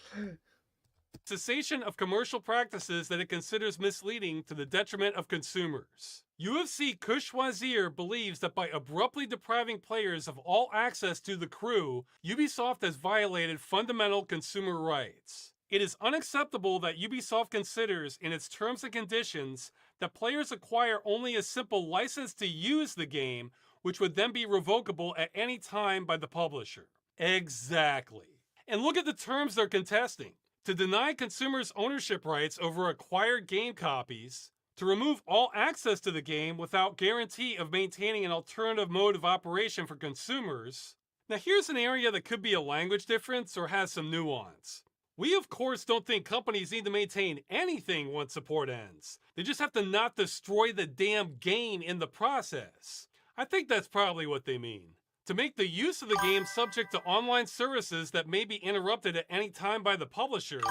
Speaker 15: Cessation of commercial practices that it considers misleading to the detriment of consumers. UFC Courvoisier believes that by abruptly depriving players of all access to the crew, Ubisoft has violated fundamental consumer rights. It is unacceptable that Ubisoft considers in its terms and conditions that players acquire only a simple license to use the game, which would then be revocable at any time by the publisher. Exactly. And look at the terms they're contesting. To deny consumers ownership rights over acquired game copies, to remove all access to the game without guarantee of maintaining an alternative mode of operation for consumers. Now here's an area that could be a language difference or has some nuance. We of course don't think companies need to maintain anything once support ends. They just have to not destroy the damn game in the process. I think that's probably what they mean. To make the use of the game subject to online services that may be interrupted at any time by the publisher,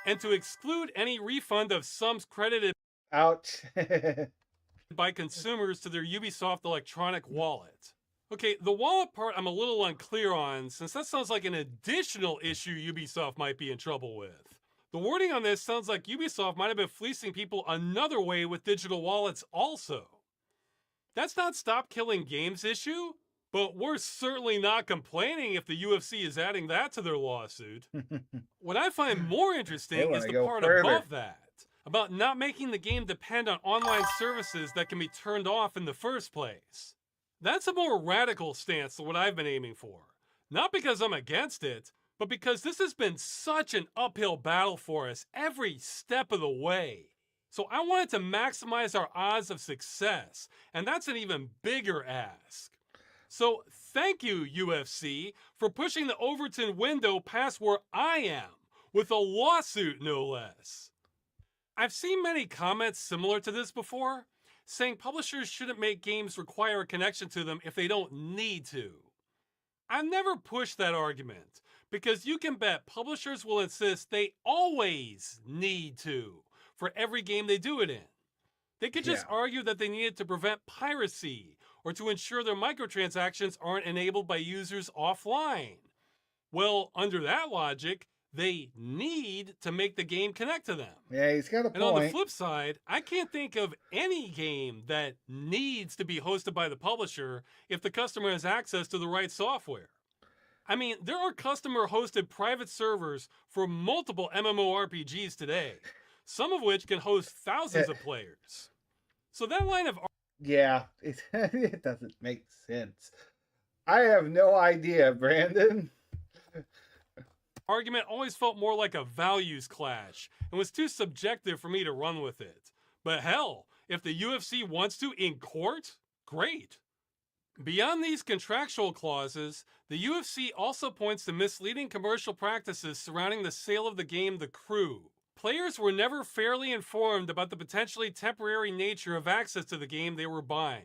Speaker 15: and to exclude any refund of sums credited
Speaker 2: ouch
Speaker 15: by consumers to their Ubisoft electronic wallet. Okay, the wallet part I'm a little unclear on, since that sounds like an additional issue Ubisoft might be in trouble with. The wording on this sounds like Ubisoft might have been fleecing people another way with digital wallets also. That's not Stop Killing Games issue, but we're certainly not complaining if the UFC is adding that to their lawsuit. What I find more interesting is the part above that, about not making the game depend on online services that can be turned off in the first place. That's a more radical stance than what I've been aiming for. Not because I'm against it, but because this has been such an uphill battle for us every step of the way. So I wanted to maximize our odds of success, and that's an even bigger ask. So thank you, UFC, for pushing the Overton window past where I am, with a lawsuit no less. I've seen many comments similar to this before, saying publishers shouldn't make games require a connection to them if they don't need to. I've never pushed that argument, because you can bet publishers will insist they always need to for every game they do it in. They could just argue that they needed to prevent piracy, or to ensure their microtransactions aren't enabled by users offline. Well, under that logic, they need to make the game connect to them.
Speaker 2: Yeah, he's got a point.
Speaker 15: And on the flip side, I can't think of any game that needs to be hosted by the publisher if the customer has access to the right software. I mean, there are customer-hosted private servers for multiple MMORPGs today, some of which can host thousands of players. So that line of
Speaker 2: it doesn't make sense. I have no idea, Brandon.
Speaker 15: Argument always felt more like a values clash and was too subjective for me to run with it. But hell, if the UFC wants to in court, great. Beyond these contractual clauses, the UFC also points to misleading commercial practices surrounding the sale of the game The Crew. Players were never fairly informed about the potentially temporary nature of access to the game they were buying.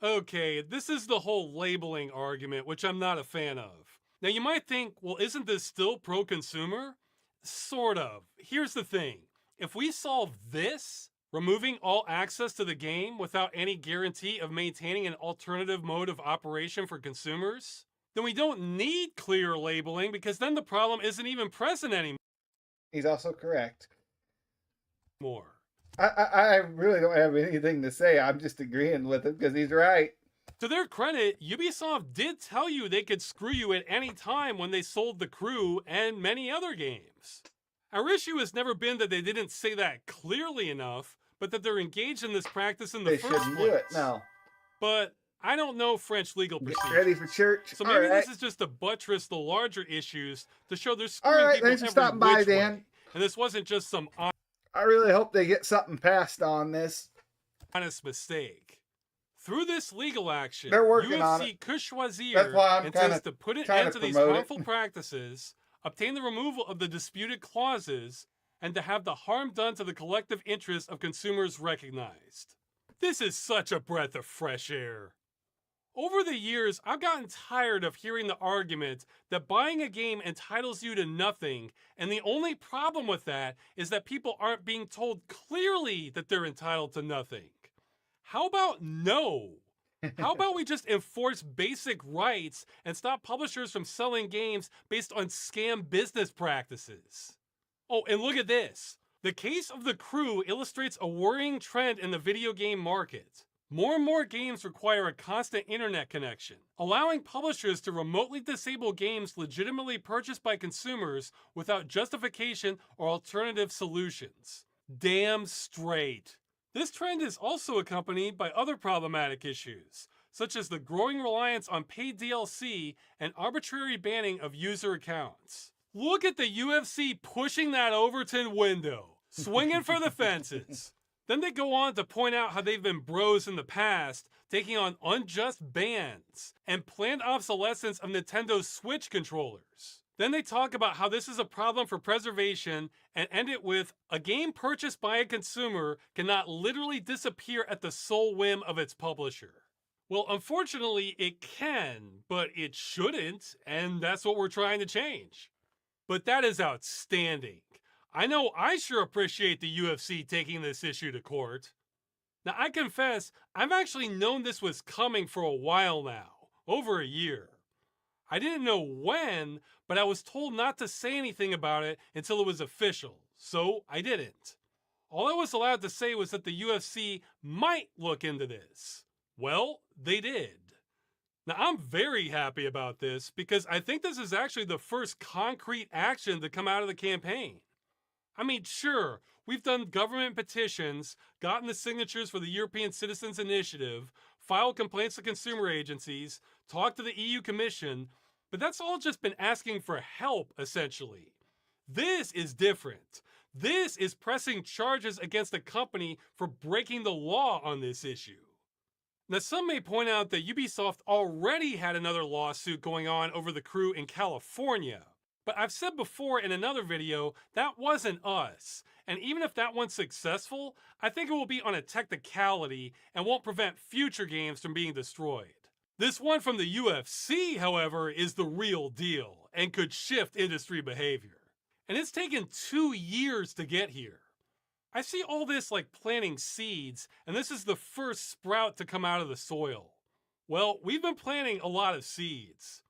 Speaker 15: Okay, this is the whole labeling argument, which I'm not a fan of. Now you might think, well, isn't this still pro-consumer? Sort of. Here's the thing. If we solve this, removing all access to the game without any guarantee of maintaining an alternative mode of operation for consumers, then we don't need clear labeling because then the problem isn't even present anymore.
Speaker 2: He's also correct. I really don't have anything to say. I'm just agreeing with him because he's right.
Speaker 15: To their credit, Ubisoft did tell you they could screw you at any time when they sold The Crew and many other games. Our issue has never been that they didn't say that clearly enough, but that they're engaged in this practice in the first place.
Speaker 2: They shouldn't do it, no.
Speaker 15: But I don't know French legal procedure.
Speaker 2: Get ready for church.
Speaker 15: So maybe this is just to buttress the larger issues to show they're screwing
Speaker 2: people
Speaker 15: every
Speaker 2: thanks for stopping by, Dan.
Speaker 15: Way. And this wasn't just some
Speaker 2: I really hope they get something passed on this.
Speaker 15: Honest mistake. Through this legal action,
Speaker 2: they're working
Speaker 15: UFC
Speaker 2: on it.
Speaker 15: could choisir
Speaker 2: That's why I'm
Speaker 15: intends to put an end to these harmful practices, obtain the removal of the disputed clauses, and to have the harm done to the collective interest of consumers recognized. This is such a breath of fresh air. Over the years, I've gotten tired of hearing the argument that buying a game entitles you to nothing, and the only problem with that is that people aren't being told clearly that they're entitled to nothing. How about no? How about we just enforce basic rights and stop publishers from selling games based on scam business practices? Oh, and look at this. The case of The Crew illustrates a worrying trend in the video game market. More and more games require a constant internet connection, allowing publishers to remotely disable games legitimately purchased by consumers without justification or alternative solutions. Damn straight. This trend is also accompanied by other problematic issues, such as the growing reliance on paid DLC and arbitrary banning of user accounts. Look at the UFC pushing that Overton window, swinging for the fences. Then they go on to point out how they've been bros in the past, taking on unjust bans and planned obsolescence of Nintendo Switch controllers. Then they talk about how this is a problem for preservation and end it with, a game purchased by a consumer cannot literally disappear at the sole whim of its publisher. Well, unfortunately, it can, but it shouldn't, and that's what we're trying to change. But that is outstanding. I know I sure appreciate the UFC taking this issue to court. Now, I confess, I've actually known this was coming for a while now, over a year. I didn't know when, but I was told not to say anything about it until it was official, so I didn't. All I was allowed to say was that the UFC might look into this. Well, they did. Now, I'm very happy about this because I think this is actually the first concrete action to come out of the campaign. I mean, sure, we've done government petitions, gotten the signatures for the European Citizens Initiative, filed complaints to consumer agencies, talked to the EU Commission, but that's all just been asking for help, essentially. This is different. This is pressing charges against a company for breaking the law on this issue. Now, some may point out that Ubisoft already had another lawsuit going on over The Crew in California. But I've said before in another video, that wasn't us. And even if that one's successful, I think it will be on a technicality and won't prevent future games from being destroyed. This one from the UFC, however, is the real deal and could shift industry behavior. And it's taken 2 years to get here. I see all this like planting seeds, and this is the first sprout to come out of the soil. Well, we've been planting a lot of seeds.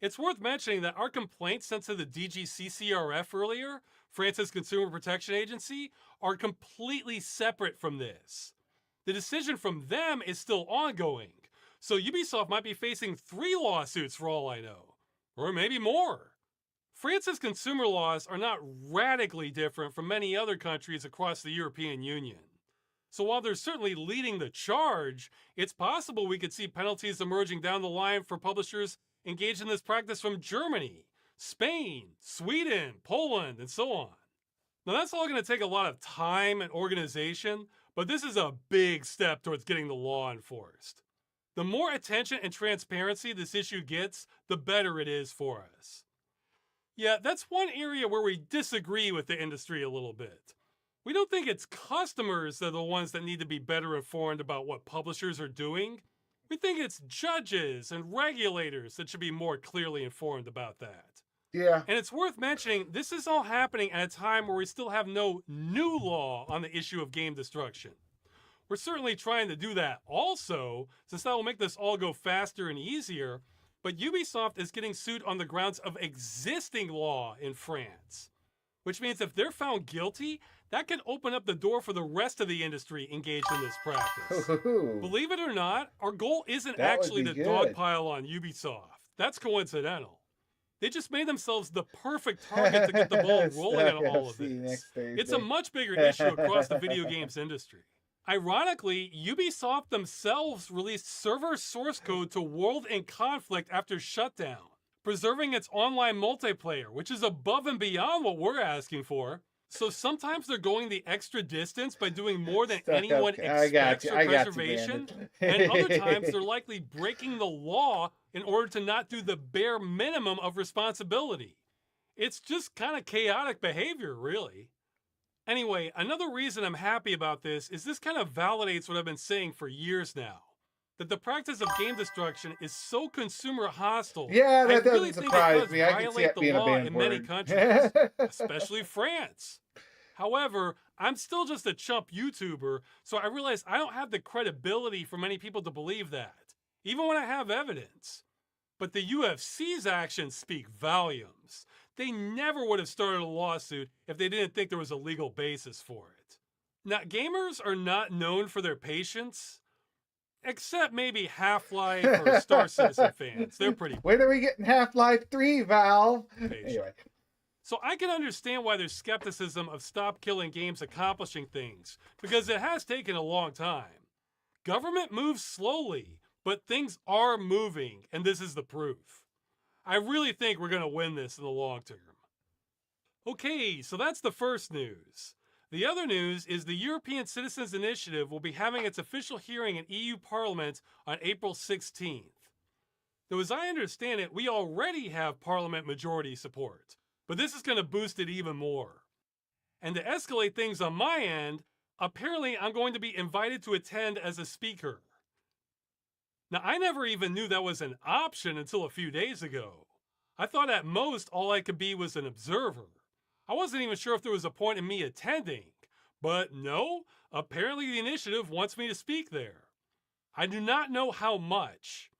Speaker 15: It's worth mentioning that our complaints sent to the DGCCRF earlier, France's Consumer Protection Agency, are completely separate from this. The decision from them is still ongoing, so Ubisoft might be facing 3 lawsuits for all I know, or maybe more. France's consumer laws are not radically different from many other countries across the European Union. So while they're certainly leading the charge, it's possible we could see penalties emerging down the line for publishers engaged in this practice from Germany, Spain, Sweden, Poland, and so on. Now that's all going to take a lot of time and organization, but this is a big step towards getting the law enforced. The more attention and transparency this issue gets, the better it is for us. Yeah, that's one area where we disagree with the industry a little bit. We don't think it's customers that are the ones that need to be better informed about what publishers are doing. We think it's judges and regulators that should be more clearly informed about that.
Speaker 2: Yeah.
Speaker 15: And it's worth mentioning, this is all happening at a time where we still have no new law on the issue of game destruction. We're certainly trying to do that also, since that will make this all go faster and easier, but Ubisoft is getting sued on the grounds of existing law in France, which means if they're found guilty, that could open up the door for the rest of the industry engaged in this practice. Believe it or not, our goal isn't actually to dogpile on Ubisoft. That's coincidental. They just made themselves the perfect target to get the ball rolling on all of this. It's a much bigger issue across the video games industry. Ironically, Ubisoft themselves released server source code to World in Conflict after shutdown, preserving its online multiplayer, which is above and beyond what we're asking for. So sometimes they're going the extra distance by doing more than anyone expects for preservation, and other times they're likely breaking the law in order to not do the bare minimum of responsibility. It's just kind of chaotic behavior, really. Anyway, another reason I'm happy about this is this kind of validates what I've been saying for years now, that the practice of game destruction is so consumer hostile.
Speaker 2: Yeah, that doesn't
Speaker 15: really
Speaker 2: surprise me. I can see it being a banned
Speaker 15: in many
Speaker 2: word.
Speaker 15: countries, especially France. However, I'm still just a chump YouTuber, so I realize I don't have the credibility for many people to believe that, even when I have evidence. But the UFC's actions speak volumes. They never would have started a lawsuit if they didn't think there was a legal basis for it. Now, gamers are not known for their patience, except maybe Half-Life or Star Citizen fans. They're pretty.
Speaker 2: When are we getting Half-Life 3, Valve? Anyway.
Speaker 15: So I can understand why there's skepticism of Stop Killing Games accomplishing things, because it has taken a long time. Government moves slowly, but things are moving, and this is the proof. I really think we're going to win this in the long term. Okay, so that's the first news. The other news is the European Citizens Initiative will be having its official hearing in EU Parliament on April 16th. Though as I understand it, we already have Parliament majority support, but this is going to boost it even more. And to escalate things on my end, apparently I'm going to be invited to attend as a speaker. Now, I never even knew that was an option until a few days ago. I thought at most all I could be was an observer. I wasn't even sure if there was a point in me attending. But no, apparently the initiative wants me to speak there. I do not know how much.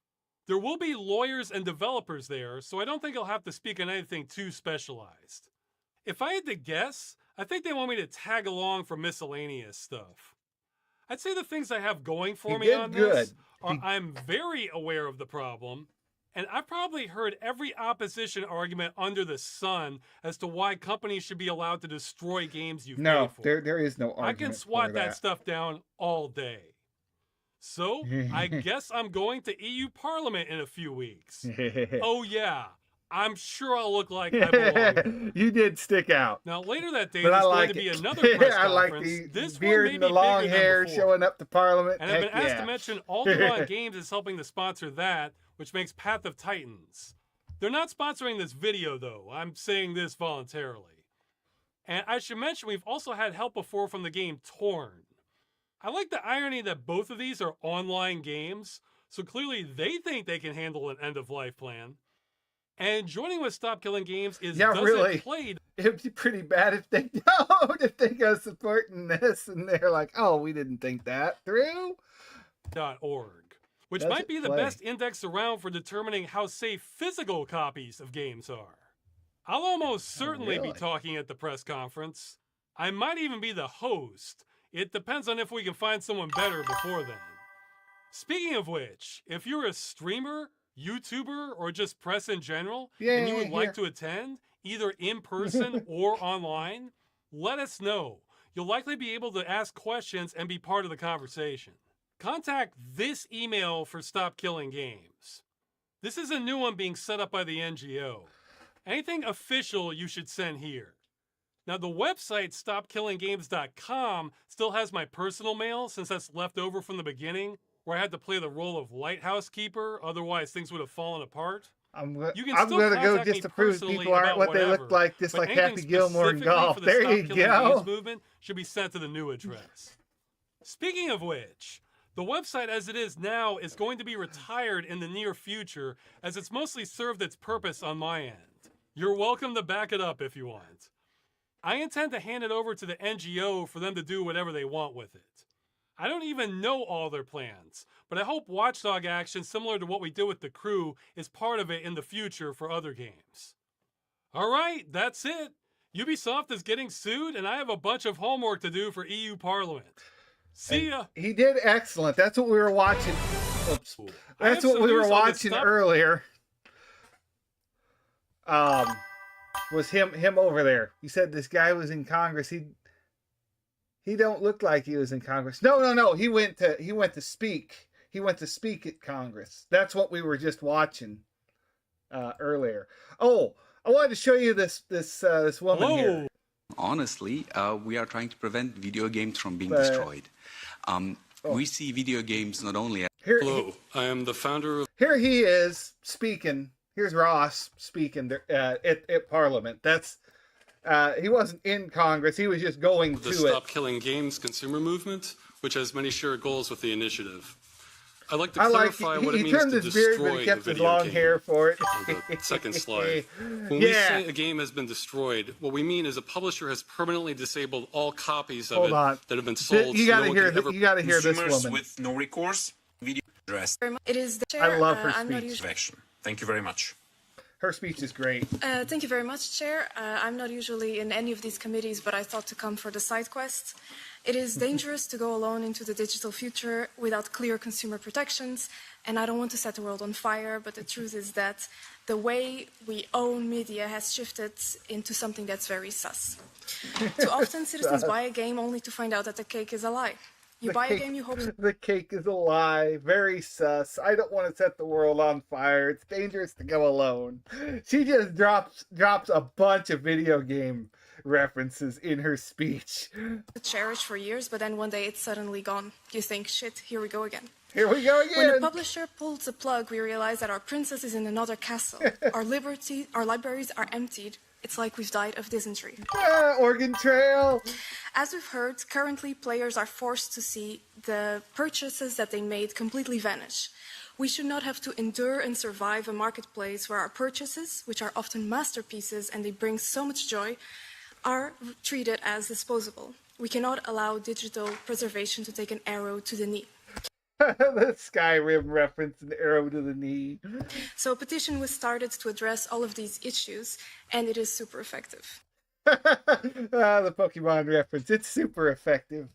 Speaker 15: There will be lawyers and developers there, so I don't think I'll have to speak on anything too specialized. If I had to guess, I think they want me to tag along for miscellaneous stuff. I'd say the things I have going for me on this are I'm very aware of the problem, and I've probably heard every opposition argument under the sun as to why companies should be allowed to destroy games you've paid for.
Speaker 2: There is no argument.
Speaker 15: I can swat that stuff down all day. So, I guess I'm going to EU Parliament in a few weeks. Oh yeah, I'm sure I'll look like I belong.
Speaker 2: You did stick out.
Speaker 15: Now, later that day, there's going to be another press conference.
Speaker 2: I like the beard and the long hair showing up to Parliament.
Speaker 15: And I've been asked to mention Alderaan Games is helping to sponsor that, which makes Path of Titans. They're not sponsoring this video, though. I'm saying this voluntarily. And I should mention we've also had help before from the game Torn. I like the irony that both of these are online games, so clearly they think they can handle an end-of-life plan. And joining with Stop Killing Games is
Speaker 2: It would be pretty bad if they don't, if they go supporting this and they're like, oh, we didn't think that through.
Speaker 15: .org, which might be the best index around for determining how safe physical copies of games are. I'll almost certainly be talking at the press conference. I might even be the host. It depends on if we can find someone better before then. Speaking of which, if you're a streamer, YouTuber, or just press in general, and you would like to attend, either in person or online, let us know. You'll likely be able to ask questions and be part of the conversation. Contact this email for Stop Killing Games. This is a new one being set up by the NGO. Anything official you should send here. Now, the website, stopkillinggames.com, still has my personal mail, since that's left over from the beginning, where I had to play the role of lighthouse keeper, otherwise things would have fallen apart.
Speaker 2: I'm going to go just to prove people aren't what they look like, just like Happy Gilmore in golf. There you go.
Speaker 15: Movement should be sent to the new address. Speaking of which, The website as it is now is going to be retired in the near future, as it's mostly served its purpose on my end. You're welcome to back it up if you want. I intend to hand it over to the NGO for them to do whatever they want with it. I don't even know all their plans, but I hope watchdog action similar to what we did with The Crew is part of it in the future for other games. Alright, that's it. Ubisoft is getting sued and I have a bunch of homework to do for EU Parliament. See ya!
Speaker 2: He did excellent. That's what we were watching. Oops. That's what we were watching earlier. Was him over there. He said this guy was in Congress. He don't look like he was in Congress. No. He went to speak. He went to speak at Congress. That's what we were just watching earlier. Oh, I wanted to show you this woman here.
Speaker 22: Honestly, we are trying to prevent video games from being destroyed. We see video games not only as...
Speaker 10: Hello, I am the founder of...
Speaker 2: Here he is speaking. Here's Ross speaking at Parliament. That's he wasn't in Congress. He was just going to
Speaker 10: the Stop Killing Games consumer movement, which has many shared goals with the initiative. I'd like to clarify what it means to destroy
Speaker 2: he kept
Speaker 10: the
Speaker 2: his
Speaker 10: video
Speaker 2: long
Speaker 10: game.
Speaker 2: hair for it.
Speaker 10: The second slide. When we say a game has been destroyed, what we mean is a publisher has permanently disabled all copies of it that have been sold.
Speaker 2: You got to hear this woman.
Speaker 6: With no recourse, video address.
Speaker 9: It is the chair.
Speaker 2: I love her speech.
Speaker 6: Thank you very much.
Speaker 2: Her speech is great.
Speaker 9: Thank you very much, Chair. I'm not usually in any of these committees, but I thought to come for the side quest. It is dangerous to go alone into the digital future without clear consumer protections, and I don't want to set the world on fire, but the truth is that the way we own media has shifted into something that's very sus. Too often, citizens buy a game only to find out that the cake is a lie. You buy a game, you hope...
Speaker 2: The cake is a lie. Very sus. I don't want to set the world on fire. It's dangerous to go alone. She just drops a bunch of video game references in her speech.
Speaker 9: Cherished for years, but then one day it's suddenly gone. You think, shit, here we go again.
Speaker 2: Here we go again.
Speaker 9: When the publisher pulls the plug, we realize that our princess is in another castle. Our libraries are emptied. It's like we've died of dysentery.
Speaker 2: Oregon Trail!
Speaker 9: As we've heard, currently players are forced to see the purchases that they made completely vanish. We should not have to endure and survive a marketplace where our purchases, which are often masterpieces and they bring so much joy, are treated as disposable. We cannot allow digital preservation to take an arrow to the knee.
Speaker 2: The Skyrim reference, an arrow to the knee.
Speaker 9: So a petition was started to address all of these issues, and it is super effective.
Speaker 2: The Pokemon reference, it's super effective.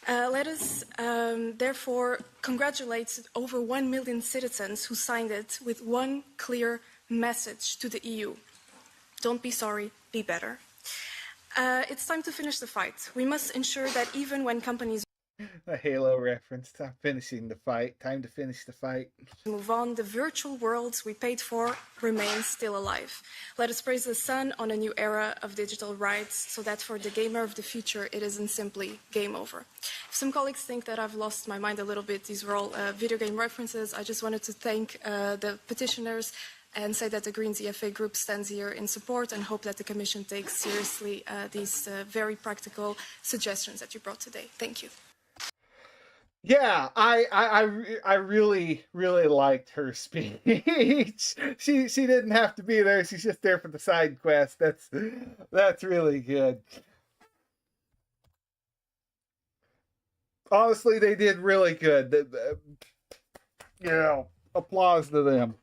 Speaker 9: Let us therefore congratulate over 1 million citizens who signed it with one clear message to the EU. Don't be sorry, be better. It's time to finish the fight. We must ensure that even when companies
Speaker 2: A Halo reference. Time finishing the fight. Time to finish the fight.
Speaker 9: move on, the virtual worlds we paid for remain still alive. Let us praise the sun on a new era of digital rights so that for the gamer of the future, it isn't simply game over. If some colleagues think that I've lost my mind a little bit, these were all video game references. I just wanted to thank the petitioners and say that the Greens EFA group stands here in support and hope that the Commission takes seriously these very practical suggestions that you brought today. Thank you.
Speaker 2: Yeah, I really liked her speech. She didn't have to be there. She's just there for the side quest. That's really good. Honestly, they did really good. You know, applause to them.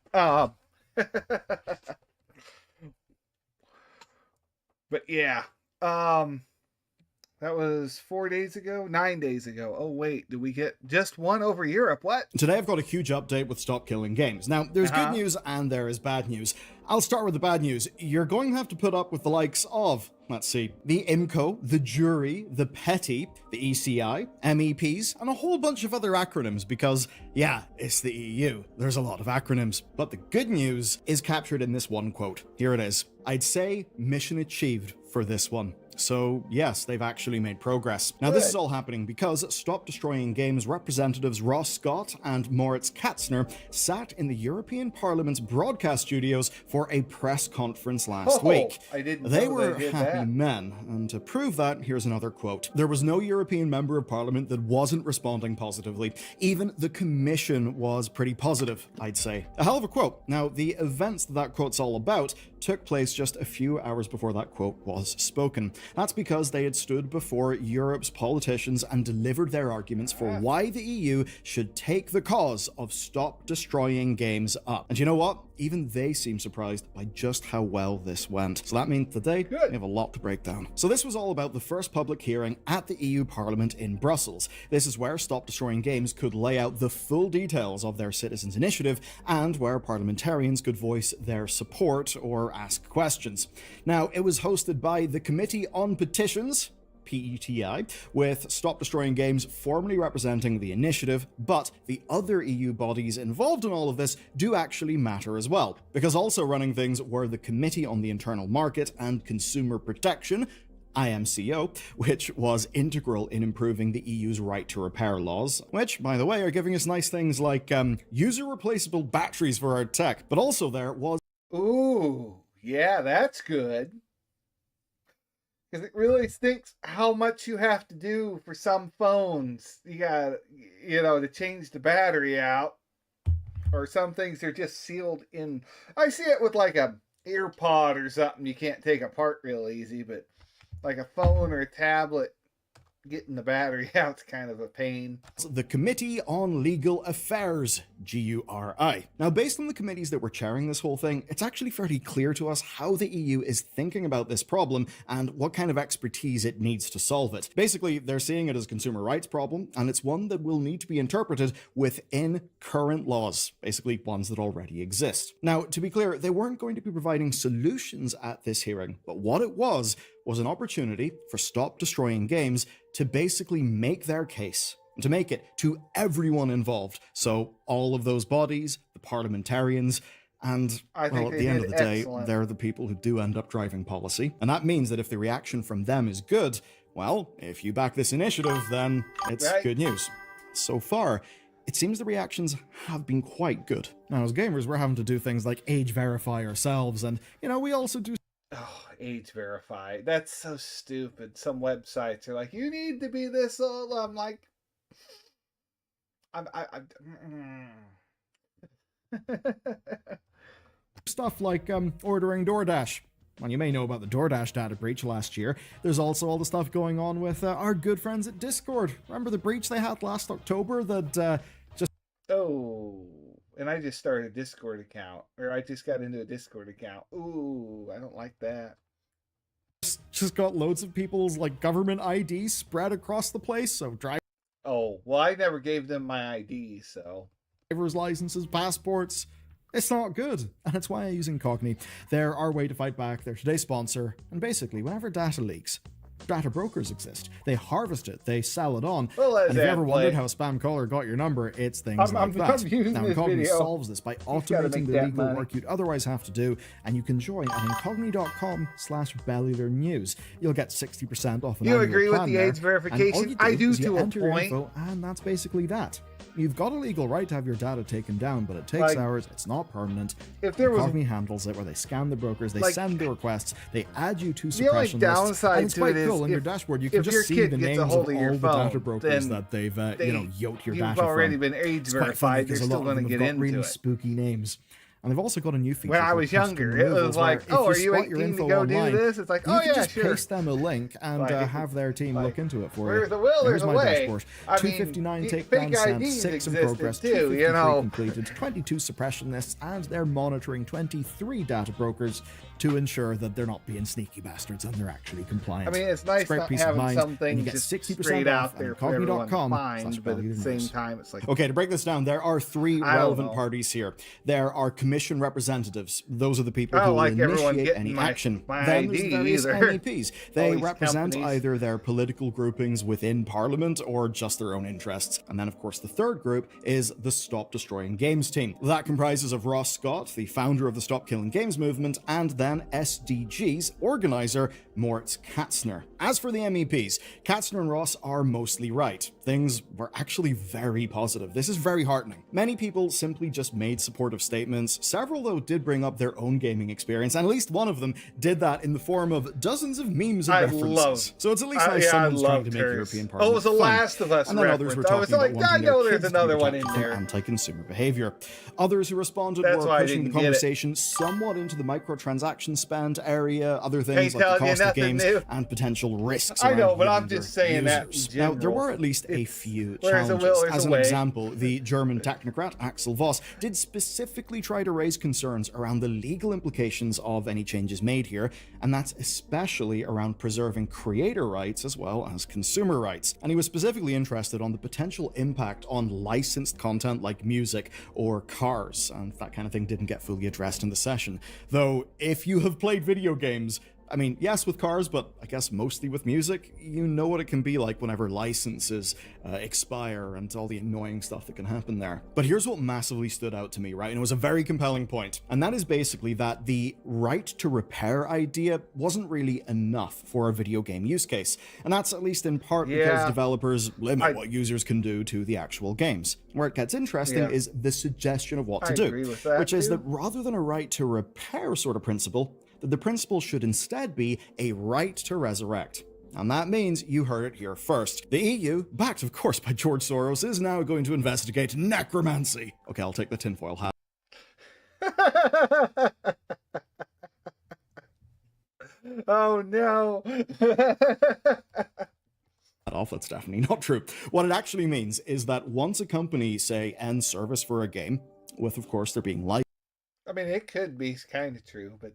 Speaker 2: But yeah, that was 4 days ago, 9 days ago. Oh wait, did we get just one over Europe? What?
Speaker 5: Today I've got a huge update with Stop Killing Games. Now, there's good news and there is bad news. I'll start with the bad news. You're going to have to put up with the likes of, let's see, the IMCO, the jury, the petty, the ECI, MEPs, and a whole bunch of other acronyms because, yeah, it's the EU. There's a lot of acronyms. But the good news is captured in this one quote. Here it is. I'd say mission achieved for this one. So yes, they've actually made progress. Now this is all happening because Stop Destroying Games representatives Ross Scott and Moritz Katzner sat in the European Parliament's broadcast studios for a press conference last week. They were happy men, and to prove that, here's another quote. There was no European member of Parliament that wasn't responding positively. Even the Commission was pretty positive, I'd say. A hell of a quote. Now, the events that quote's all about took place just a few hours before that quote was spoken. That's because they had stood before Europe's politicians and delivered their arguments for why the EU should take the cause of Stop Destroying Games up. And you know what? Even they seem surprised by just how well this went. So that means today we have a lot to break down. So this was all about the first public hearing at the EU Parliament in Brussels. This is where Stop Destroying Games could lay out the full details of their citizens' initiative and where parliamentarians could voice their support or ask questions. Now, it was hosted by the Committee on Petitions, PETI, with Stop Destroying Games formally representing the initiative, but the other EU bodies involved in all of this do actually matter as well, because also running things were the Committee on the Internal Market and Consumer Protection, IMCO, which was integral in improving the EU's right to repair laws, which, by the way, are giving us nice things like user-replaceable batteries for our tech, but also there was...
Speaker 2: Ooh, yeah, that's good. Because it really stinks how much you have to do for some phones. You got, to change the battery out. Or some things are just sealed in. I see it with like a AirPod or something you can't take apart real easy, but like a phone or a tablet, getting the battery out's kind of a pain.
Speaker 5: The Committee on Legal Affairs, GURI. Now, based on the committees that were chairing this whole thing, it's actually fairly clear to us how the EU is thinking about this problem and what kind of expertise it needs to solve it. Basically, they're seeing it as a consumer rights problem, and it's one that will need to be interpreted within current laws, basically ones that already exist. Now, to be clear, they weren't going to be providing solutions at this hearing, but what it was an opportunity for Stop Destroying Games to basically make their case, and to make it to everyone involved. So all of those bodies, the parliamentarians, and, well, at the end of the day, they're the people who do end up driving policy. And that means that if the reaction from them is good, well, if you back this initiative, then it's good news. So far, it seems the reactions have been quite good. Now, as gamers, we're having to do things like age verify ourselves, and, we also do...
Speaker 2: Oh, age verify. That's so stupid. Some websites are like, you need to be this old. I'm like,
Speaker 5: Stuff like ordering DoorDash. Well, you may know about the DoorDash data breach last year. There's also all the stuff going on with our good friends at Discord. Remember the breach they had last October that just...
Speaker 2: Oh... And I just started a Discord account, or I just got into a Discord account. Ooh, I don't like that.
Speaker 5: Just got loads of people's government IDs spread across the place. So
Speaker 2: Oh, well, I never gave them my ID, so
Speaker 5: driver's licenses, passports. It's not good, and it's why I use Incogni. They're our way to fight back. They're today's sponsor, and basically, whenever data leaks, data brokers exist. They harvest it, they sell it on.
Speaker 2: Well,
Speaker 5: and if you ever wondered how a spam caller got your number, it's things like that. Now, Incogni solves this by automating the legal work you'd otherwise have to do, and you can join at incogni.com/bellularnews. You'll get 60% off an annual plan.
Speaker 2: You agree with the age verification? I do to a point.
Speaker 5: And that's basically that. You've got a legal right to have your data taken down, but it takes hours, it's not permanent.
Speaker 2: If there was...
Speaker 5: Incogni handles it, where they scan the brokers, they send the requests, they add you to suppression
Speaker 2: lists. The only downside
Speaker 5: to it is, on your dashboard, you can just see the names of all the data brokers that they've, yoked your data from.
Speaker 2: You've already been age verified, you're still going to get into
Speaker 5: really
Speaker 2: it.
Speaker 5: Spooky names. And they've also got a new feature.
Speaker 2: When I was younger, it was like, oh, are you 18 to go do this? It's like, oh, yeah,
Speaker 5: just
Speaker 2: sure.
Speaker 5: Paste them a link and have their team look into it for you.
Speaker 2: Where's the will, there's a way.
Speaker 5: Dashboard. 259 takedown sent, 6 in progress, 253 completed, 22 suppression lists, and they're monitoring 23 data brokers to ensure that they're not being sneaky bastards and they're actually compliant.
Speaker 2: I mean, it's nice not having some things just straight out there for everyone to find, but at the same time, it's like...
Speaker 5: Okay, to break this down, there are 3 relevant parties here. There are commission representatives. Those are the people who will initiate any action. Then there's various MEPs. They represent either their political groupings within Parliament or just their own interests. And then, of course, the third group is the Stop Destroying Games team. That comprises of Ross Scott, the founder of the Stop Killing Games movement, and then SDG's organizer, Moritz Katzner. As for the MEPs, Katzner and Ross are mostly right. Things were actually very positive. This is very heartening. Many people simply just made supportive statements. Several, though, did bring up their own gaming experience, and at least one of them did that in the form of dozens of memes and references. So it's at least nice someone's trying to make European Parliament
Speaker 2: it was the Last of Us
Speaker 5: and then others were talking about wanting their kids to be protected from anti-consumer behavior. Others who responded were pushing the conversation somewhat into the microtransaction spend area, other things like the cost of games and potential risks.
Speaker 2: I know, but I'm just saying that.
Speaker 5: Now, there were at least a few challenges. As an example, the German technocrat Axel Voss did specifically try to raise concerns around the legal implications of any changes made here, and that's especially around preserving creator rights as well as consumer rights. And he was specifically interested on the potential impact on licensed content like music or cars, and that kind of thing didn't get fully addressed in the session. Though, if you have played video games, I mean, yes, with cars, but I guess mostly with music, you know what it can be like whenever licenses expire and all the annoying stuff that can happen there. But here's what massively stood out to me, right? And it was a very compelling point. And that is basically that the right to repair idea wasn't really enough for a video game use case. And that's at least in part because developers limit what users can do to the actual games. Where it gets interesting is the suggestion of what to do, which is that rather than a right to repair sort of principle, that the principle should instead be a right to resurrect. And that means you heard it here first. The EU, backed of course by George Soros, is now going to investigate necromancy. Okay, I'll take the tinfoil hat.
Speaker 2: Oh no.
Speaker 5: Off, that's definitely not true. What it actually means is that once a company, say, ends service for a game, with of course there being
Speaker 2: I mean, it could be kind of true, but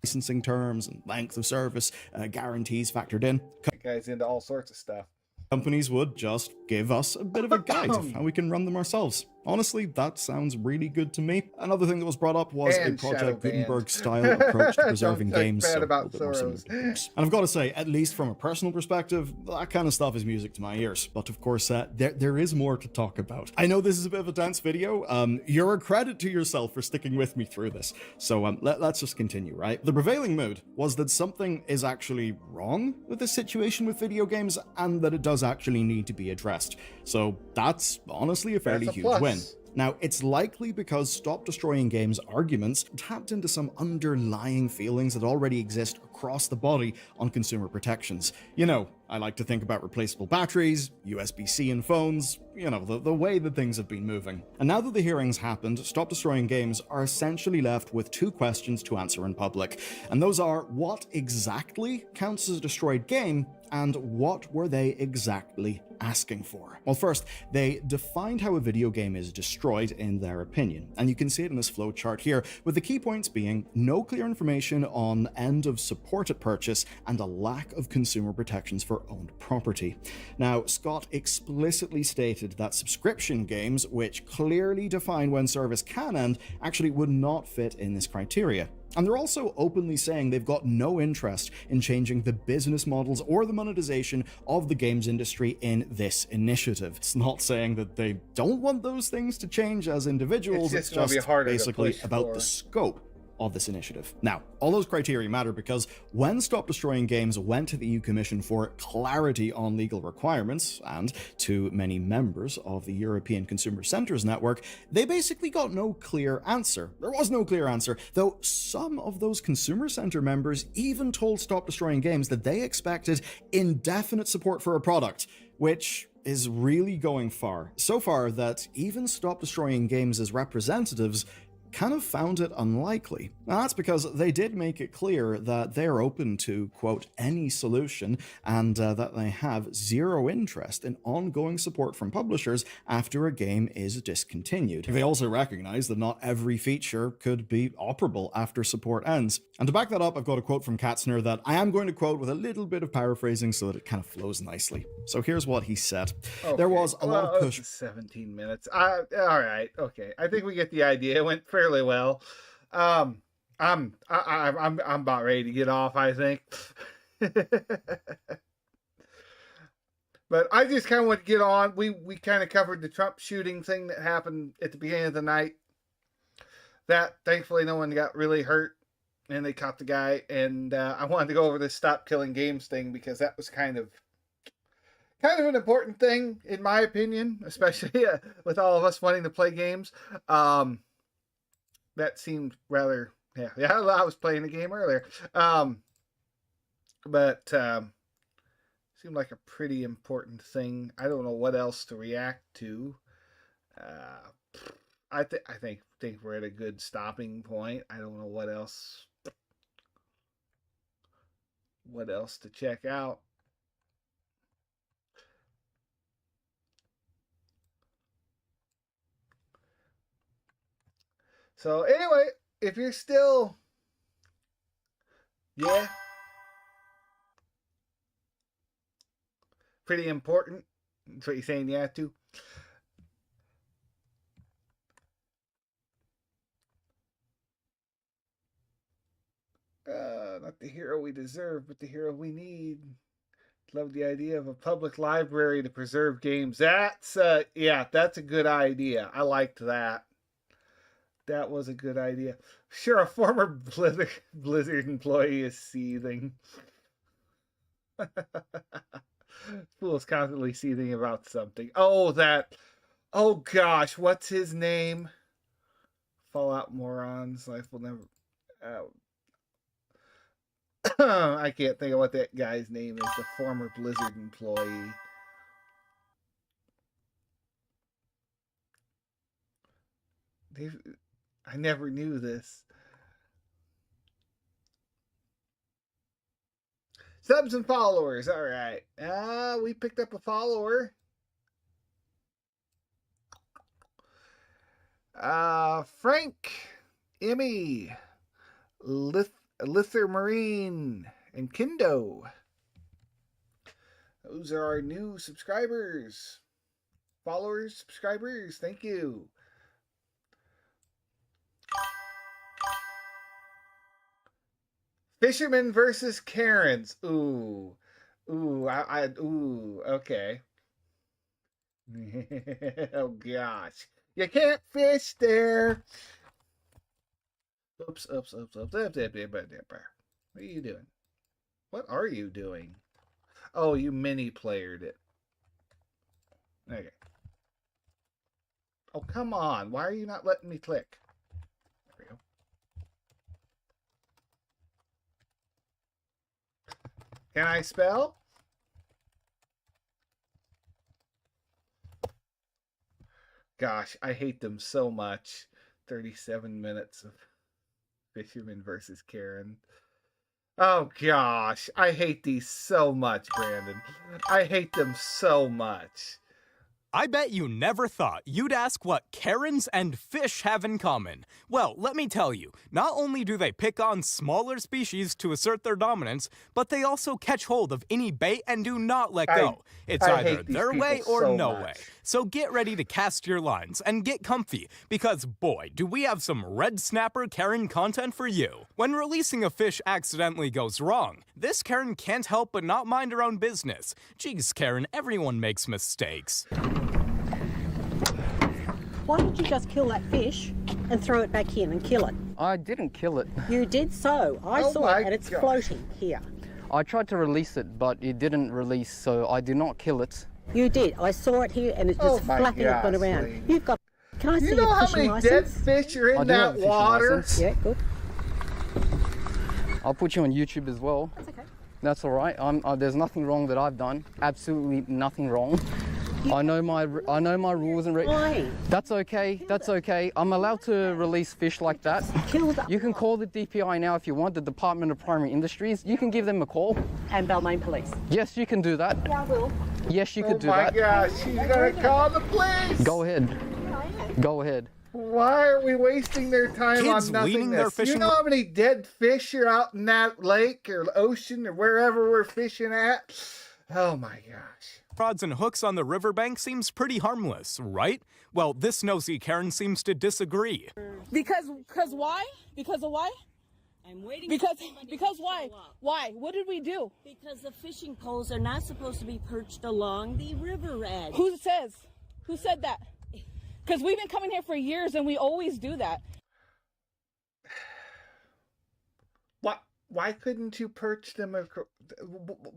Speaker 5: licensing terms and length of service, guarantees factored in.
Speaker 2: That guy's into all sorts of stuff.
Speaker 5: Companies would just give us a bit of a guide of how we can run them ourselves. Honestly, that sounds really good to me. Another thing that was brought up was a Project Gutenberg-style approach to preserving games. And I've got to say, at least from a personal perspective, that kind of stuff is music to my ears. But of course, there is more to talk about. I know this is a bit of a dense video. You're a credit to yourself for sticking with me through this. So let's just continue, right? The prevailing mood was that something is actually wrong with the situation with video games, and that it does actually need to be addressed. So that's honestly a fairly huge win. Now, it's likely because Stop Destroying Games arguments tapped into some underlying feelings that already exist across the body on consumer protections. You know, I like to think about replaceable batteries, USB-C in phones, you know, the way that things have been moving. And now that the hearings happened, Stop Destroying Games are essentially left with two questions to answer in public. And those are, what exactly counts as a destroyed game, and what were they exactly asking for? Well, first, they defined how a video game is destroyed in their opinion, and you can see it in this flow chart here, with the key points being no clear information on end of support at purchase and a lack of consumer protections for owned property. Now, Scott explicitly stated that subscription games, which clearly define when service can end, actually would not fit in this criteria. And they're also openly saying they've got no interest in changing the business models or the monetization of the games industry in this initiative. It's not saying that they don't want those things to change as individuals, it's just basically about the scope of this initiative. Now, all those criteria matter because when Stop Destroying Games went to the EU Commission for clarity on legal requirements, and to many members of the European Consumer Centres Network, they basically got no clear answer. There was no clear answer, though some of those Consumer Centre members even told Stop Destroying Games that they expected indefinite support for a product, which is really going far. So far that even Stop Destroying Games' representatives kind of found it unlikely. Now, that's because they did make it clear that they're open to, quote, any solution, and that they have zero interest in ongoing support from publishers after a game is discontinued. They also recognize that not every feature could be operable after support ends. And to back that up, I've got a quote from Katzner that I am going to quote with a little bit of paraphrasing so that it kind of flows nicely. So here's what he said. Okay. There was a lot of push.
Speaker 2: 17 minutes. All right. Okay. I think we get the idea. It went fairly well. I'm about ready to get off, I think. But I just kind of want to get on. We kind of covered the Trump shooting thing that happened at the beginning of the night. That, thankfully, no one got really hurt, and they caught the guy. And I wanted to go over this Stop Killing Games thing because that was kind of an important thing, in my opinion, especially with all of us wanting to play games. That seemed rather, yeah, I was playing the game earlier. But seemed like a pretty important thing. I don't know what else to react to. I think we're at a good stopping point. I don't know what else to check out. So anyway, if you're still, yeah, pretty important. That's what you're saying, yeah, to. Not the hero we deserve, but the hero we need. Love the idea of a public library to preserve games. That's yeah, that's a good idea. I liked that. That was a good idea. Sure, a former Blizzard employee is seething. Fool's constantly seething about something. Oh, gosh, what's his name? Fallout morons. Life will never. I can't think of what that guy's name is. The former Blizzard employee. I never knew this. Subs and followers. All right. We picked up a follower. Frank, Emmy, Lither Marine, and Kindo. Those are our new subscribers. Followers, subscribers. Thank you. Fisherman versus Karens. Ooh. Ooh, okay. Oh, gosh. You can't fish there. Oops. What are you doing? What are you doing? Oh, you mini-playered it. Okay. Oh, come on. Why are you not letting me click? There we go. Can I spell? Gosh, I hate them so much. 37 minutes of Fisherman versus Karen. Oh gosh, I hate these so much, Brandon. I hate them so much.
Speaker 11: I bet you never thought you'd ask what Karens and fish have in common. Well, let me tell you, not only do they pick on smaller species to assert their dominance, but they also catch hold of any bait and do not let go. It's either their way or no way. So get ready to cast your lines and get comfy, because boy, do we have some red snapper Karen content for you. When releasing a fish accidentally goes wrong, this Karen can't help but not mind her own business. Geez, Karen, everyone makes mistakes.
Speaker 17: Why did you just kill that fish and throw it back in and kill it?
Speaker 19: I didn't kill it.
Speaker 17: You did so. I saw it and it's floating here.
Speaker 19: I tried to release it, but it didn't release, so I did not kill it.
Speaker 17: You did. I saw it here and it's just flapping up and around. You've got... Can I see your fishing license?
Speaker 2: You know how many dead fish are in that water?
Speaker 17: Yeah, good.
Speaker 19: I'll put you on YouTube as well.
Speaker 17: That's okay.
Speaker 19: That's all right. There's nothing wrong that I've done. Absolutely nothing wrong. I know my rules and
Speaker 17: Why?
Speaker 19: That's okay. That's okay. I'm allowed to release fish like that. You can call the DPI now if you want, the Department of Primary Industries. You can give them a call.
Speaker 17: And Balmain Police.
Speaker 19: Yes, you can do that.
Speaker 17: Yeah, I will.
Speaker 19: Yes, you could do
Speaker 2: Oh
Speaker 19: that.
Speaker 2: my gosh, she's gonna call the police.
Speaker 19: Go ahead. Go ahead.
Speaker 2: Why are we wasting their time
Speaker 11: Kids
Speaker 2: on nothingness?
Speaker 11: weaning their fishing.
Speaker 2: You know how many dead fish are out in that lake or ocean or wherever we're fishing at? Oh my gosh.
Speaker 11: rods and hooks on the riverbank seems pretty harmless, right? Well, this nosy Karen seems to disagree.
Speaker 16: Because why? Because of why?
Speaker 17: I'm waiting
Speaker 16: because why? Why? What did we do?
Speaker 17: Because the fishing poles are not supposed to be perched along the river edge.
Speaker 16: Who says? Who said that? Because we've been coming here for years and we always do that.
Speaker 2: Why couldn't you perch them?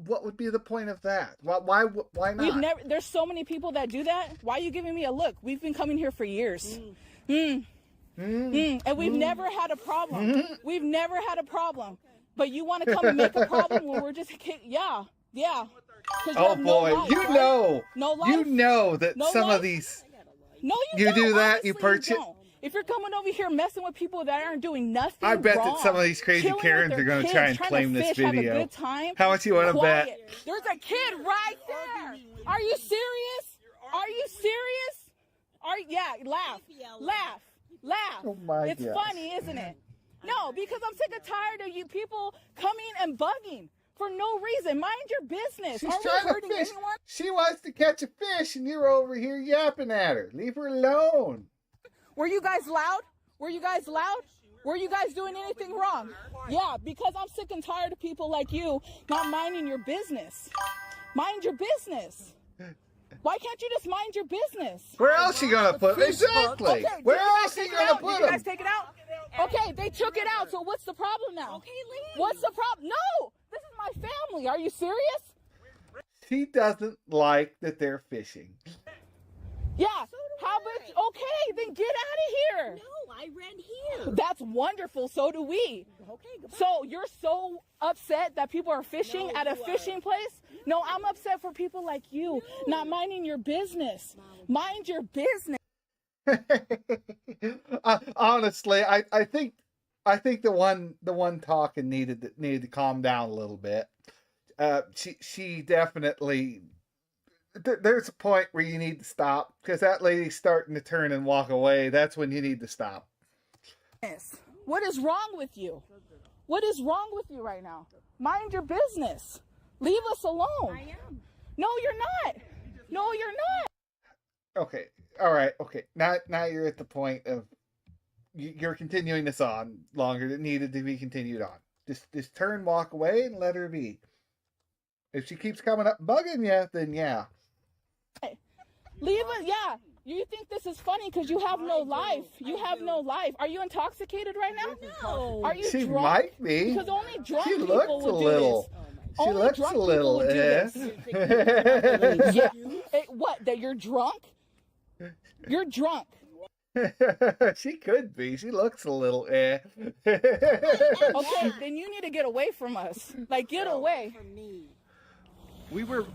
Speaker 2: What would be the point of that? Why not?
Speaker 16: There's so many people that do that. Why are you giving me a look? We've been coming here for years. And we've never had a problem. We've never had a problem. But you want to come and make a problem when we're just yeah.
Speaker 2: Oh boy,
Speaker 16: no life,
Speaker 2: you
Speaker 16: right?
Speaker 2: know,
Speaker 16: no life?
Speaker 2: You know that
Speaker 16: no
Speaker 2: some
Speaker 16: life?
Speaker 2: of these.
Speaker 16: No, you don't.
Speaker 2: do that.
Speaker 16: Honestly,
Speaker 2: you perch it.
Speaker 16: Don't. If you're coming over here messing with people that aren't doing nothing,
Speaker 2: I bet
Speaker 16: wrong,
Speaker 2: that some of these crazy Karens are going to try and claim this video.
Speaker 16: Have a good time,
Speaker 2: how much you want to bet?
Speaker 16: There's a kid right there. Are you serious? Are you serious? Yeah, laugh.
Speaker 2: Oh my
Speaker 16: It's
Speaker 2: gosh.
Speaker 16: funny, isn't it? No, because I'm sick and tired of you people coming and bugging for no reason. Mind your business.
Speaker 2: She's
Speaker 16: Are we
Speaker 2: trying to
Speaker 16: hurting
Speaker 2: fish.
Speaker 16: anyone?
Speaker 2: She wants to catch a fish, and you're over here yapping at her. Leave her alone.
Speaker 16: Were you guys loud? Were you guys loud? Were you guys doing anything wrong? Yeah, because I'm sick and tired of people like you not minding your business. Mind your business. Why can't you just mind your business?
Speaker 2: Where else are you going to put them? Exactly.
Speaker 16: Okay,
Speaker 2: Where else are you going to put
Speaker 16: Did you
Speaker 2: them?
Speaker 16: guys take it out? Okay, they took it out, so what's the problem now? Okay, leave. What's the problem? No! This is my family. Are you serious?
Speaker 2: She doesn't like that they're fishing.
Speaker 16: Yeah. How about, okay, then get out of here.
Speaker 17: No, I ran here.
Speaker 16: That's wonderful. So do we.
Speaker 17: Okay, goodbye.
Speaker 16: So you're so upset that people are fishing at a fishing place? No, I'm upset for people like you not minding your business. Mind your business.
Speaker 2: Honestly, I think the one talking needed to calm down a little bit. She definitely. There's a point where you need to stop because that lady's starting to turn and walk away. That's when you need to stop.
Speaker 16: What is wrong with you? What is wrong with you right now? Mind your business. Leave us alone.
Speaker 17: I am.
Speaker 16: No, you're not. No, you're not.
Speaker 2: Okay. All right. Okay. Now you're at the point of you're continuing this on longer than needed to be continued on. Just turn, walk away, and let her be. If she keeps coming up bugging you, then yeah.
Speaker 16: Leave us. Yeah. You think this is funny because you have no life. You have no life. Are you intoxicated right now?
Speaker 17: No.
Speaker 16: Are you
Speaker 2: She
Speaker 16: drunk?
Speaker 2: might be.
Speaker 16: Because only drunk
Speaker 2: She
Speaker 16: people
Speaker 2: looks
Speaker 16: would
Speaker 2: a
Speaker 16: do
Speaker 2: little.
Speaker 16: this.
Speaker 2: She
Speaker 16: Only
Speaker 2: looks
Speaker 16: drunk
Speaker 2: a little.
Speaker 16: people would do this. Yeah. What? That you're drunk? You're drunk.
Speaker 2: She could be. She looks a little
Speaker 16: Okay, then you need to get away from us. Like, get away.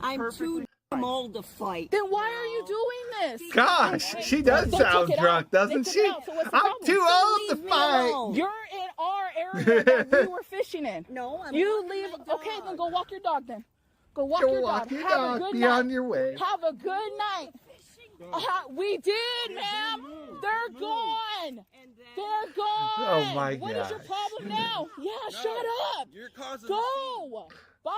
Speaker 17: I'm too old to fight.
Speaker 16: Then why are you doing this?
Speaker 2: Gosh, she does sound drunk, doesn't she? I'm too old to fight.
Speaker 16: You're in our area that we were fishing in.
Speaker 17: No, I'm
Speaker 16: You
Speaker 17: not
Speaker 16: leave.
Speaker 17: my dog.
Speaker 16: Okay, then go walk your dog then. Go walk
Speaker 2: Go
Speaker 16: your
Speaker 2: walk
Speaker 16: dog.
Speaker 2: your
Speaker 16: Have
Speaker 2: dog.
Speaker 16: a good
Speaker 2: Be
Speaker 16: night.
Speaker 2: on your way.
Speaker 16: Have a good night. We did, ma'am. They're gone. They're gone.
Speaker 2: Oh my
Speaker 16: What is your
Speaker 2: gosh.
Speaker 16: problem now? Yeah, shut up.
Speaker 20: You're causing
Speaker 16: Go. Bye.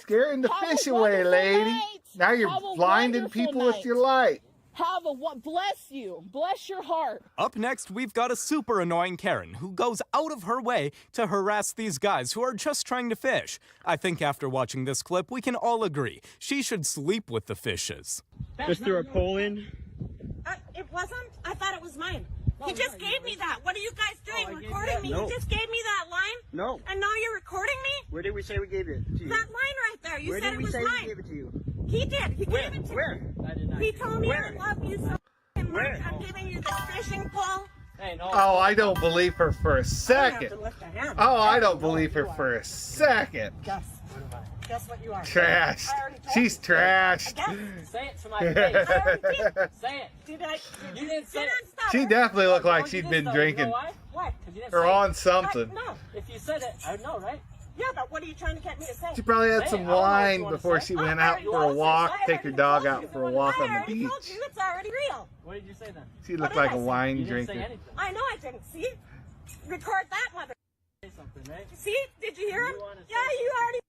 Speaker 2: Scaring the
Speaker 16: Have a
Speaker 2: fish away,
Speaker 16: wonderful
Speaker 2: lady.
Speaker 16: night.
Speaker 2: Now you're
Speaker 16: Have a
Speaker 2: blinding
Speaker 16: wonderful
Speaker 2: people with
Speaker 16: night.
Speaker 2: your light.
Speaker 16: Have a one. Bless you. Bless your heart.
Speaker 11: Up next, we've got a super annoying Karen who goes out of her way to harass these guys who are just trying to fish. I think after watching this clip, we can all agree she should sleep with the fishes.
Speaker 21: Just threw a pole in.
Speaker 24: It wasn't? I thought it was mine. He just gave me that. What are you guys doing? Recording me?
Speaker 21: No.
Speaker 24: You just gave me that line?
Speaker 21: No.
Speaker 24: And now you're recording me?
Speaker 21: Where did we say we gave it to you?
Speaker 24: That line right there. You
Speaker 21: Where
Speaker 24: said
Speaker 21: did
Speaker 24: it
Speaker 21: we
Speaker 24: was
Speaker 21: say
Speaker 24: mine.
Speaker 21: we gave it to you?
Speaker 24: He did. He
Speaker 21: Where?
Speaker 24: gave it to
Speaker 21: Where?
Speaker 24: me.
Speaker 21: I did not.
Speaker 24: He told me
Speaker 21: Where?
Speaker 24: I love you so much.
Speaker 21: Where?
Speaker 24: I'm giving you this fishing pole.
Speaker 21: Hey, no.
Speaker 2: Oh, I don't believe her for a second.
Speaker 24: to lift a hand.
Speaker 2: Oh, I don't believe her for a second.
Speaker 24: Guess what you are.
Speaker 2: Trash.
Speaker 24: I already told
Speaker 2: She's
Speaker 24: you.
Speaker 2: trashed.
Speaker 24: Say it to my face. I already did. Say it. Did I? You didn't say it.
Speaker 2: She definitely looked like she'd been drinking
Speaker 24: Why? Because you didn't
Speaker 2: or
Speaker 24: say
Speaker 2: on
Speaker 24: it.
Speaker 2: something.
Speaker 24: No. If you said it, I would know, right? Yeah, but what are you trying to get me to say?
Speaker 2: She probably had
Speaker 24: Say
Speaker 2: some
Speaker 24: it. I don't know what
Speaker 2: wine
Speaker 24: you wanna
Speaker 2: before
Speaker 24: say.
Speaker 2: she
Speaker 24: I
Speaker 2: went out
Speaker 24: already
Speaker 2: for a
Speaker 24: told you.
Speaker 2: walk,
Speaker 24: I
Speaker 2: take her
Speaker 24: already
Speaker 2: dog
Speaker 24: told
Speaker 2: out
Speaker 24: you.
Speaker 2: for a walk
Speaker 24: I
Speaker 2: on the
Speaker 24: already
Speaker 2: beach.
Speaker 24: told you it's already real.
Speaker 21: What did you say then?
Speaker 2: She looked
Speaker 24: What
Speaker 2: like
Speaker 24: did
Speaker 2: a
Speaker 24: I say?
Speaker 2: wine
Speaker 21: You didn't say
Speaker 2: drinker.
Speaker 21: anything.
Speaker 24: I know I didn't. See? Record that, mother.
Speaker 21: Say something, right?
Speaker 24: See? Did you hear him? Yeah, you already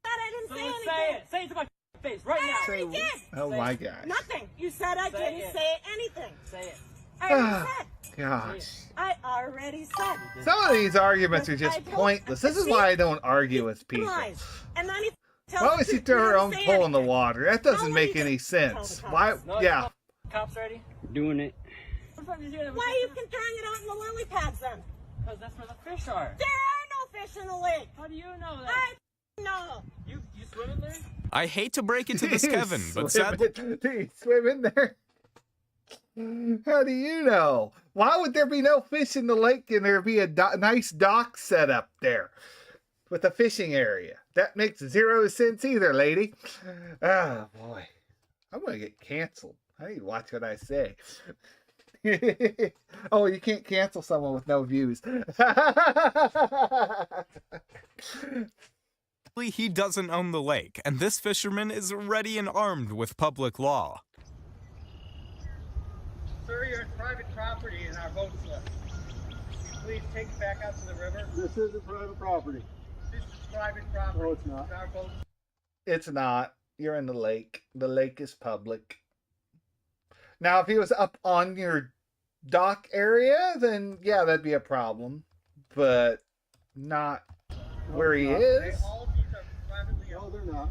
Speaker 24: said I didn't say anything.
Speaker 21: Say it to my
Speaker 24: face right now. I already did.
Speaker 2: Oh my gosh.
Speaker 24: Nothing. You said I didn't say anything.
Speaker 21: Say it.
Speaker 24: I already said.
Speaker 2: Gosh.
Speaker 24: I already said.
Speaker 2: Some of these arguments are just pointless. This is why I don't argue with people.
Speaker 24: And then he
Speaker 2: Why would she throw her own pole in the water? That doesn't make any sense. Why? Yeah.
Speaker 21: Cops ready? Doing it.
Speaker 24: Why are you throwing it out in the lily pads then?
Speaker 21: Because that's where the fish are.
Speaker 24: There are no fish in the lake.
Speaker 21: How do you know that?
Speaker 24: I know.
Speaker 21: You swim in there?
Speaker 11: I hate to break it to this, Kevin, but sadly...
Speaker 2: Do you swim in there? How do you know? Why would there be no fish in the lake and there be a nice dock set up there with a fishing area? That makes zero sense either, lady. Oh, boy. I'm going to get canceled. I need to watch what I say. Oh, you can't cancel someone with no views.
Speaker 11: He doesn't own the lake, and this fisherman is ready and armed with public law.
Speaker 21: Sir, you're at private property in our boat slip. Please take it back out to the river.
Speaker 4: This isn't private property.
Speaker 21: This is private property.
Speaker 4: No, it's not.
Speaker 21: It's our boat.
Speaker 2: It's not. You're in the lake. The lake is public. Now, if he was up on your dock area, then yeah, that'd be a problem. But not where he is.
Speaker 21: All of these are privately owned.
Speaker 4: No, they're not.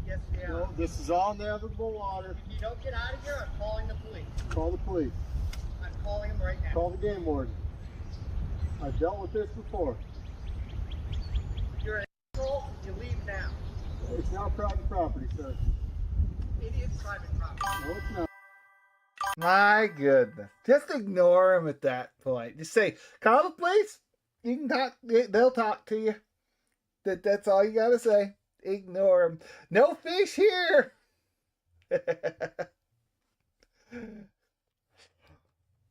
Speaker 21: Yes, they are.
Speaker 4: No, this is all navigable water.
Speaker 21: If you don't get out of here, I'm calling the police.
Speaker 4: Call the police.
Speaker 21: I'm calling them right now.
Speaker 4: Call the game warden. I've dealt with this before.
Speaker 21: You're an asshole. You leave now.
Speaker 4: It's now private property, sir.
Speaker 21: It is private property.
Speaker 4: No, it's not.
Speaker 2: My goodness. Just ignore him at that point. Just say, call the police. You can talk. They'll talk to you. That's all you got to say. Ignore him. No fish here.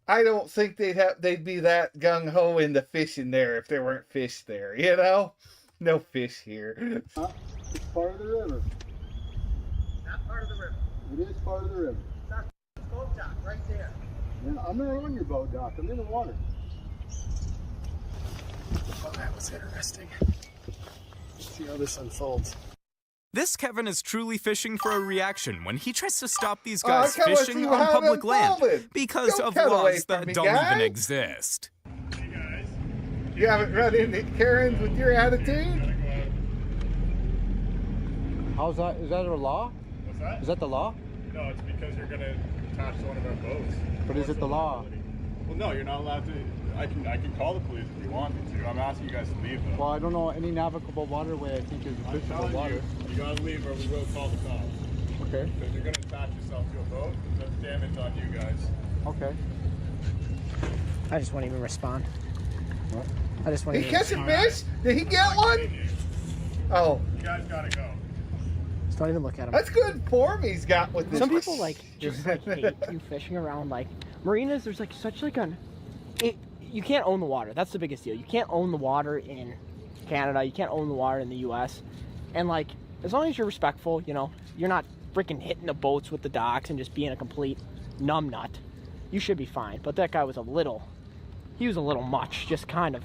Speaker 2: I don't think they'd be that gung-ho into fishing there if there weren't fish there, you know? No fish here.
Speaker 4: It's part of the river.
Speaker 21: Not part of the river.
Speaker 4: It is part of the river.
Speaker 21: It's not the boat dock right there.
Speaker 4: Yeah, I'm not on your boat dock. I'm in the water.
Speaker 19: Oh, that was interesting. Let's see how this unfolds.
Speaker 11: This Kevin is truly fishing for a reaction when he tries to stop these guys fishing on public land because of laws that don't even exist.
Speaker 2: Hey guys. You haven't run into Karens with your attitude?
Speaker 4: How's that? Is that a law?
Speaker 12: What's that?
Speaker 4: Is that the law?
Speaker 12: No, it's because you're gonna attach to one of our boats.
Speaker 4: But is it the law?
Speaker 12: Well, no, you're not allowed to. I can call the police if you want me to. I'm asking you guys to leave though.
Speaker 4: Well, I don't know any navigable waterway I think is fishable water.
Speaker 12: You gotta leave or we will call the cops.
Speaker 4: Okay.
Speaker 12: Because you're gonna attach yourself to a boat. That's damage on you guys.
Speaker 4: Okay.
Speaker 19: I just won't even respond.
Speaker 4: What?
Speaker 19: I just want to.
Speaker 2: He catch a fish? Did he get one? Oh.
Speaker 12: You guys gotta go.
Speaker 19: Just don't even look at him.
Speaker 2: That's good form he's got with this.
Speaker 19: Some people like just like hate you fishing around like marinas. There's like such like you can't own the water. That's the biggest deal. You can't own the water in Canada. You can't own the water in the U.S. And like as long as you're respectful, you know, you're not freaking hitting the boats with the docks and just being a complete numbnut, you should be fine. But that guy was a little much, just kind of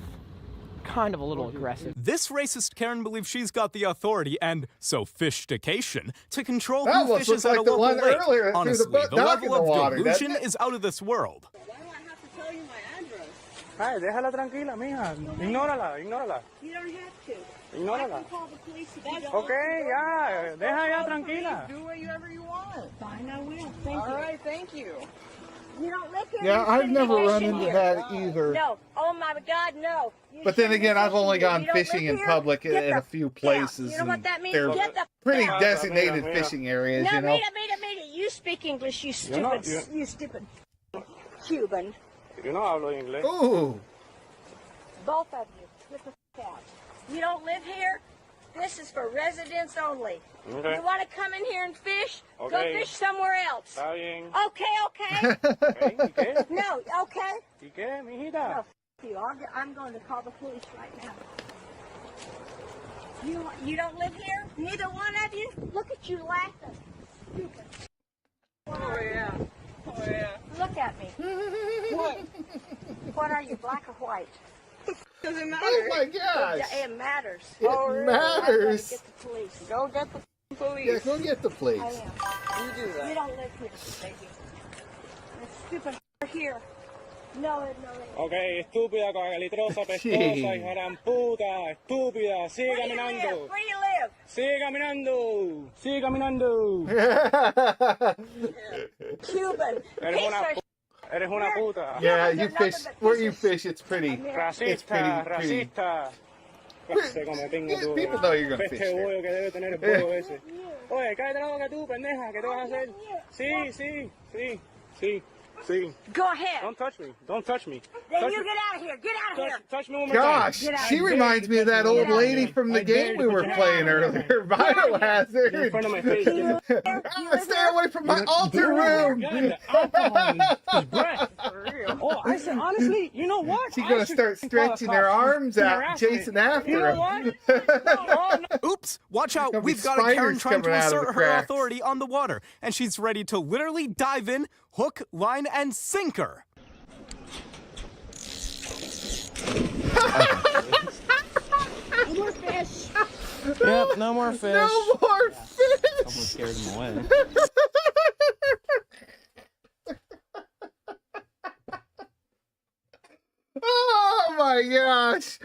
Speaker 19: a little aggressive.
Speaker 11: This racist Karen believes she's got the authority and sophistication to control who fishes at a local lake. Honestly, the level of delusion is out of this world.
Speaker 21: Ay, déjala tranquila, mija. Ignórala, ignórala.
Speaker 24: You don't have to.
Speaker 21: Ignórala.
Speaker 24: I can call the police if you don't.
Speaker 21: Okay, ya. Deja ya tranquila.
Speaker 24: Do whatever you want. Fine, I will. Thank you.
Speaker 21: All right, thank you.
Speaker 24: You don't live here.
Speaker 2: Yeah, I've never run into that either.
Speaker 24: No. Oh my God, no.
Speaker 2: But then again, I've only gone fishing in public in a few places.
Speaker 24: You know what that means?
Speaker 2: They're
Speaker 24: Get the
Speaker 2: pretty designated fishing areas,
Speaker 24: no,
Speaker 2: you know.
Speaker 24: Mira. You speak English, you stupid, you stupid Cuban.
Speaker 21: Yo no hablo inglés.
Speaker 2: Ooh.
Speaker 24: Both of you, get the f out. You don't live here. This is for residents only.
Speaker 21: Okay.
Speaker 24: You want to come in here and fish?
Speaker 21: Okay.
Speaker 24: Go fish somewhere else.
Speaker 21: Está bien.
Speaker 24: Okay.
Speaker 21: Okay, ¿y qué?
Speaker 24: No, okay.
Speaker 21: ¿Y qué, mijita?
Speaker 24: No, f you. I'm going to call the police right now. You don't live here? Neither one of you? Look at you laughing. Stupid.
Speaker 21: Oh, yeah. Oh, yeah.
Speaker 24: Look at me. What? What are you, black or white?
Speaker 21: Doesn't matter.
Speaker 2: Oh my gosh.
Speaker 24: It matters.
Speaker 2: It matters.
Speaker 24: Get the police.
Speaker 21: Go get the police.
Speaker 2: Yeah, go get the police.
Speaker 24: I am.
Speaker 21: You do that.
Speaker 24: You don't live here. Thank you. That stupid here. No,
Speaker 21: Ok, estúpida, cagalitrosa, pestosa, hija de puta, estúpida, sigue caminando.
Speaker 24: Where do you live?
Speaker 21: Sigue caminando. Sigue caminando.
Speaker 24: Cuban.
Speaker 21: Eres una puta.
Speaker 2: Yeah, you fish. Where you fish, it's pretty.
Speaker 21: Racista, racista.
Speaker 2: People know you're gonna fish
Speaker 21: bollo que debe tener el bollo ese. Oye, cállate la boca tú, pendeja, ¿qué te vas a hacer? Sí.
Speaker 24: Go ahead.
Speaker 21: Don't touch me. Don't touch me.
Speaker 24: Then you get out of here. Get out of here.
Speaker 21: Touch me one more
Speaker 2: Gosh,
Speaker 21: time.
Speaker 2: she reminds me of that old lady from the game we were playing earlier, Biohazard.
Speaker 21: In front of my face.
Speaker 2: Stay away from my altar room.
Speaker 21: Oh, I said, honestly, you know what?
Speaker 2: She's gonna start stretching her arms out, chasing after him.
Speaker 11: Oops, watch out, we've got a Karen trying to assert her authority on the water, and she's ready to literally dive in, hook, line, and sinker.
Speaker 24: No more fish.
Speaker 21: Yep, no more fish.
Speaker 2: No more fish.
Speaker 21: Someone scared him away.
Speaker 2: Oh my gosh!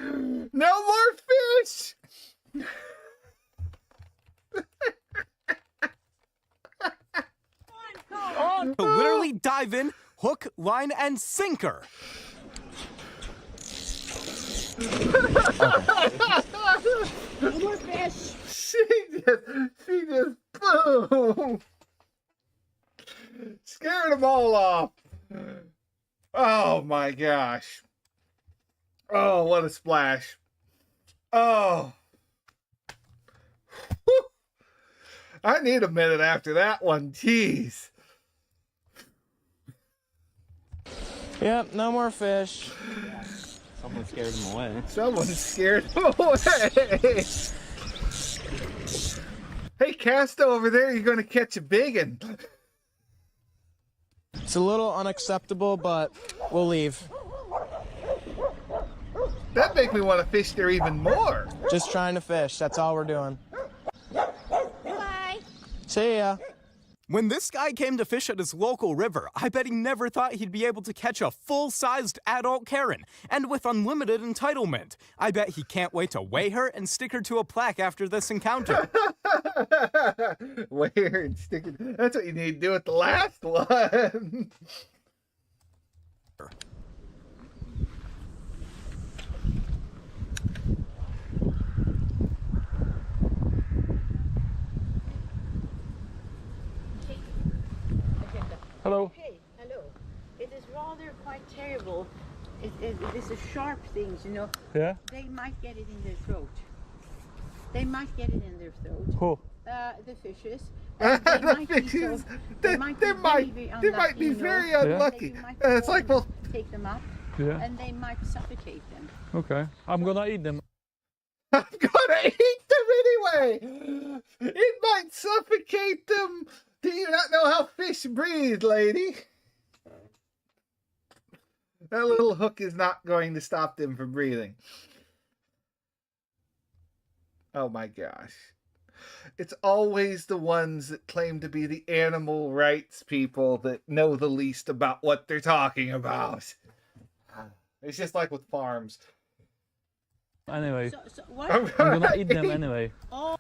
Speaker 2: No more fish!
Speaker 11: To literally dive in, hook, line, and sinker.
Speaker 24: No more fish.
Speaker 2: She just, boom! Scared them all off. Oh my gosh. Oh, what a splash. Oh. Whew. I need a minute after that one. Jeez.
Speaker 21: Yep, no more fish. Someone scared him away.
Speaker 2: Someone scared him away. Hey, Casta over there, you're going to catch a big one.
Speaker 21: It's a little unacceptable, but we'll leave.
Speaker 2: That makes me want to fish there even more.
Speaker 21: Just trying to fish. That's all we're doing.
Speaker 24: Bye.
Speaker 21: See ya.
Speaker 11: When this guy came to fish at his local river, I bet he never thought he'd be able to catch a full-sized adult Karen, and with unlimited entitlement. I bet he can't wait to weigh her and stick her to a plaque after this encounter.
Speaker 2: Weigh her and stick it. That's what you need to do with the last one.
Speaker 21: Hello.
Speaker 17: Hey, hello. It is rather quite terrible. It is a sharp thing, you know.
Speaker 21: Yeah?
Speaker 17: They might get it in their throat. They might get it in their throat.
Speaker 21: Who?
Speaker 17: The fishes. They might be very
Speaker 2: unlucky. It's like, well,
Speaker 17: take them up, and they might suffocate them.
Speaker 21: Okay. I'm gonna eat them.
Speaker 2: I'm gonna eat them anyway. It might suffocate them. Do you not know how fish breathe, lady? That little hook is not going to stop them from breathing. Oh my gosh. It's always the ones that claim to be the animal rights people that know the least about what they're talking about. It's just like with farms.
Speaker 21: Anyway,
Speaker 17: I'm
Speaker 21: gonna eat them anyway.
Speaker 17: Oh.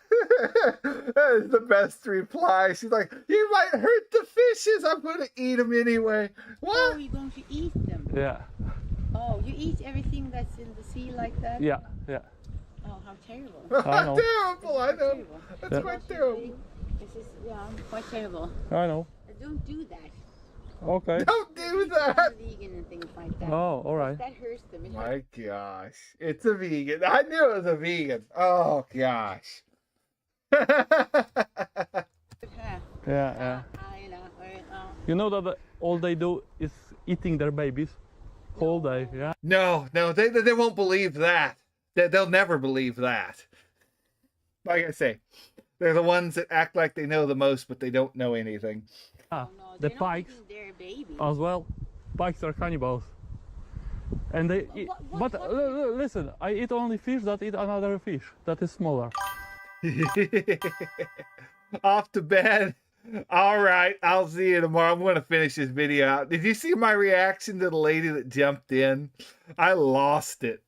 Speaker 2: That is the best reply. She's like, you might hurt the fishes. I'm going to eat them anyway. What?
Speaker 17: Oh, you're going to eat them?
Speaker 21: Yeah.
Speaker 17: Oh, you eat everything that's in the sea like that?
Speaker 21: Yeah.
Speaker 17: Oh, how terrible.
Speaker 2: How terrible, I know. That's quite terrible.
Speaker 17: This is, quite terrible.
Speaker 21: I know.
Speaker 17: Don't do that.
Speaker 21: Okay.
Speaker 2: Don't do that.
Speaker 17: Vegan and things like that.
Speaker 21: Oh, all right.
Speaker 17: That hurts them.
Speaker 2: My gosh. It's a vegan. I knew it was a vegan. Oh, gosh.
Speaker 21: Yeah. You know that all they do is eating their babies whole day, yeah?
Speaker 2: No, they won't believe that. They'll never believe that. Like I say, they're the ones that act like they know the most, but they don't know anything.
Speaker 21: The pikes as well. Pikes are cannibals. And they eat, but listen, I eat only fish that eat another fish that is smaller.
Speaker 2: Off to bed. All right, I'll see you tomorrow. I'm going to finish this video out. Did you see my reaction to the lady that jumped in? I lost it.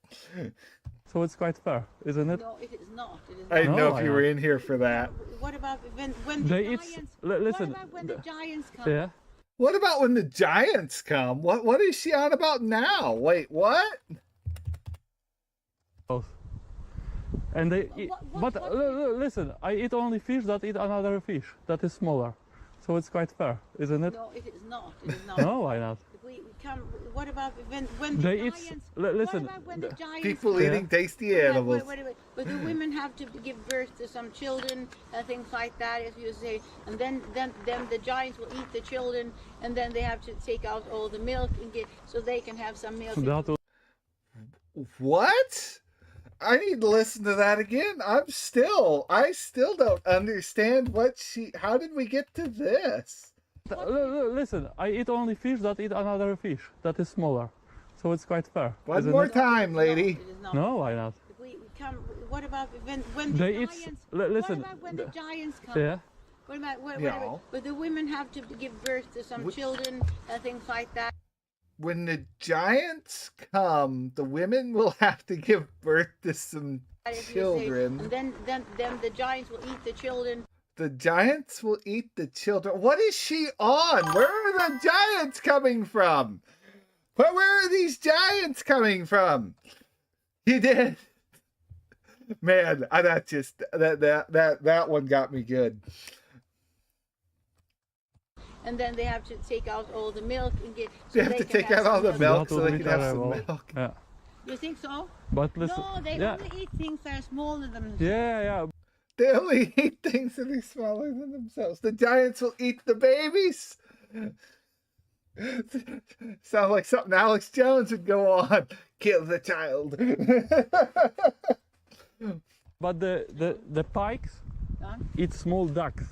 Speaker 21: So it's quite fair, isn't it?
Speaker 17: No, it is not. It is
Speaker 2: I didn't know if you were in here for that.
Speaker 17: What about when the Giants?
Speaker 21: Listen.
Speaker 17: What about when the Giants come?
Speaker 21: Yeah.
Speaker 2: What about when the Giants come? What is she on about now? Wait, what?
Speaker 21: Both. And they eat, listen, I eat only fish that eat another fish that is smaller. So it's quite fair, isn't it?
Speaker 17: No, it is not. It is not.
Speaker 21: No, why not?
Speaker 17: We come. What about when the
Speaker 21: They
Speaker 17: Giants?
Speaker 21: eat. Listen.
Speaker 17: What about when the Giants?
Speaker 2: People eating tasty animals.
Speaker 17: Wait. But the women have to give birth to some children and things like that, as you say, and then the Giants will eat the children, and then they have to take out all the milk and get so they can have some milk.
Speaker 2: What? I need to listen to that again. I still don't understand how did we get to this?
Speaker 21: Listen, I eat only fish that eat another fish that is smaller. So it's quite fair.
Speaker 2: One more time, lady.
Speaker 21: No, why not?
Speaker 17: We come. What about when the
Speaker 21: They
Speaker 17: Giants?
Speaker 21: eat. Listen.
Speaker 17: What about when the Giants come?
Speaker 21: Yeah.
Speaker 17: What about but the women have to give birth to some children and things like that.
Speaker 2: When the Giants come, the women will have to give birth to some children.
Speaker 17: And then the Giants will eat the children.
Speaker 2: The Giants will eat the children. What is she on? Where are the Giants coming from? Where are these Giants coming from? You did. Man, that one got me good.
Speaker 17: And then they have to take out all the milk and get.
Speaker 2: They have to take out all the milk so they can have some milk.
Speaker 21: Yeah.
Speaker 17: You think so?
Speaker 21: But listen.
Speaker 17: No, they only eat things that are smaller than themselves.
Speaker 21: Yeah.
Speaker 2: They only eat things that are smaller than themselves. The Giants will eat the babies. Sounds like something Alex Jones would go on. Kill the child.
Speaker 21: But the pikes eat small ducks.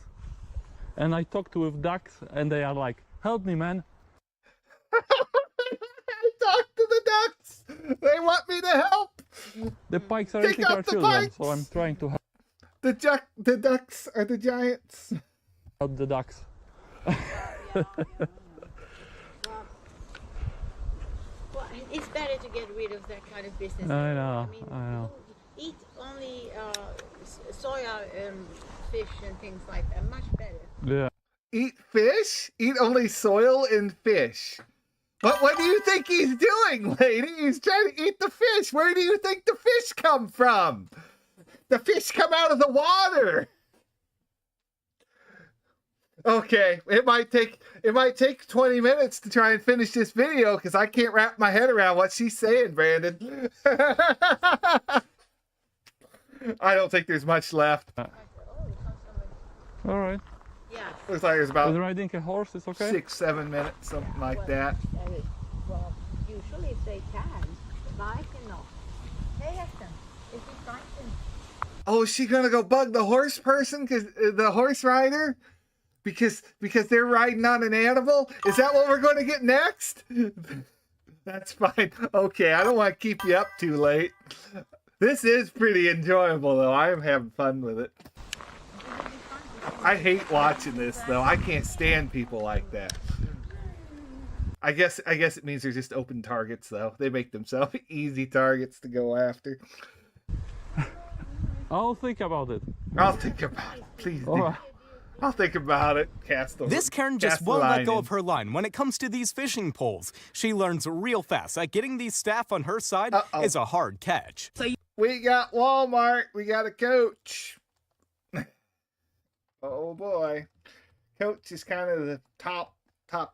Speaker 21: And I talked with ducks and they are like, help me, man.
Speaker 2: I talked to the ducks. They want me to help.
Speaker 21: The pikes are eating our children, so I'm trying to help.
Speaker 2: The ducks are the Giants.
Speaker 21: Help the ducks.
Speaker 17: Well, it's better to get rid of that kind of business.
Speaker 21: I know.
Speaker 17: Eat only soya fish and things like that. Much better.
Speaker 21: Yeah.
Speaker 2: Eat fish? Eat only soil and fish. But what do you think he's doing, lady? He's trying to eat the fish. Where do you think the fish come from? The fish come out of the water. Okay, it might take 20 minutes to try and finish this video because I can't wrap my head around what she's saying, Brandon. I don't think there's much left.
Speaker 21: All right.
Speaker 17: Yeah.
Speaker 2: Looks like there's about
Speaker 21: riding a horse is okay.
Speaker 2: 6-7 minutes, something like that.
Speaker 17: Well, usually if they can, but I cannot. Hey, Heston, is he frightened?
Speaker 2: Oh, is she gonna go bug the horse person? Because the horse rider? Because they're riding on an animal? Is that what we're going to get next? That's fine. Okay, I don't want to keep you up too late. This is pretty enjoyable, though. I am having fun with it. I hate watching this, though. I can't stand people like that. I guess it means they're just open targets, though. They make themselves easy targets to go after.
Speaker 21: I'll think about it.
Speaker 2: I'll think about it. Please do. I'll think about it.
Speaker 11: This Karen just won't let go of her line when it comes to these fishing poles. She learns real fast that getting these staff on her side is a hard catch.
Speaker 2: We got Walmart. We got a coach. Oh boy. Coach is kind of the top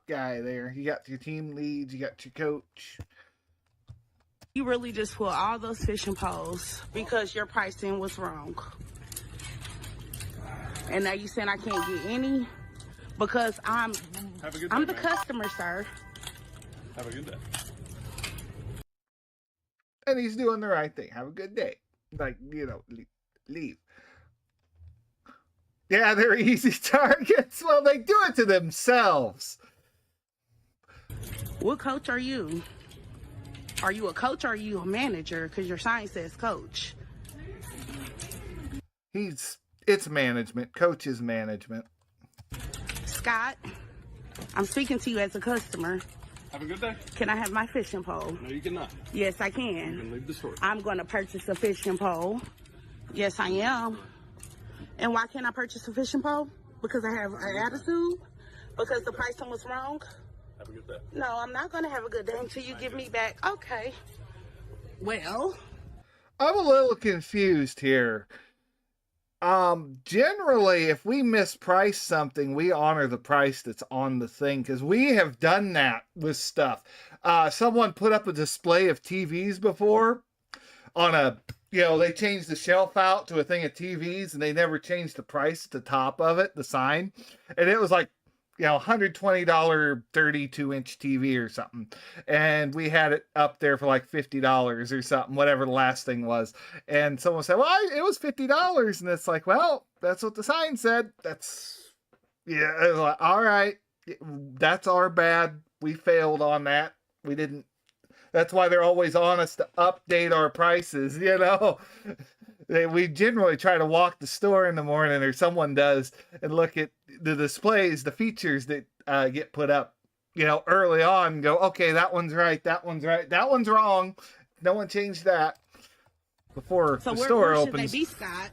Speaker 2: guy there. You got your team leads, you got your coach.
Speaker 3: You really just put all those fishing poles because your pricing was wrong. And now you saying I can't get any because I'm the customer, sir.
Speaker 12: Have a good day.
Speaker 2: And he's doing the right thing. Have a good day. Like, leave. Yeah, they're easy targets. Well, they do it to themselves.
Speaker 3: What coach are you? Are you a coach or are you a manager? Because your sign says coach.
Speaker 2: It's management. Coach's management.
Speaker 3: Scott, I'm speaking to you as a customer.
Speaker 12: Have a good day.
Speaker 3: Can I have my fishing pole?
Speaker 12: No, you cannot.
Speaker 3: Yes, I can.
Speaker 12: You can leave the store.
Speaker 3: I'm going to purchase a fishing pole. Yes, I am. And why can't I purchase a fishing pole? Because I have an attitude? Because the pricing was wrong?
Speaker 12: Have a good day.
Speaker 3: No, I'm not going to have a good day until you give me back. Okay. Well,
Speaker 2: I'm a little confused here. Generally, if we misprice something, we honor the price that's on the thing, because we have done that with stuff. Someone put up a display of TVs before on a, they changed the shelf out to a thing of TVs, and they never changed the price at the top of it, the sign. And it was like, $120 32-inch TV or something. And we had it up there for like $50 or something, whatever the last thing was. And someone said, well, it was $50. And it's like, well, that's what the sign said. It was like, all right, that's our bad. We failed on that. We didn't. That's why they're always on us to update our prices, We generally try to walk the store in the morning, or someone does, and look at the displays, the features that get put up, early on, and go, okay, that one's right, that one's right, that one's wrong. No one changed that before the store opens.
Speaker 3: Where should they be, Scott?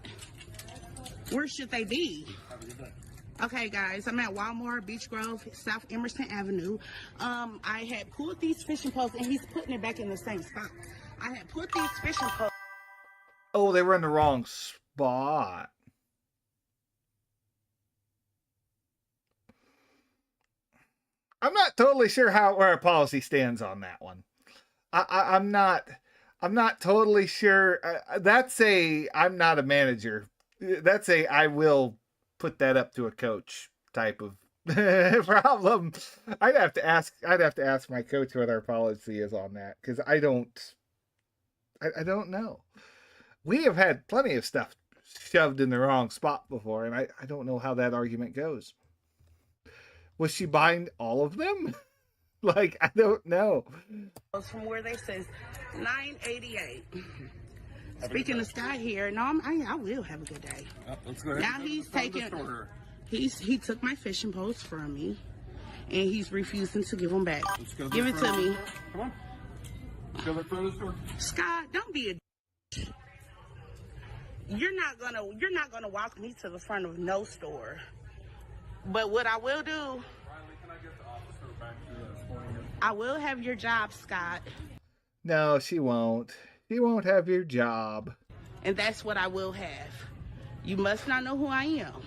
Speaker 3: Where should they be? Okay, guys, I'm at Walmart, Beach Grove, South Emerson Avenue. I had pulled these fishing poles, and he's putting it back in the same spot. I had put these fishing poles.
Speaker 2: Oh, they were in the wrong spot. I'm not totally sure where our policy stands on that one. I'm not totally sure. I'm not a manager. I will put that up to a coach type of problem. I'd have to ask my coach what our policy is on that, because I don't know. We have had plenty of stuff shoved in the wrong spot before, and I don't know how that argument goes. Was she buying all of them? I don't know.
Speaker 3: From where they says $9.88. Speaking of Scott here, no, I will have a good day.
Speaker 12: Let's go ahead.
Speaker 3: Now he's taking. He took my fishing poles from me, and he's refusing to give them back. Give it to me.
Speaker 12: Come on. Let's go to the front of the store.
Speaker 3: Scott, don't be a. You're not gonna walk me to the front of no store. But what I will do,
Speaker 12: Riley, can I get the officer back to the store?
Speaker 3: I will have your job, Scott.
Speaker 2: No, she won't. She won't have your job.
Speaker 3: And that's what I will have. You must not know who I am,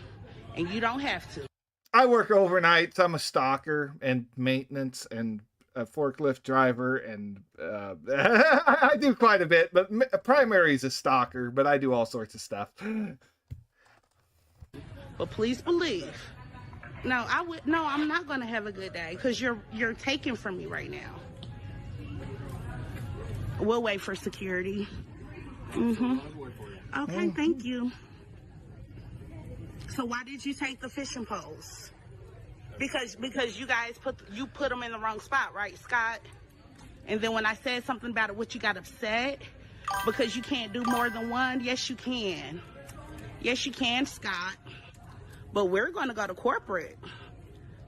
Speaker 3: and you don't have to.
Speaker 2: I work overnights. I'm a stalker and maintenance and a forklift driver, and I do quite a bit, but primary is a stalker, but I do all sorts of stuff.
Speaker 3: But please believe. No, I'm not going to have a good day, because you're taking from me right now. We'll wait for security. Okay, thank you. So why did you take the fishing poles? Because you guys put them in the wrong spot, right, Scott? And then when I said something about it, what, you got upset? Because you can't do more than one? Yes, you can. Yes, you can, Scott. But we're going to go to corporate.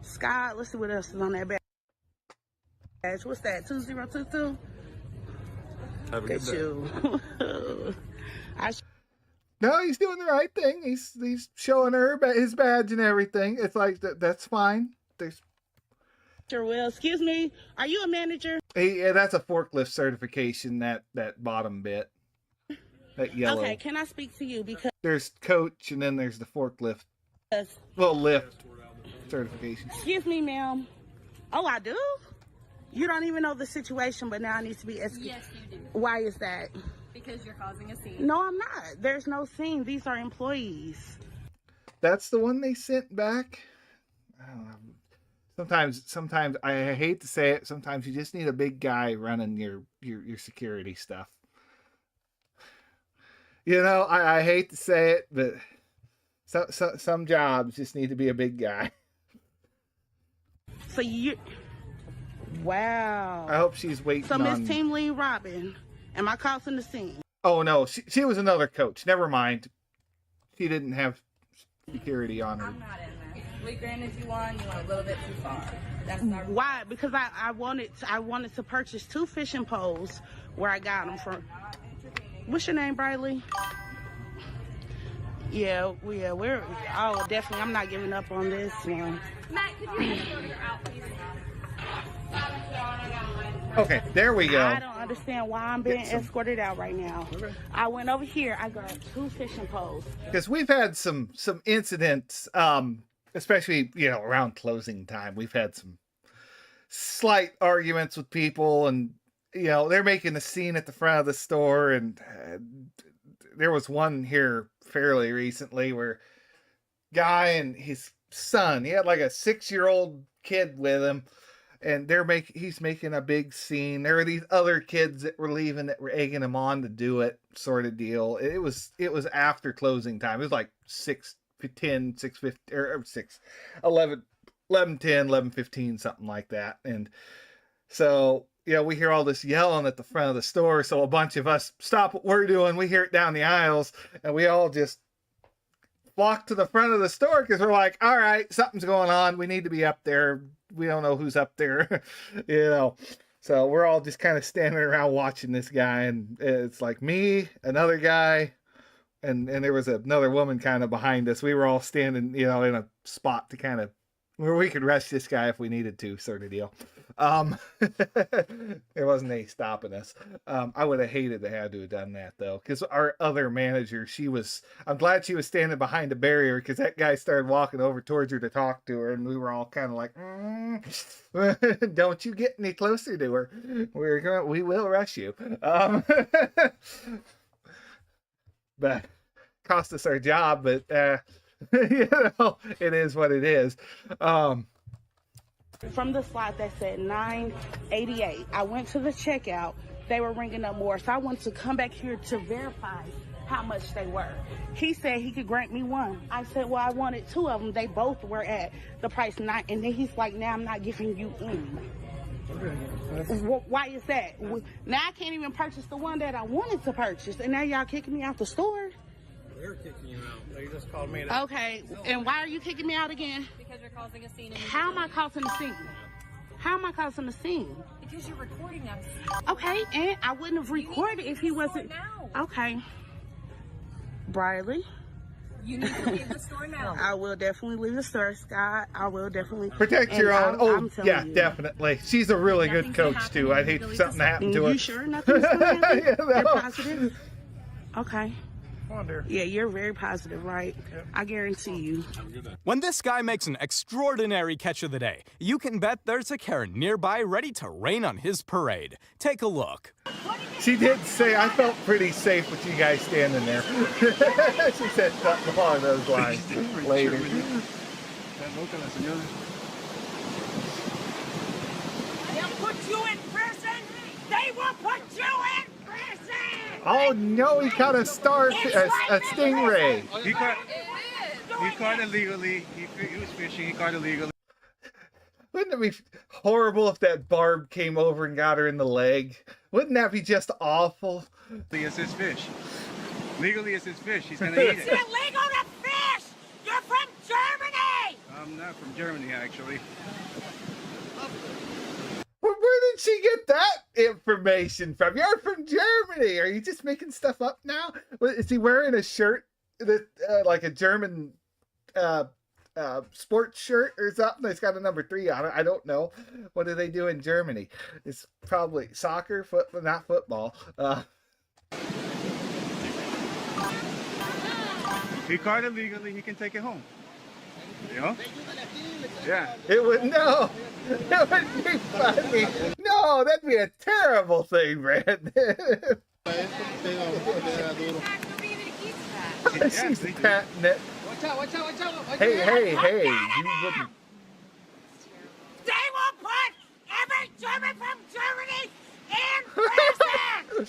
Speaker 3: Scott, let's see what else is on that badge. What's that, 2022?
Speaker 12: Have a good day.
Speaker 2: No, he's doing the right thing. He's showing her his badge and everything. It's like, that's fine.
Speaker 3: Sure will. Excuse me, are you a manager?
Speaker 2: Yeah, that's a forklift certification, that bottom bit. That yellow.
Speaker 3: Okay, can I speak to you? Because
Speaker 2: there's coach, and then there's the forklift. Well, lift certification.
Speaker 3: Excuse me, ma'am. Oh, I do? You don't even know the situation, but now I need to be escorted.
Speaker 13: Yes, you do.
Speaker 3: Why is that?
Speaker 13: Because you're causing a scene.
Speaker 3: No, I'm not. There's no scene. These are employees.
Speaker 2: That's the one they sent back? I don't know. Sometimes I hate to say it, sometimes you just need a big guy running your security stuff. I hate to say it, but some jobs just need to be a big guy.
Speaker 3: So wow.
Speaker 2: I hope she's waiting on...
Speaker 3: So Miss Team Lead Robin, am I causing the scene?
Speaker 2: Oh no, she was another coach. Never mind. she didn't have security on her.
Speaker 13: I'm not in this. We granted you one. You went a little bit too far. That's not
Speaker 3: Why? Because I wanted to purchase 2 fishing poles where I got them from. What's your name, Briley? Yeah, we're definitely. I'm not giving up on this one.
Speaker 13: Matt, could you escort her out, please?
Speaker 2: Okay, there we go.
Speaker 3: I don't understand why I'm being escorted out right now. Okay. I went over here. I got 2 fishing poles.
Speaker 2: Because we've had some incidents, especially around closing time. We've had some slight arguments with people, and they're making a scene at the front of the store. And there was one here fairly recently where guy and his son, he had like a 6-year-old kid with him. And he's making a big scene. There were these other kids that were leaving that were egging him on to do it, sort of deal. It was after closing time. It was like 6:10, 6:50, or 11:10, 11:15, something like that. And so we hear all this yelling at the front of the store. So a bunch of us stop what we're doing. We hear it down the aisles, and we all just flock to the front of the store because we're like, all right, something's going on. We need to be up there. We don't know who's up there, So we're all just kind of standing around watching this guy, and it's like me, another guy, and there was another woman kind of behind us. We were all standing, in a spot to kind of where we could rush this guy if we needed to, sort of deal. There wasn't any stopping us. I would have hated to have done that though, because our other manager, I'm glad she was standing behind a barrier, because that guy started walking over towards her to talk to her, and we were all kind of like, don't you get any closer to her. We will rush you. But cost us our job, but it is what it is.
Speaker 3: From the slot that said $9.88, I went to the checkout. They were ringing up more, so I wanted to come back here to verify how much they were. He said he could grant me one. I said, well, I wanted 2 of them. They both were at the price 9, and then he's like, now I'm not giving you any. Why is that? Now I can't even purchase the one that I wanted to purchase, and now y'all kicking me out the store?
Speaker 14: We're kicking you out. They just called me.
Speaker 3: Okay, and why are you kicking me out again?
Speaker 13: Because you're causing a scene.
Speaker 3: How am I causing a scene? How am I causing a scene?
Speaker 13: Because you're recording us.
Speaker 3: Okay, and I wouldn't have recorded if he wasn't. Okay. Briley.
Speaker 13: You need to leave the store now.
Speaker 3: I will definitely leave the store, Scott. I will definitely.
Speaker 2: Protect your own. Definitely. She's a really good coach, too. I'd hate for something to happen to her.
Speaker 3: You sure nothing's going to happen?
Speaker 2: Yeah,
Speaker 3: You're positive? Okay.
Speaker 14: Wonder.
Speaker 3: Yeah, you're very positive, right? Yep. I guarantee you.
Speaker 11: When this guy makes an extraordinary catch of the day, you can bet there's a Karen nearby ready to rain on his parade. Take a look.
Speaker 2: She did say, I felt pretty safe with you guys standing there. She said something along those lines later.
Speaker 24: They'll put you in prison. They will put you in prison.
Speaker 2: Oh no, he caught a stingray.
Speaker 14: He caught illegally. He was fishing. He caught illegally.
Speaker 2: Wouldn't it be horrible if that barb came over and got her in the leg? Wouldn't that be just awful?
Speaker 14: It's his fish. Legally, it's his fish. He's gonna eat it.
Speaker 24: It's illegal to fish. You're from Germany.
Speaker 14: I'm not from Germany, actually.
Speaker 2: Where did she get that information from? You're from Germany. Are you just making stuff up now? Is he wearing a shirt that like a German sports shirt or something that's got a number 3 on it? I don't know. What do they do in Germany? It's probably soccer, football, not football.
Speaker 14: He caught it legally. He can take it home. You know? Yeah.
Speaker 2: It would no. It would be funny. No, that'd be a terrible thing, Brandon. She's patting it.
Speaker 24: Watch out.
Speaker 2: Hey, you wouldn't.
Speaker 24: They will put every German from Germany in prison.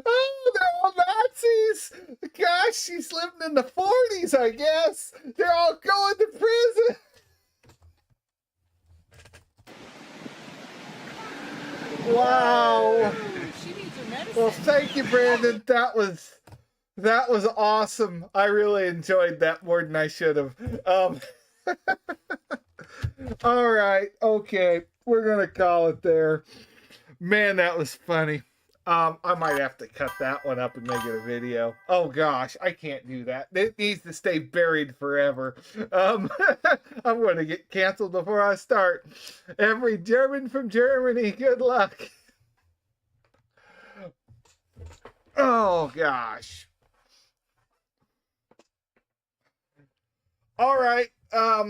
Speaker 2: Oh, they're all Nazis! Gosh, she's living in the 40s, I guess. They're all going to prison. Wow.
Speaker 16: She needs her medicine.
Speaker 2: Well, thank you, Brandon. That was awesome. I really enjoyed that more than I should have. All right, okay, we're gonna call it there. Man, that was funny. I might have to cut that one up and make it a video. Oh gosh, I can't do that. It needs to stay buried forever. I'm gonna get canceled before I start. Every German from Germany, good luck. Oh gosh. All right.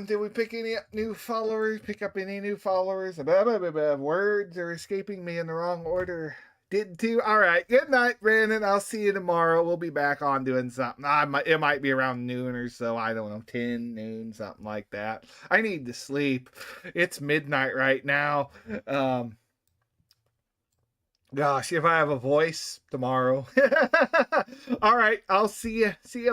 Speaker 2: Did we pick any new followers? Pick up any new followers? Words are escaping me in the wrong order. Did too. All right. Good night, Brandon. I'll see you tomorrow. We'll be back on doing something. It might be around noon or so. I don't know, 10, noon, something like that. I need to sleep. It's midnight right now. Gosh, if I have a voice tomorrow. All right. I'll see you. See you.